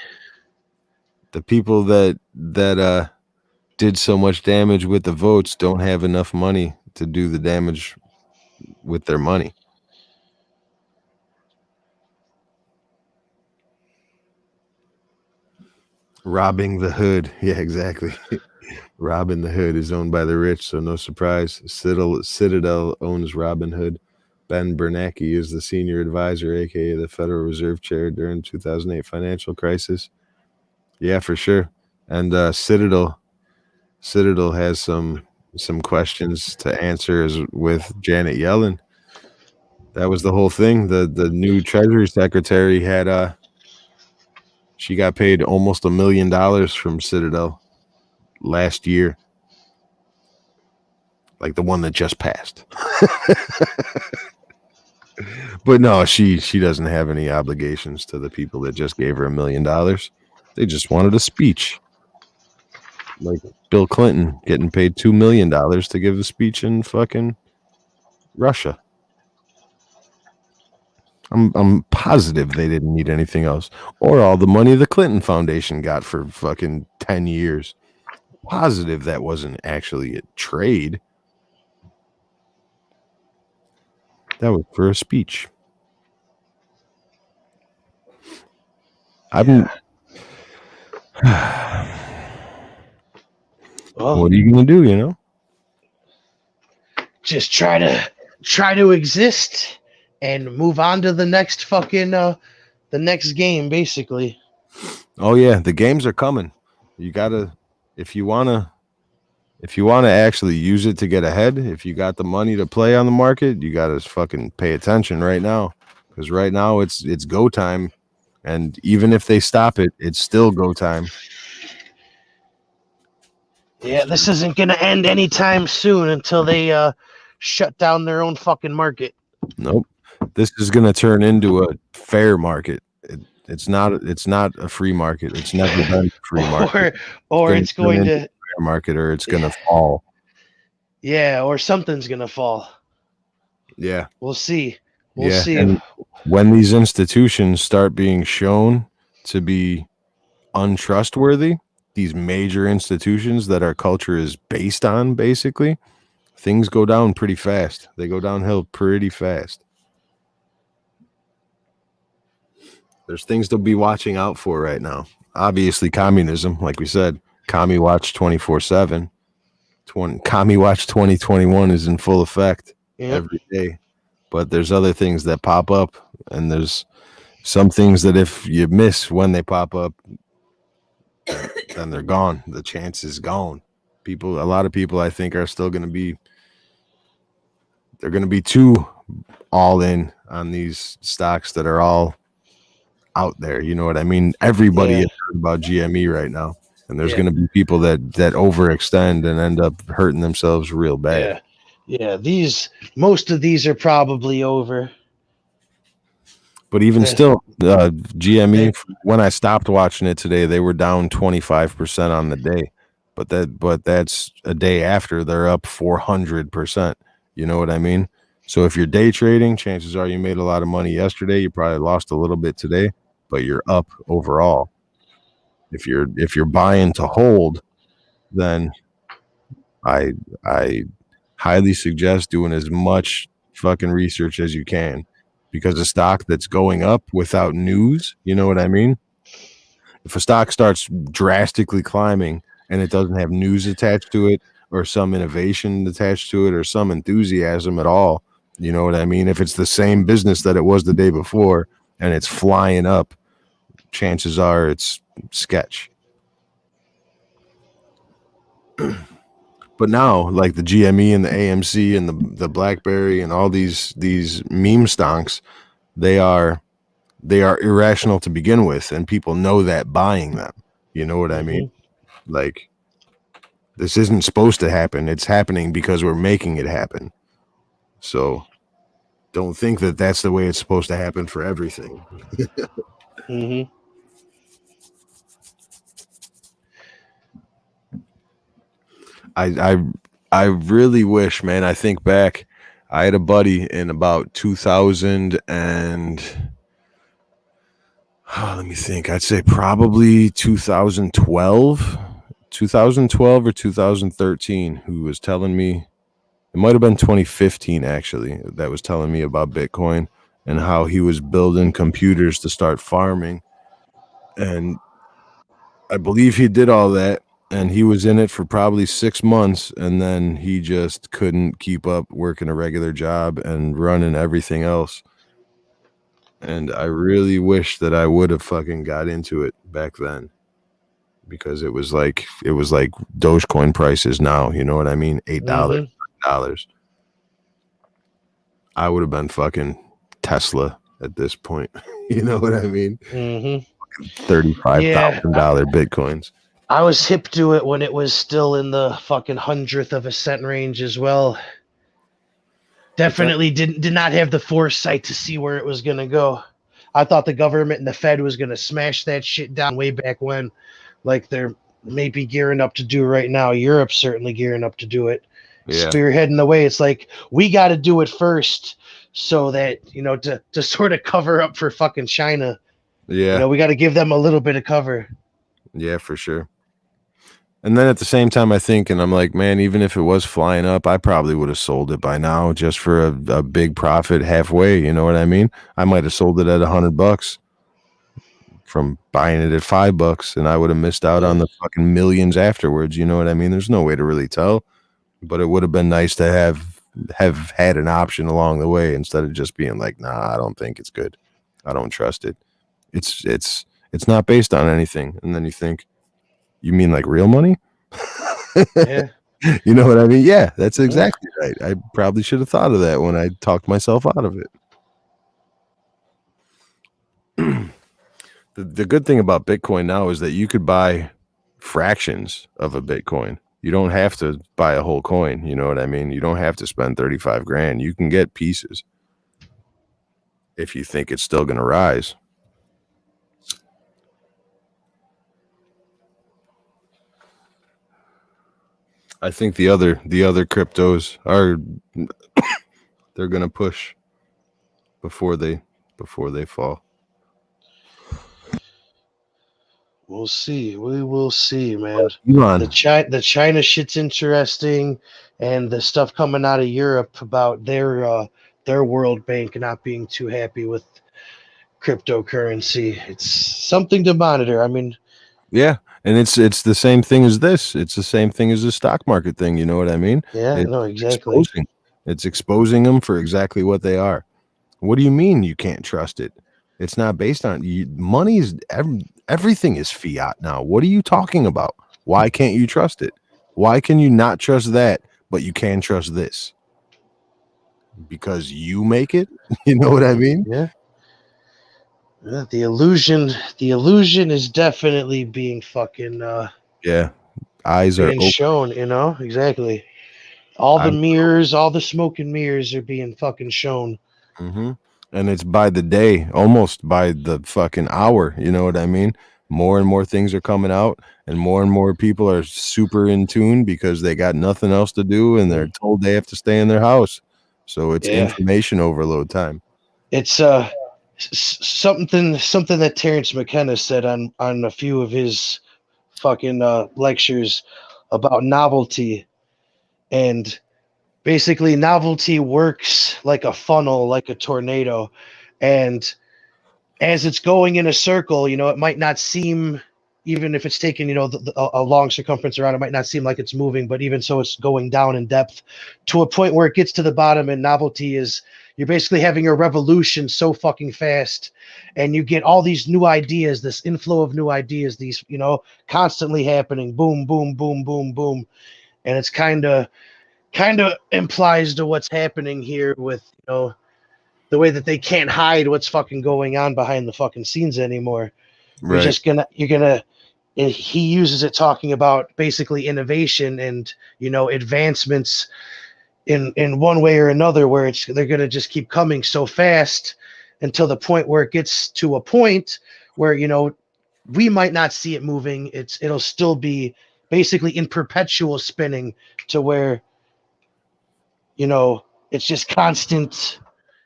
C: the people that did so much damage with the votes don't have enough money to do the damage with their money. Robbing the Hood. Yeah, exactly. Robin the Hood is owned by the rich, so no surprise. Citadel owns Robin Hood. Ben Bernanke is the senior advisor, aka the Federal Reserve Chair during 2008 financial crisis. Yeah, for sure. And Citadel has some questions to answer with Janet Yellen. That was the whole thing. The new Treasury Secretary had she got paid almost $1 million from Citadel last year. Like the one that just passed. But no, she doesn't have any obligations to the people that just gave her $1 million. They just wanted a speech. Like Bill Clinton getting paid $2 million to give a speech in fucking Russia. I'm positive they didn't need anything else, or all the money the Clinton Foundation got for fucking 10 years. Positive that wasn't actually a trade. That was for a speech.
B: Well,
C: What are you gonna do?
B: just try to exist and move on to the next fucking the next game, basically.
C: Oh yeah, the games are coming. You gotta, if you wanna actually use it to get ahead, if you got the money to play on the market, you gotta fucking pay attention right now. because right now it's go time, and even if they stop it, it's still go time.
B: Yeah, this isn't going to end anytime soon until they shut down their own fucking market.
C: Nope. This is going to turn into a fair market. It's not a free market. It's never been a free market.
B: Or it's going to
C: fair market, or it's going to fall.
B: Yeah, or something's going to fall.
C: Yeah.
B: We'll see. We'll
C: Yeah.
B: see.
C: And when these institutions start being shown to be untrustworthy, these major institutions that our culture is based on, basically, things go down pretty fast. They go downhill pretty fast. There's things to be watching out for right now. Obviously, communism, like we said, Commie Watch 24/7. Commie Watch 2021 is in full effect every day. But there's other things that pop up, and there's some things that if you miss when they pop up, then they're gone. The chance is gone. A lot of people, I think, are still going to be. They're going to be too all in on these stocks that are all out there. You know what I mean? Everybody is heard about GME right now, and there's going to be people that overextend and end up hurting themselves real bad.
B: Yeah. Most of these are probably over.
C: But even still, GME, when I stopped watching it today, they were down 25% on the day. But that's a day after they're up 400%. You know what I mean? So if you're day trading, chances are you made a lot of money yesterday. You probably lost a little bit today, but you're up overall. If you're buying to hold, then I highly suggest doing as much fucking research as you can. Because a stock that's going up without news, you know what I mean? If a stock starts drastically climbing and it doesn't have news attached to it, or some innovation attached to it, or some enthusiasm at all, you know what I mean? If it's the same business that it was the day before and it's flying up, chances are it's sketch. But now, like the GME and the AMC and the BlackBerry and all these meme stonks, they are irrational to begin with, and people know that buying them. You know what I mean? Like, this isn't supposed to happen. It's happening because we're making it happen. So don't think that that's the way it's supposed to happen for everything. I really wish, man. I think back, I had a buddy in about 2000 and let me think. I'd say probably 2012 or 2013, who was telling me, it might have been 2015 actually, that was telling me about Bitcoin and how he was building computers to start farming. And I believe he did all that. And he was in it for probably 6 months, and then he just couldn't keep up working a regular job and running everything else. And I really wish that I would have fucking got into it back then, because it was like Dogecoin prices now. You know what I mean? $8, $9. I would have been fucking Tesla at this point. You know what I mean? $35,000 Bitcoins.
B: I was hip to it when it was still in the fucking 100th of a cent range as well. Definitely did not have the foresight to see where it was going to go. I thought the government and the Fed was going to smash that shit down way back when, like they're maybe gearing up to do right now. Europe's certainly gearing up to do it. Spearheading the way. It's like, we got to do it first so that, to sort of cover up for fucking China.
C: Yeah.
B: We got to give them a little bit of cover.
C: Yeah, for sure. And then at the same time, I think, and I'm like, man, even if it was flying up, I probably would have sold it by now just for a big profit halfway. You know what I mean? I might have sold it at $100 from buying it at $5, and I would have missed out on the fucking millions afterwards. You know what I mean? There's no way to really tell, but it would have been nice to have had an option along the way instead of just being like, nah, I don't think it's good. I don't trust it. It's not based on anything. And then you think, you mean like real money?
B: Yeah.
C: You know what I mean? Yeah, that's exactly right. I probably should have thought of that when I talked myself out of it. The good thing about Bitcoin now is that you could buy fractions of a Bitcoin. You don't have to buy a whole coin. You know what I mean? You don't have to spend 35 grand. You can get pieces if you think it's still going to rise. I think the other cryptos are they're going to push before they fall.
B: We'll see. We will see, man.
C: Elon,
B: The China shit's interesting, and the stuff coming out of Europe about their World Bank not being too happy with cryptocurrency. It's something to monitor. I mean,
C: yeah, and it's the same thing as this. It's the same thing as the stock market thing. You know what I mean?
B: yeah,
C: It's
B: no, exactly.
C: It's exposing them for exactly what they are. What do you mean you can't trust it? It's not based on money's everything is fiat now. What are you talking about? Why can't you trust it? Why can you not trust that, but you can trust this? Because you make it? You know what I mean?
B: Yeah. Yeah, the illusion is definitely being fucking
C: Yeah. Eyes are
B: being
C: open.
B: shown, you know? Exactly. All the mirrors, all the smoke and mirrors are being fucking shown.
C: Mm-hmm. And it's by the day, almost by the fucking hour. You know what I mean? More and more things are coming out, and more people are super in tune because they got nothing else to do, and they're told they have to stay in their house. So it's information overload time.
B: It's something that Terrence McKenna said on a few of his fucking lectures about novelty, and basically novelty works like a funnel, like a tornado, and as it's going in a circle, you know, it might not seem, even if it's taking, you know, a long circumference around, it might not seem like it's moving, but even so, it's going down in depth to a point where it gets to the bottom. And novelty is, you're basically having a revolution so fucking fast, and you get all these new ideas, this inflow of new ideas, these, you know, constantly happening, boom, boom, boom, boom, boom. And it's kind of implies to what's happening here with, you know, the way that they can't hide what's fucking going on behind the fucking scenes anymore.
C: Right.
B: He uses it talking about basically innovation and, you know, advancements in one way or another, where they're going to just keep coming so fast until the point where it gets to a point where, you know, we might not see it moving. It'll still be basically in perpetual spinning to where, you know, it's just constant,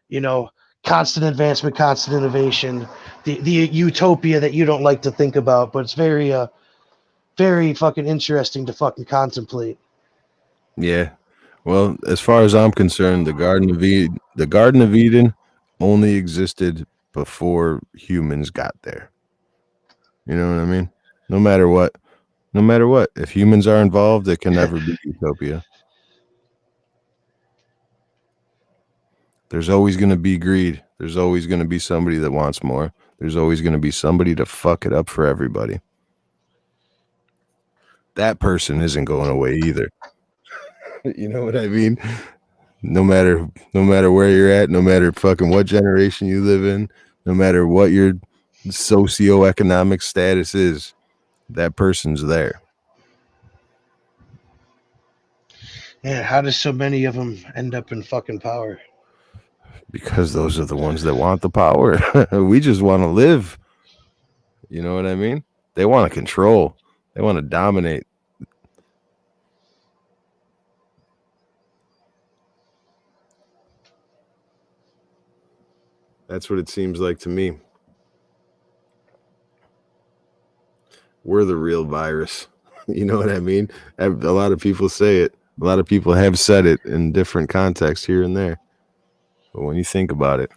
B: you know, constant advancement, constant innovation, the utopia that you don't like to think about, but it's very very fucking interesting to fucking contemplate.
C: Yeah. Well, as far as I'm concerned, the Garden of Eden only existed before humans got there. You know what I mean? No matter what, if humans are involved, it can never be utopia. There's always going to be greed. There's always going to be somebody that wants more. There's always going to be somebody to fuck it up for everybody. That person isn't going away either. You know what I mean? No matter where you're at, no matter fucking what generation you live in, no matter what your socioeconomic status is, that person's there.
B: Yeah, how does so many of them end up in fucking power?
C: Because those are the ones that want the power. We just want to live. You know what I mean? They want to control. They want to dominate. That's what it seems like to me. We're the real virus. You know what I mean? A lot of people say it. A lot of people have said it in different contexts here and there. But when you think about it,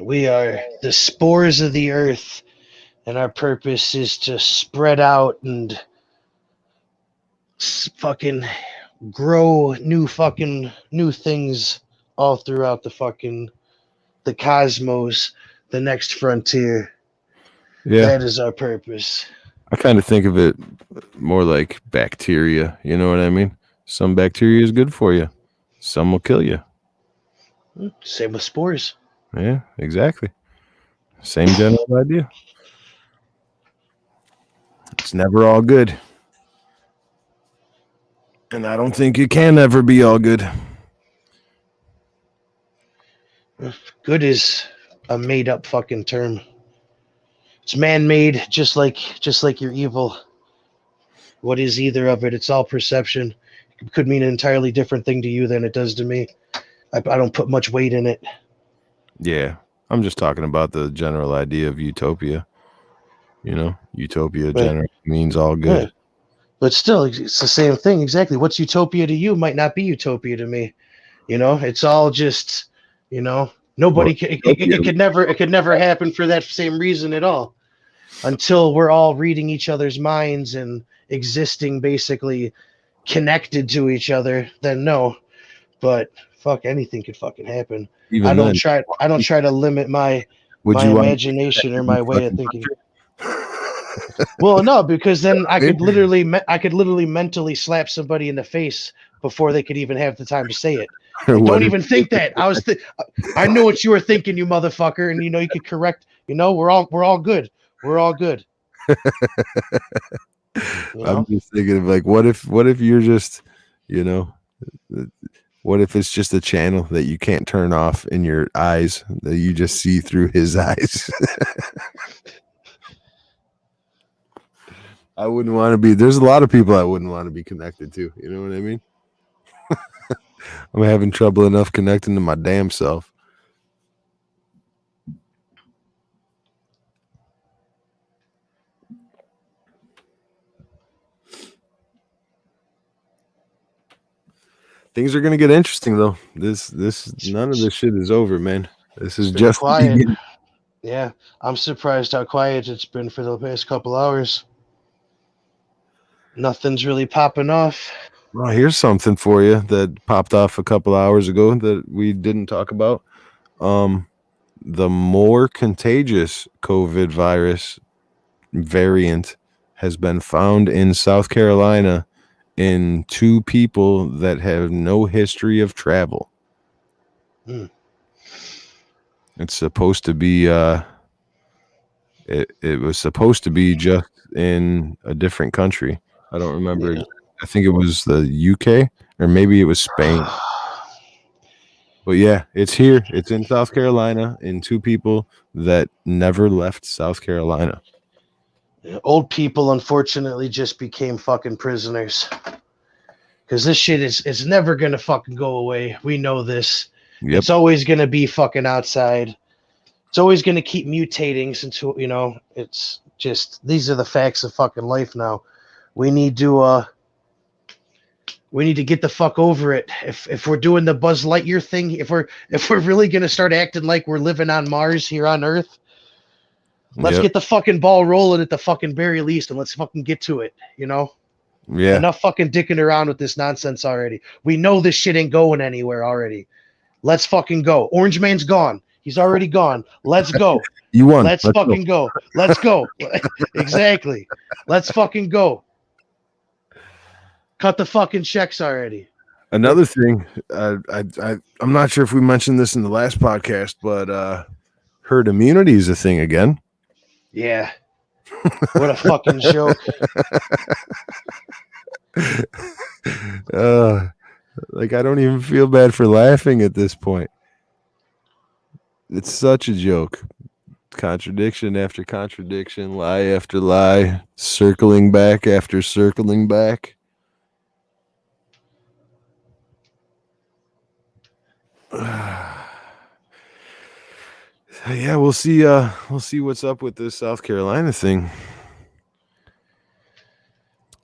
B: we are the spores of the earth, and our purpose is to spread out and fucking grow new things all throughout the cosmos, the next frontier.
C: yeah,
B: that is our purpose.
C: I kind of think of it more like bacteria. You know what I mean? Some bacteria is good for you. Some will kill you.
B: Same with spores.
C: Yeah, exactly. Same general idea. It's never all good. And I don't think it can ever be all good.
B: Good is a made up fucking term. It's man made, just like your evil. What is either of it? It's all perception. It could mean an entirely different thing to you than it does to me. I don't put much weight in it.
C: Yeah. I'm just talking about the general idea of utopia. You know, utopia
B: Right.
C: generally means all good.
B: Yeah. But still, it's the same thing. Exactly. What's utopia to you might not be utopia to me. You know, it's all just, you know, nobody it could never happen for that same reason at all. Until we're all reading each other's minds and existing basically connected to each other, then no. But fuck, anything could fucking happen.
C: Even
B: I don't
C: then,
B: try to limit my
C: would
B: my
C: you want
B: imagination or my way of thinking.
C: to
B: Well, no, because then I could
C: Maybe.
B: literally mentally slap somebody in the face before they could even have the time to say it. Like,
C: What
B: don't
C: if-
B: even think that. I knew what you were thinking, you motherfucker, and you know you could correct. You know, we're all good. We're all good. You know?
C: I'm just thinking of like, what if you're just, you know, what if it's just a channel that you can't turn off in your eyes, that you just see through his eyes? I wouldn't want to be. There's a lot of people I wouldn't want to be connected to. You know what I mean? I'm having trouble enough connecting to my damn self. Things are gonna get interesting though. This none of this shit is over, man. This is
B: It's been
C: just the
B: quiet.
C: beginning.
B: Yeah, I'm surprised how quiet it's been for the past couple hours. Nothing's really popping off.
C: Well, here's something for you that popped off a couple hours ago that we didn't talk about. The more contagious COVID virus variant has been found in South Carolina in 2 people that have no history of travel.
B: Hmm.
C: It's supposed to be it was supposed to be just in a different country. I don't remember.
B: Yeah.
C: I think it was the UK or maybe it was Spain. But yeah, it's here. It's in South Carolina in 2 people that never left South Carolina.
B: Old people, unfortunately, just became fucking prisoners. Because this shit is never gonna fucking go away. We know this.
C: Yep.
B: It's always gonna be fucking outside. It's always gonna keep mutating since, you know, it's just, these are the facts of fucking life now. We need to get the fuck over it. If we're doing the Buzz Lightyear thing, if we're really gonna start acting like we're living on Mars here on Earth, let's
C: Yep.
B: get the fucking ball rolling at the fucking very least, and let's fucking get to it. You know,
C: Yeah.
B: enough fucking dicking around with this nonsense already. We know this shit ain't going anywhere already. Let's fucking go. Orange Man's gone. He's already gone. Let's go.
C: You won.
B: Let's fucking go. Let's go. Exactly. Let's fucking go. Cut the fucking checks already.
C: Another thing, I'm not sure if we mentioned this in the last podcast, but herd immunity is a thing again.
B: Yeah. What a fucking joke.
C: Like I don't even feel bad for laughing at this point. It's such a joke. Contradiction after contradiction, lie after lie, circling back after circling back. Yeah, we'll see what's up with this South Carolina thing.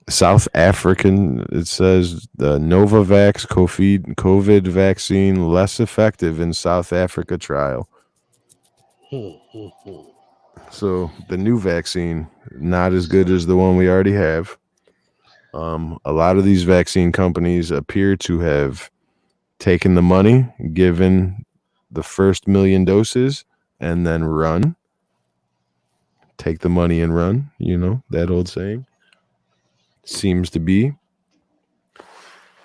C: South African, it says the Novavax COVID vaccine less effective in South Africa trial. So the new vaccine not as good as the one we already have. A lot of these vaccine companies appear to have taken the money, given the first 1 million doses, and then run. Take the money and run, you know, that old saying. Seems to be.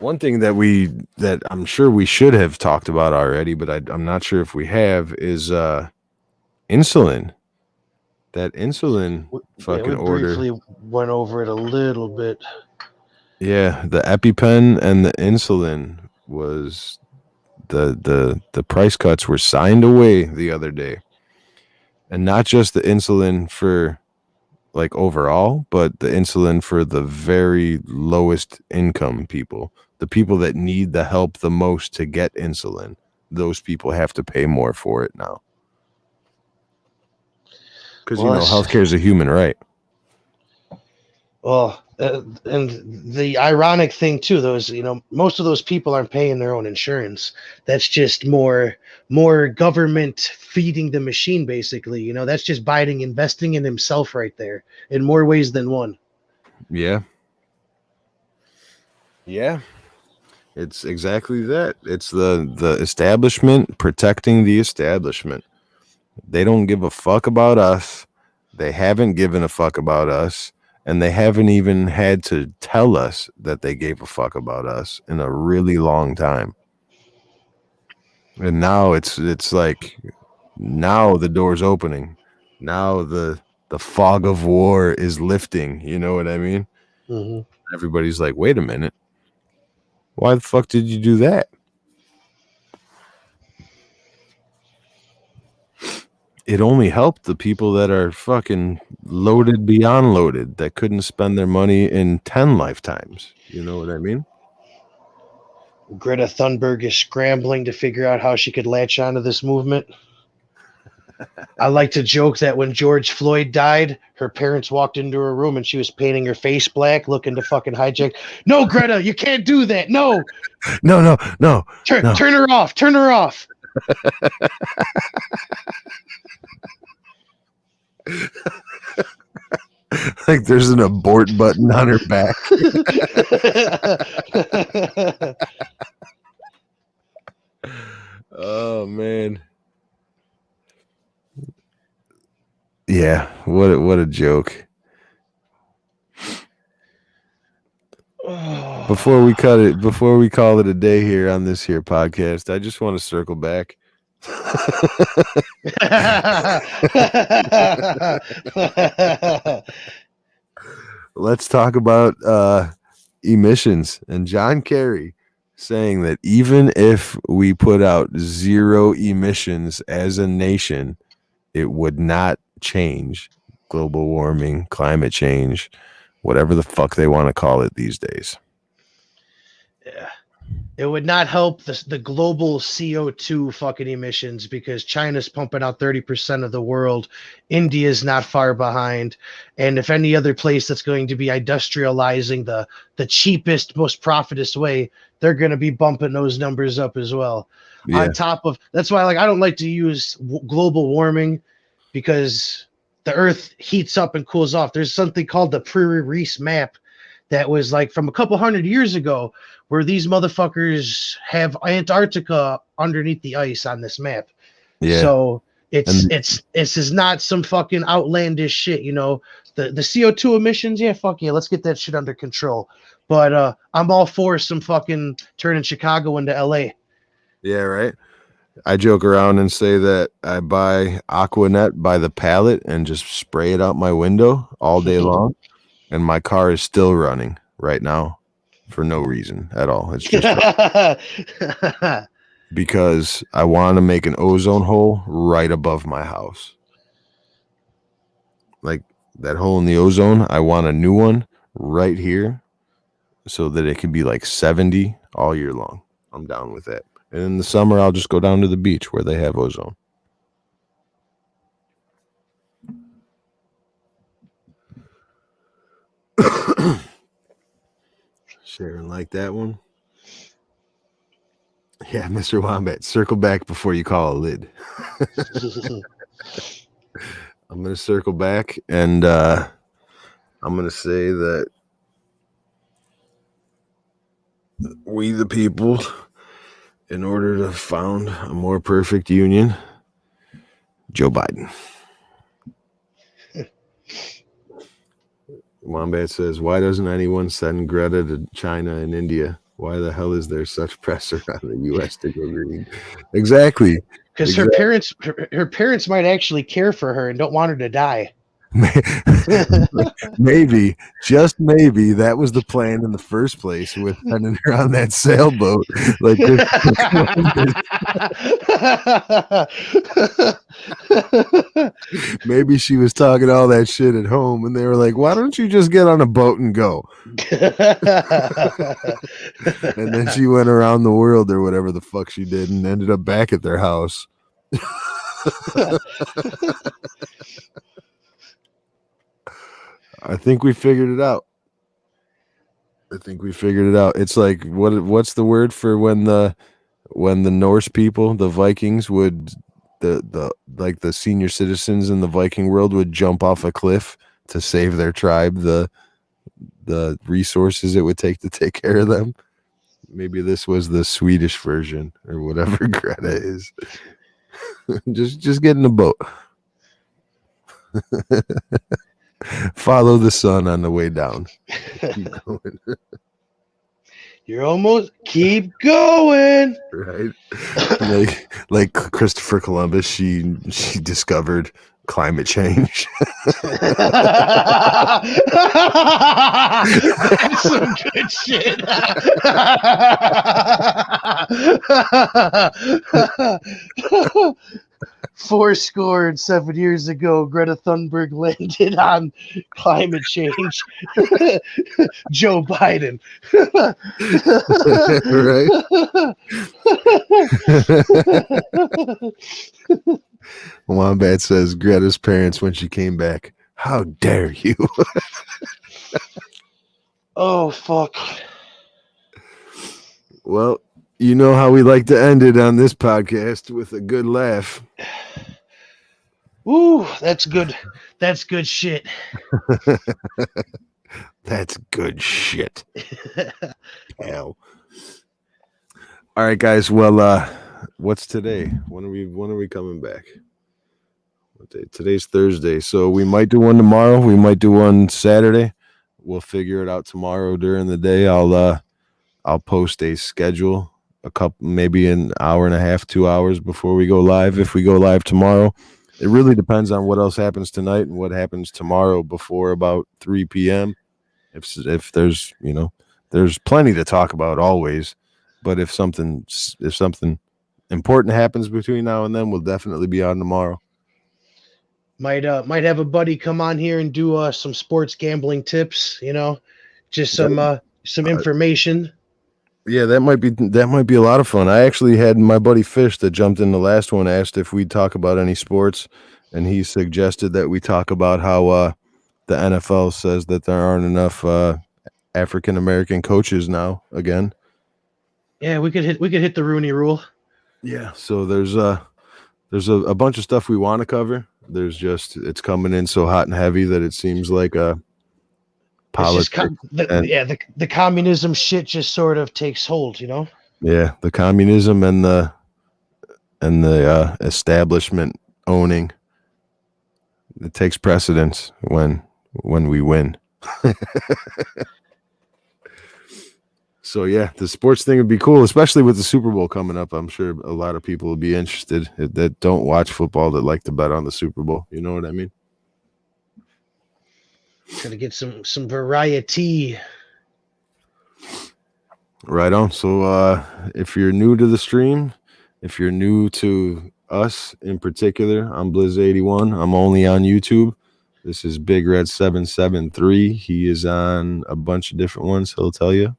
C: One thing that I'm sure we should have talked about already, but I'm not sure if we have, is insulin. That insulin fucking
B: we
C: order.
B: briefly went over it a little bit.
C: Yeah, the EpiPen and the insulin was the price cuts were signed away the other day. And not just the insulin for like overall, but the insulin for the very lowest income people, the people that need the help the most to get insulin. Those people have to pay more for it now. Because,
B: Well,
C: healthcare is a human right.
B: Well, and the ironic thing too, those most of those people aren't paying their own insurance. That's just more government feeding the machine, basically. That's just Biden investing in himself right there in more ways than one.
C: Yeah. Yeah. It's exactly that. It's the establishment protecting the establishment. They don't give a fuck about us. They haven't given a fuck about us. And they haven't even had to tell us that they gave a fuck about us in a really long time. And now it's like, now the door's opening. Now the fog of war is lifting. You know what I mean?
B: Mm-hmm.
C: Everybody's like, wait a minute. Why the fuck did you do that? It only helped the people that are fucking loaded beyond loaded, that couldn't spend their money in 10 lifetimes. You know what I mean?
B: Greta Thunberg is scrambling to figure out how she could latch onto this movement. I like to joke that when George Floyd died, her parents walked into her room and she was painting her face black, looking to fucking hijack. No, Greta, you can't do that. No.
C: No.
B: Turn her off. Turn her off.
C: Like there's an abort button on her back. Oh man. Yeah, what a joke. Before we call it a day here on this here podcast, I just want to circle back. Let's talk about emissions and John Kerry saying that even if we put out zero emissions as a nation, it would not change global warming, climate change, whatever the fuck they want to call it these days.
B: Yeah. It would not help the global CO2 fucking emissions because China's pumping out 30% of the world. India's not far behind. And if any other place that's going to be industrializing the cheapest, most profitous way, they're going to be bumping those numbers up as well.
C: Yeah.
B: On top of that's why I don't like to use global warming because the earth heats up and cools off. There's something called the Prairie-Ries map that was like from a couple hundred years ago where these motherfuckers have Antarctica underneath the ice on this map.
C: Yeah.
B: So it's is not some fucking outlandish shit, the CO2 emissions. Yeah, fuck yeah. Let's get that shit under control. But I'm all for some fucking turning Chicago into LA.
C: Yeah, right. I joke around and say that I buy Aquanet by the pallet and just spray it out my window all day long. And my car is still running right now for no reason at all. It's just because I want to make an ozone hole right above my house. Like that hole in the ozone, I want a new one right here so that it can be like 70 all year long. I'm down with that. And in the summer, I'll just go down to the beach where they have ozone. Sharon like that one. Yeah, Mr. Wombat, circle back before you call a lid. I'm going to circle back and I'm going to say that we the people, in order to found a more perfect union, Joe Biden. Wombat says, why doesn't anyone send Greta to China and India? Why the hell is there such pressure on the U.S. to go green? Exactly.
B: Because her parents might actually care for her and don't want her to die.
C: Maybe, just maybe, that was the plan in the first place with sending her on that sailboat. Like, maybe she was talking all that shit at home, and they were like, "Why don't you just get on a boat and go?" And then she went around the world or whatever the fuck she did, and ended up back at their house. I think we figured it out. It's like what's the word for when the Norse people, the Vikings, would the senior citizens in the Viking world would jump off a cliff to save their tribe, the resources it would take to take care of them. Maybe this was the Swedish version or whatever Greta is. just get in a boat. Follow the sun on the way down. Keep going.
B: You're almost keep going.
C: Right. Like Christopher Columbus, she discovered climate change.
B: That's some good shit. 7 years ago, Greta Thunberg landed on climate change. Joe Biden.
C: Right. Wombat says Greta's parents when she came back. How dare you?
B: Oh, fuck.
C: Well, you know how we like to end it on this podcast, with a good laugh.
B: Ooh, that's good. That's good shit.
C: That's good shit. Pal. All right, guys. Well, what's today? When are we coming back? What day? Today's Thursday, so we might do one tomorrow. We might do one Saturday. We'll figure it out tomorrow during the day. I'll post a schedule, maybe an hour and a half, 2 hours before we go live. If we go live tomorrow, it really depends on what else happens tonight and what happens tomorrow before about 3 p.m. If there's, there's plenty to talk about always, but if something important happens between now and then, we'll definitely be on tomorrow.
B: Might have a buddy come on here and do some sports gambling tips, just some information.
C: Yeah, that might be a lot of fun. I actually had my buddy Fish that jumped in the last one, asked if we'd talk about any sports, and he suggested that we talk about how the NFL says that there aren't enough African American coaches now again.
B: Yeah, we could hit the Rooney Rule.
C: Yeah, so there's a bunch of stuff we want to cover. It's coming in so hot and heavy that it seems like politics.
B: The communism shit just sort of takes hold,
C: Yeah, the communism and the establishment owning, it takes precedence when we win. So yeah, the sports thing would be cool, especially with the Super Bowl coming up. I'm sure a lot of people will be interested that don't watch football that like to bet on the Super Bowl. You know what I mean?
B: Gotta get some variety.
C: Right on. So if you're new to the stream, if you're new to us in particular, I'm Blizz81. I'm only on YouTube. This is Big Red 773. He is on a bunch of different ones, he'll tell you.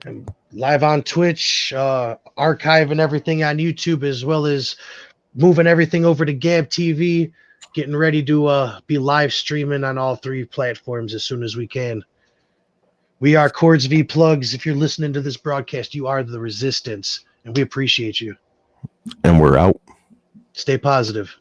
B: I'm live on Twitch, archiving everything on YouTube, as well as moving everything over to Gab TV. Getting ready to be live streaming on all 3 platforms as soon as we can. We are Chords V Plugs. If you're listening to this broadcast, you are the resistance, and we appreciate you.
C: And we're out.
B: Stay positive.